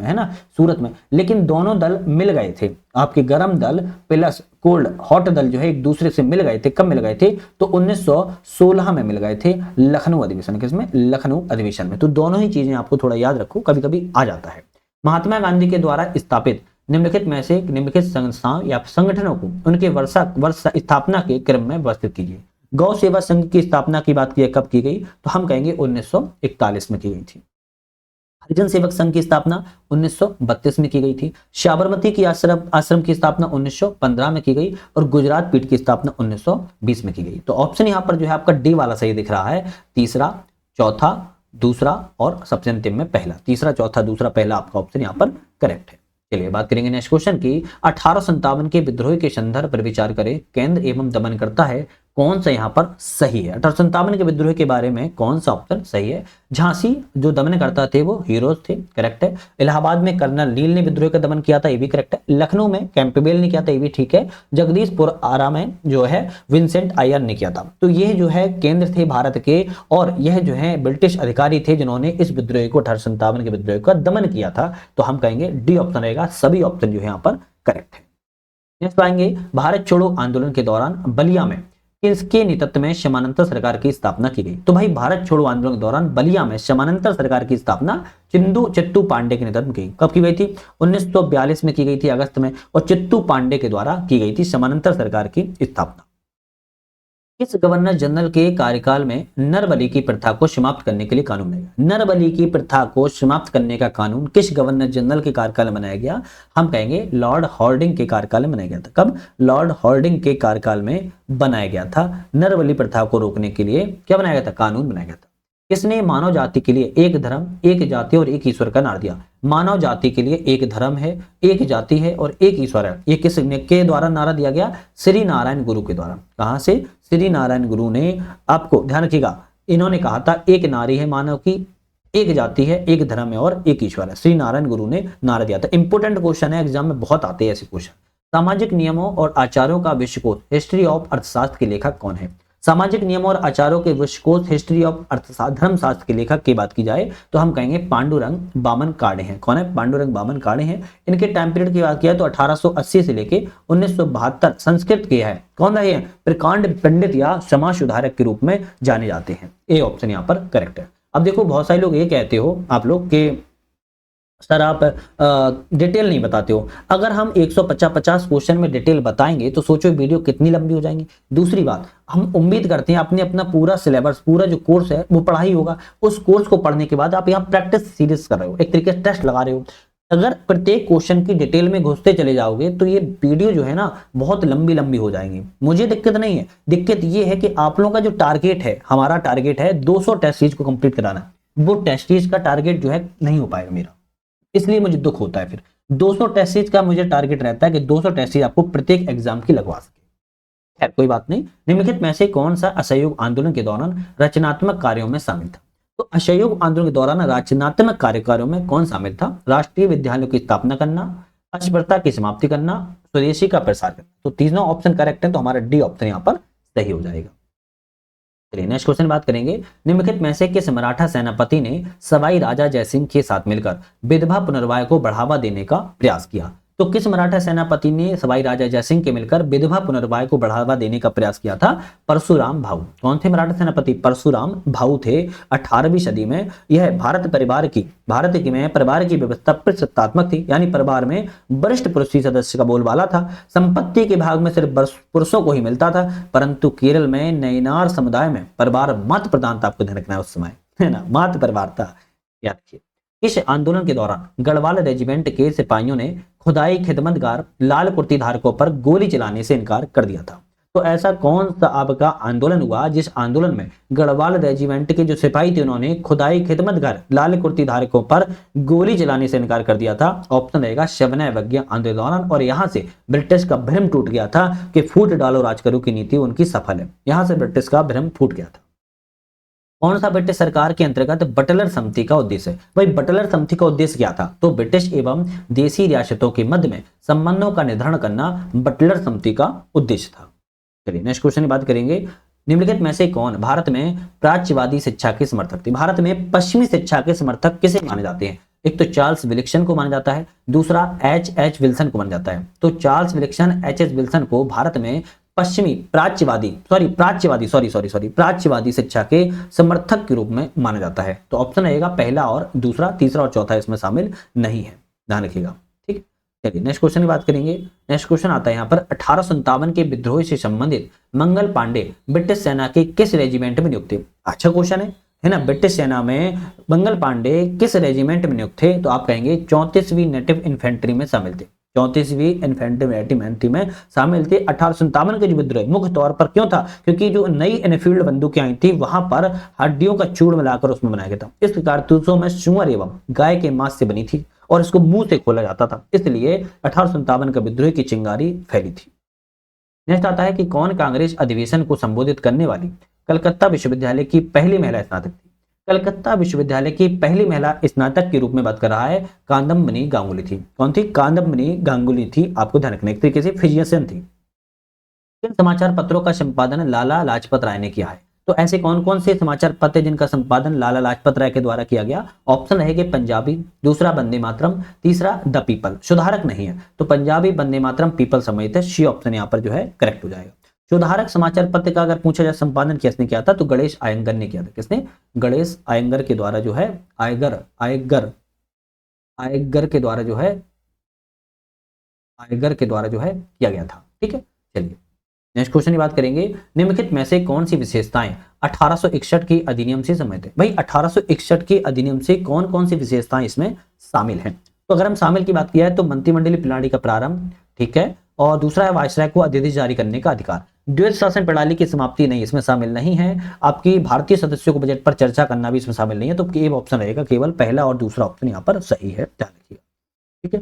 है ना, सूरत में। लेकिन दोनों दल मिल गए थे, आपके गर्म दल प्लस कोल्ड हॉट दल जो है एक दूसरे से मिल गए थे। कब मिल गए थे? तो 1916 में मिल गए थे, लखनऊ अधिवेशन। किसमें? लखनऊ अधिवेशन में। तो दोनों ही चीजें आपको थोड़ा याद रखो, कभी कभी आ जाता है। महात्मा गांधी के द्वारा स्थापित निम्नलिखित में से निम्नलिखित संस्थाओं या संगठनों को उनके वर्ष स्थापना के क्रम में व्यवस्थित कीजिए। गौ सेवा संघ की स्थापना की बात की कब की गई? तो हम कहेंगे 1941 में की गई थी। हरिजन सेवक संघ की स्थापना 1932 में की गई थी। साबरमती की आश्रम की स्थापना 1915 में की गई और गुजरात पीठ की स्थापना 1920 में की गई। तो ऑप्शन यहां पर जो है आपका डी वाला सही दिख रहा है, तीसरा, चौथा, दूसरा और सबसे अंतिम में पहला। तीसरा, चौथा, दूसरा, पहला आपका ऑप्शन यहां पर करेक्ट है। चलिए बात करेंगे नेक्स्ट क्वेश्चन की। 1857 के विद्रोह के संदर्भ पर विचार करें, केंद्र एवं दमन करता है, कौन सा यहां पर सही है? 1857 के विद्रोह के बारे में कौन सा ऑप्शन सही है? झांसी जो दमन करता थे वो हीरोज थे, करेक्ट है। इलाहाबाद में कर्नल नील ने विद्रोह का दमन किया था, ये भी करेक्ट है। लखनऊ में कैंपबेल ने किया था, ये भी ठीक है। जगदीशपुर आरा में जो है विंसेंट आयर ने किया था। तो ये जो है केंद्र थे भारत के, और यह जो है ब्रिटिश अधिकारी थे जिन्होंने इस विद्रोह को 1857 के विद्रोह का दमन किया था। तो हम कहेंगे डी ऑप्शन रहेगा, सभी ऑप्शन जो है यहाँ पर करेक्ट है। नेक्स्ट पाएंगे, भारत छोड़ो आंदोलन के दौरान बलिया में किसके नेतृत्व में समानांतर सरकार की स्थापना की गई? तो भाई भारत छोड़ो आंदोलन के दौरान बलिया में समानांतर सरकार की स्थापना चित्तू पांडे के नेतृत्व में की। कब की गई थी? 1942 में की गई थी अगस्त में, और चित्तू पांडे के द्वारा की गई थी समानांतर सरकार की स्थापना। किस गवर्नर जनरल के कार्यकाल में नरबली की प्रथा को समाप्त करने के लिए कानून बनाया गया? नरबली की प्रथा को समाप्त करने का कानून किस गवर्नर जनरल के कार्यकाल में बनाया गया? हम कहेंगे लॉर्ड हॉर्डिंग के कार्यकाल में बनाया गया था। कब? लॉर्ड हॉर्डिंग के कार्यकाल में बनाया गया था। नरबली प्रथा को रोकने के लिए क्या बनाया गया था? कानून बनाया गया था। किसने मानव जाति के लिए एक धर्म, एक जाति और एक ईश्वर का नारा दिया? मानव जाति के लिए एक धर्म है, एक जाति है और एक ईश्वर है, ये किसने के द्वारा नारा दिया गया? श्री नारायण गुरु के द्वारा। कहां से? श्री नारायण गुरु ने, आपको ध्यान रखिएगा, इन्होंने कहा था एक नारी है मानव की, एक जाति है, एक धर्म है और एक ईश्वर है। श्री नारायण गुरु ने नारा दिया था। इंपोर्टेंट क्वेश्चन है, एग्जाम में बहुत आते हैं ऐसे क्वेश्चन। सामाजिक नियमों और आचारों का विश्वकोश हिस्ट्री ऑफ अर्थशास्त्र के लेखक कौन है? सामाजिक नियमों और आचारों के विश्वकोश हिस्ट्री ऑफ अर्थशास्त्र धर्मशास्त्र के लेखक की बात की जाए तो हम कहेंगे पांडुरंग बामन काड़े हैं। कौन है? पांडुरंग बामन काड़े हैं। इनके टाइम पीरियड की बात किया तो 1880 से लेके 1972 संस्कृत के है। कौन रहे? प्रकांड पंडित या समाज सुधारक के रूप में जाने जाते हैं। ए ऑप्शन यहाँ पर करेक्ट है। अब देखो बहुत सारे लोग ये कहते हो आप लोग के सर आप डिटेल नहीं बताते हो। अगर हम 150 क्वेश्चन में डिटेल बताएंगे तो सोचो वीडियो कितनी लंबी हो जाएंगी। दूसरी बात, हम उम्मीद करते हैं आपने अपना पूरा सिलेबस, पूरा जो कोर्स है वो पढ़ा ही होगा। उस कोर्स को पढ़ने के बाद आप यहाँ प्रैक्टिस सीरीज कर रहे हो, एक तरीके से टेस्ट लगा रहे हो। अगर प्रत्येक क्वेश्चन की डिटेल में घुसते चले जाओगे तो ये वीडियो जो है ना बहुत लंबी लंबी हो जाएंगी। मुझे दिक्कत नहीं है, दिक्कत ये है कि आप लोगों का जो टारगेट है, हमारा टारगेट है 200 टेस्ट सीरीज को कंप्लीट कराना, वो टेस्ट सीरीज का टारगेट जो है नहीं हो पाएगा मेरा, इसलिए मुझे दुख होता है। फिर 200 टेस्ट सीरीज का मुझे टारगेट रहता है कि 200 टेस्ट सीरीज आपको प्रत्येक एग्जाम की लगवा सके। खैर कोई बात नहीं। निम्नलिखित में से कौन सा असहयोग आंदोलन के दौरान रचनात्मक कार्यों में शामिल था? तो असहयोग आंदोलन के दौरान रचनात्मक कार्यों में कौन शामिल था? राष्ट्रीय विद्यालयों की स्थापना करना, अस्पृश्यता की समाप्ति करना, स्वदेशी का प्रसार करना। तो तीनों ऑप्शन करेक्ट है, तो हमारा डी ऑप्शन यहाँ पर सही हो जाएगा। नेक्स्ट क्वेश्चन बात करेंगे, निम्नलिखित में से किस मराठा सेनापति ने सवाई राजा जयसिंह के साथ मिलकर विधवा पुनर्वास को बढ़ावा देने का प्रयास किया? तो किस मराठा सेनापति ने सवाई राजा जयसिंह के मिलकर विधवा पुनर्वास को बढ़ावा देने का प्रयास किया था? परशुराम भाऊ। कौन थे मराठा सेनापति? परशुराम भाऊ थे। 18वीं सदी में यह भारत में परिवार की व्यवस्था प्रजातात्मक थी, यानी परिवार में वरिष्ठ पुरुष सदस्य का बोलबाला था। संपत्ति के भाग में सिर्फ पुरुषों को ही मिलता था, परंतु केरल में नयनार समुदाय में परिवार मत प्रधान था। आपको ध्यान रखना है उस समय, है ना, मात परिवार था, याद रखिए। इस आंदोलन के दौरान गढ़वाल रेजिमेंट के सिपाहियों ने खुदाई खिदमतगार लाल कुर्ती धारकों पर गोली चलाने से इनकार कर दिया था। तो ऐसा कौन सा आपका आंदोलन हुआ जिस आंदोलन में गढ़वाल रेजिमेंट के जो सिपाही थे उन्होंने खुदाई खिदमतगार लाल कुर्ती धारकों पर गोली चलाने से इनकार कर दिया था? ऑप्शन रहेगा शवनय अवज्ञा आंदोलन दौरान। और यहां से ब्रिटिश का भ्रम टूट गया था कि फूट डालो राज करो की नीति उनकी सफल है। यहां से ब्रिटिश का भ्रम फूट गया था। कौन सा ब्रिटिश सरकार के अंतर्गत बटलर समिति का उद्देश्य है? भाई बटलर समिति का उद्देश्य क्या था? तो ब्रिटिश एवं देशी रियासतों के मध्य में संबंधों का निर्धारण करना बटलर समिति का उद्देश्य था। चलिए नेक्स्ट क्वेश्चन की बात करेंगे, निम्नलिखित में से कौन भारत में प्राच्यवादी शिक्षा के समर्थक थे? भारत में पश्चिमी शिक्षा के समर्थक किसे माने जाते हैं? एक तो चार्ल्स विल्सन को माना जाता है, दूसरा एच विल्सन को माना जाता है। तो चार्ल्स विल्सन, एच विल्सन को भारत में पश्चिमी प्राच्यवादी शिक्षा के समर्थक के रूप में माना जाता है। तो ऑप्शन रहेगा पहला और दूसरा, तीसरा और चौथा इसमें शामिल नहीं है, ध्यान रखिएगा। ठीक, चलिए नेक्स्ट क्वेश्चन की बात करेंगे। नेक्स्ट क्वेश्चन आता है यहाँ पर 1857 के विद्रोह से संबंधित मंगल पांडे ब्रिटिश सेना के किस रेजिमेंट में नियुक्त थे? अच्छा क्वेश्चन है ना। ब्रिटिश सेना में मंगल पांडे किस रेजिमेंट में नियुक्त थे? तो आप कहेंगे 34वीं नेटिव इन्फेंट्री में शामिल थे। 34वीं इन्फेंट्री रेजिमेंट में शामिल थे। 1857 के जो विद्रोह मुख्य तौर पर क्यों था? क्योंकि जो नई एनफील्ड बंदूकें आई थी वहां पर हड्डियों का चूर्ण मिलाकर उसमें बनाया गया था। इस कारतूसों में सुअर एवं गाय के मांस से बनी थी और इसको मुंह से खोला जाता था, इसलिए 1857 का विद्रोह की चिंगारी फैली थी। नेक्स्ट आता है कि कौन कांग्रेस अधिवेशन को संबोधित करने वाली कलकत्ता विश्वविद्यालय की पहली महिला स्नातक थी? कलकत्ता विश्वविद्यालय की पहली महिला स्नातक के रूप में बात कर रहा है कादम्बिनी गांगुली थी। कौन थी? कादम्बिनी गांगुली थी। आपको ध्यान रखना, एक तरीके से फिजिशियन थी। किन समाचार पत्रों का संपादन लाला लाजपत राय ने किया है? तो ऐसे कौन कौन से समाचार पत्र जिनका संपादन लाला लाजपत राय के द्वारा किया गया? ऑप्शन रहेंगे पंजाबी, दूसरा वंदे मातरम, तीसरा द पीपल। सुधारक नहीं है तो पंजाबी, वंदे मातरम, पीपल समेत सी ऑप्शन यहाँ पर जो है करेक्ट हो जाएगा। सुधारक समाचार पत्र का अगर पूछा जाए संपादन किसने किया था तो गणेश आयंगर ने किया था। किसने? गणेश आयंगर के द्वारा जो है आयगर के द्वारा जो है किया गया था। ठीक है, चलिए नेक्स्ट क्वेश्चन की बात करेंगे। निम्नलिखित में से कौन सी विशेषताएं 1861 की अधिनियम से संबंधित है? भाई 1861 के अधिनियम से कौन कौन सी विशेषताएं इसमें शामिल हैं? तो अगर हम शामिल की बात किया है तो मंत्रिमंडलीय प्रणाली का प्रारंभ, ठीक है, और दूसरा है वायसराय को अध्यादेश जारी करने का अधिकार। द्वैध शासन प्रणाली की समाप्ति नहीं, इसमें शामिल नहीं है। आपकी भारतीय सदस्यों को बजट पर चर्चा करना भी इसमें शामिल नहीं है। तो एक ऑप्शन रहेगा केवल पहला और दूसरा ऑप्शन यहाँ पर सही है, ध्यान रखिएगा। ठीक है,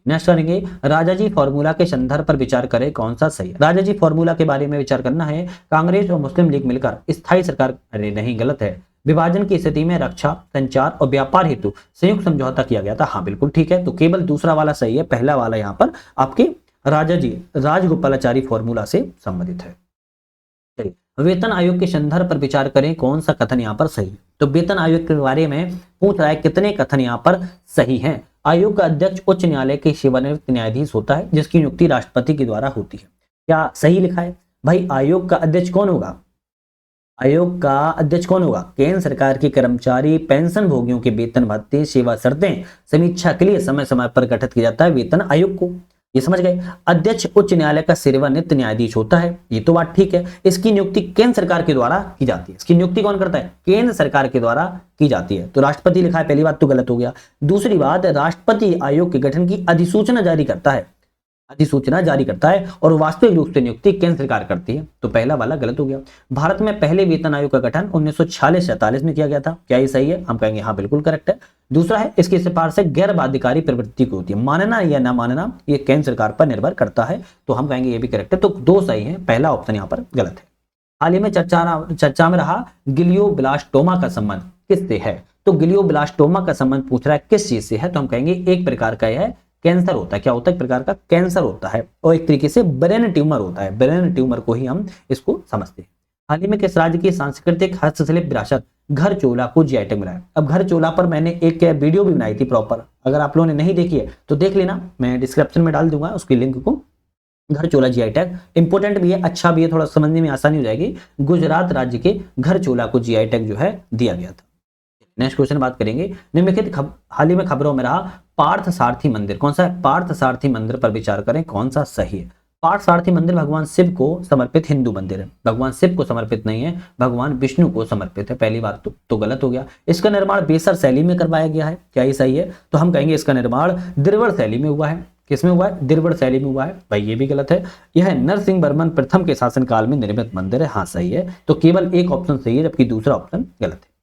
नेक्स्ट करेंगे राजाजी फॉर्मूला के संदर्भ पर विचार करें कौन सा सही है? राजाजी फॉर्मूला के बारे में विचार करना है। कांग्रेस और मुस्लिम लीग मिलकर स्थायी सरकार, अरे नहीं गलत है। विभाजन की स्थिति में रक्षा, संचार और व्यापार हेतु संयुक्त समझौता किया गया था। हाँ बिल्कुल ठीक है, तो केवल दूसरा वाला सही है, पहला वाला यहाँ पर आपके राजाजी राजगोपालाचारी फॉर्मूला से संबंधित है। चलिए, वेतन आयोग के संदर्भ पर विचार करें कौन सा कथन यहाँ पर सही है? तो वेतन आयोग के बारे में पूछ रहा है कितने कथन यहाँ पर सही हैं। आयोग का अध्यक्ष उच्च न्यायालय के सेवानिवृत्त न्यायाधीश होता है जिसकी नियुक्ति राष्ट्रपति के द्वारा होती है। क्या सही लिखा है? भाई आयोग का अध्यक्ष कौन होगा? आयोग का अध्यक्ष कौन होगा? केंद्र सरकार के कर्मचारी पेंशन भोगियों के वेतन भत्ते, सेवा शर्तें समीक्षा के लिए समय समय पर गठित किया जाता है वेतन आयोग को। ये समझ गए? अध्यक्ष उच्च न्यायालय का सेवानिवृत्त न्यायाधीश होता है, ये तो बात ठीक है। इसकी नियुक्ति केंद्र सरकार के द्वारा की जाती है। इसकी नियुक्ति कौन करता है? केंद्र सरकार के द्वारा की जाती है। तो राष्ट्रपति लिखा है, पहली बात तो गलत हो गया। दूसरी बात, राष्ट्रपति आयोग के गठन की अधिसूचना जारी करता है और वास्तविक रूप से नियुक्ति केंद्र सरकार करती है। तो पहला वाला गलत हो गया। भारत में पहले वेतन आयोग का गठन 1946-47 में किया गया था। क्या ये सही है? हम कहेंगे हाँ बिल्कुल करेक्ट है। दूसरा है इसकी सिफारिश गैर बाध्यकारी प्रवृत्ति को होती है, मानना या ना मानना ये केंद्र सरकार पर निर्भर करता है। तो हम कहेंगे ये भी करेक्ट है। तो दो सही है, पहला ऑप्शन यहाँ पर गलत है। हाल ही में चर्चा में रहा ग्लियोब्लास्टोमा का संबंध किससे है? तो ग्लियोब्लास्टोमा का संबंध पूछ रहा है किस चीज से है? तो हम कहेंगे एक प्रकार का यह कैंसर होता है। क्या होता है? एक प्रकार का कैंसर होता है और एक तरीके से ब्रेन ट्यूमर होता है। ब्रेन ट्यूमर को ही हम इसको समझते हैं। हाल ही में किस राज्य की सांस्कृतिक हस्तशिल्प विरासत घर चोला को जीआई टैग मिला है? अब घर चोला पर मैंने एक वीडियो भी बनाई थी प्रॉपर, अगर आप लोगों ने नहीं देखी है तो देख लेना, मैं डिस्क्रिप्शन में डाल दूंगा उसकी लिंक को। घर चोला जीआई टैग इंपोर्टेंट भी है, अच्छा भी है, थोड़ा समझने में आसानी हो जाएगी। गुजरात राज्य के घर चोला को जीआई टैग जो है दिया गया था। नेक्स्ट क्वेश्चन बात करेंगे। निम्नलिखित हाल ही में खबरों में रहा पार्थ सारथी मंदिर कौन सा है? पार्थ सारथी मंदिर पर विचार करें कौन सा सही है? पार्थ सारथी मंदिर भगवान शिव को समर्पित हिंदू मंदिर है। भगवान शिव को समर्पित नहीं है, भगवान विष्णु को समर्पित है। पहली बात तो गलत हो गया। इसका निर्माण बेसर शैली में करवाया गया है। क्या ये सही है? तो हम कहेंगे इसका निर्माण द्रविड़ शैली में हुआ है। किसमें हुआ है? द्रविड़ शैली में हुआ है। भाई ये भी गलत है। यह नरसिंह वर्मन प्रथम के शासनकाल में निर्मित मंदिर है। हाँ सही है। तो केवल एक ऑप्शन सही है जबकि दूसरा ऑप्शन गलत है।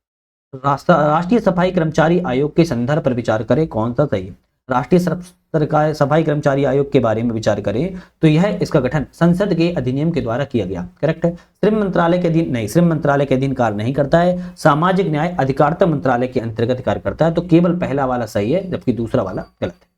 राष्ट्रीय सफाई कर्मचारी आयोग के संदर्भ पर विचार करें कौन सा सही है? राष्ट्रीय सफाई कर्मचारी आयोग के बारे में विचार करें तो यह इसका गठन संसद के अधिनियम के द्वारा किया गया। करेक्ट है। श्रम मंत्रालय के अधीन नहीं, श्रम मंत्रालय के अधीन कार्य नहीं करता है। सामाजिक न्याय अधिकारिता मंत्रालय के अंतर्गत कार्य करता है। तो केवल पहला वाला सही है जबकि दूसरा वाला गलत है।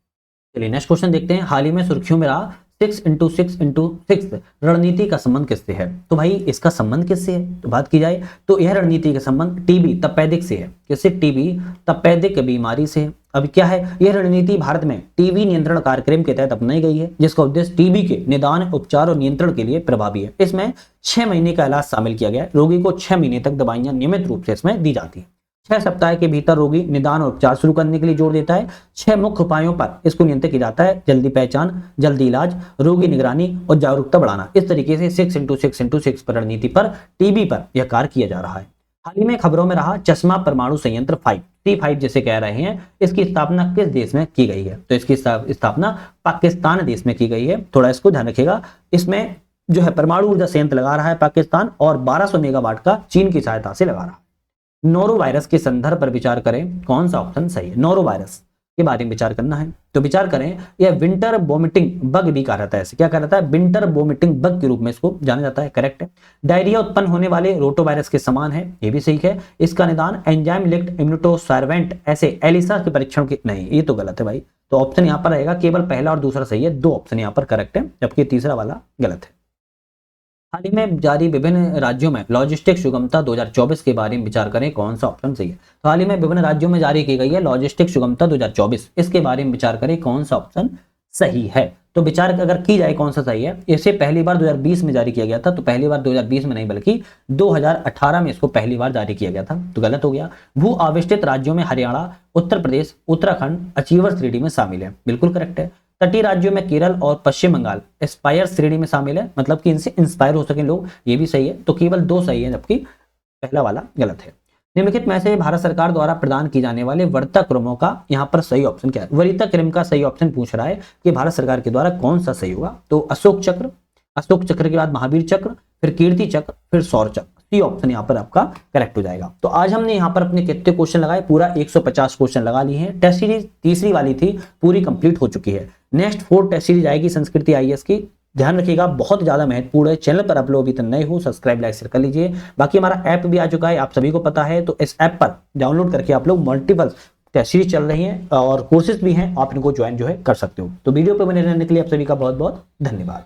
चलिए नेक्स्ट क्वेश्चन देखते हैं। हाल ही में सुर्खियों में रहा 6x6 रणनीति का संबंध किससे है? तो भाई इसका संबंध किससे है तो बात की जाए तो यह रणनीति का संबंध टीबी तपेदिक से है। किससे? टीबी तपेदिक बीमारी से। अब क्या है, यह रणनीति भारत में टीबी नियंत्रण कार्यक्रम के तहत अपनाई गई है, जिसका उद्देश्य टीबी के निदान, उपचार और नियंत्रण के लिए प्रभावी है। इसमें 6 महीने का इलाज शामिल किया गया है। रोगी को 6 महीने तक दवाइयां नियमित रूप से इसमें दी जाती है। 6 सप्ताह के भीतर रोगी निदान और उपचार शुरू करने के लिए जोर देता है। 6 मुख्य उपायों पर इसको नियंत्रित किया जाता है: जल्दी पहचान, जल्दी इलाज, रोगी निगरानी और जागरूकता बढ़ाना। इस तरीके से 6x6 पर रणनीति पर टीबी पर यह कार्य किया जा रहा है। हाल ही में खबरों में रहा चश्मा परमाणु संयंत्र 5 T5 जिसे कह रहे हैं, इसकी स्थापना किस देश में की गई है? तो इसकी स्थापना पाकिस्तान देश में की गई है। थोड़ा इसको ध्यान रखिएगा। इसमें जो है परमाणु ऊर्जा संयंत्र लगा रहा है पाकिस्तान और 1200 मेगावाट का चीन की सहायता से लगा रहा है। नोरो वायरस के संदर्भ पर विचार करें, कौन सा ऑप्शन सही है? नोरो वायरस के बारे में विचार करना है तो विचार करें, यह विंटर वोमिटिंग बग भी कहा जाता है। ऐसे क्या कहा जाता है? विंटर वोमिटिंग बग के रूप में इसको जाना जाता है। करेक्ट है। डायरिया उत्पन्न होने वाले रोटोवायरस के समान है, ये भी सही है। इसका निदान एंजाइम लिंक्ड इम्यूनोसार्वेंट ऐसे एलिसा के परीक्षण के नहीं, ये तो गलत है भाई। तो ऑप्शन यहाँ पर रहेगा केवल पहला और दूसरा सही है। 2 ऑप्शन यहाँ पर करेक्ट है, जबकि तीसरा वाला गलत है। हाल ही में जारी विभिन्न राज्यों में लॉजिस्टिक सुगमता 2024 के बारे में विचार करें, कौन सा ऑप्शन सही है? तो हाल ही में विभिन्न राज्यों में जारी की गई है लॉजिस्टिक सुगमता 2024, इसके बारे में विचार करें, कौन सा ऑप्शन सही है? तो विचार अगर की जाए कौन सा सही है, इसे पहली बार 2020 में जारी किया गया था। तो पहली बार 2020 में नहीं बल्कि 2018 में इसको पहली बार जारी किया गया था, तो गलत हो गया। भू आविष्टित राज्यों में हरियाणा, उत्तर प्रदेश, उत्तराखंड अचीवर श्रेणी में शामिल है, बिल्कुल करेक्ट है। तटीय राज्यों में केरल और पश्चिम बंगाल एस्पायर श्रेणी में शामिल है, मतलब कि इनसे इंस्पायर हो सके लोग, ये भी सही है। तो केवल 2 सही है, जबकि पहला वाला गलत है। निम्नलिखित में से भारत सरकार द्वारा प्रदान की जाने वाले वरीयता क्रमों का यहाँ पर सही ऑप्शन क्या है? वरीयता क्रम का सही ऑप्शन पूछ रहा है कि भारत सरकार के द्वारा कौन सा सही होगा। तो अशोक चक्र, अशोक चक्र के बाद महावीर चक्र, फिर कीर्ति चक्र, फिर सौर चक्र। सी ऑप्शन यहाँ पर आपका करेक्ट हो जाएगा। तो आज हमने यहाँ पर अपने कितने क्वेश्चन लगाए? पूरा 150 क्वेश्चन लगा लिए हैं। टेस्ट सीरीज तीसरी वाली थी, पूरी कंप्लीट हो चुकी है। नेक्स्ट 4 टेस्ट सीरीज आएगी संस्कृति आईएएस की, ध्यान रखिएगा, बहुत ज्यादा महत्वपूर्ण है। चैनल पर आप लोग अभी तक नए हो, सब्सक्राइब लाइक शेयर कर लीजिए। बाकी हमारा ऐप भी आ चुका है, आप सभी को पता है, तो इस ऐप पर डाउनलोड करके आप लोग मल्टीपल टेस्ट सीरीज चल रही हैं और कोर्सेज भी हैं, आप इनको ज्वाइन जो है कर सकते हो। तो वीडियो पर बने रहने के लिए आप सभी का बहुत बहुत धन्यवाद।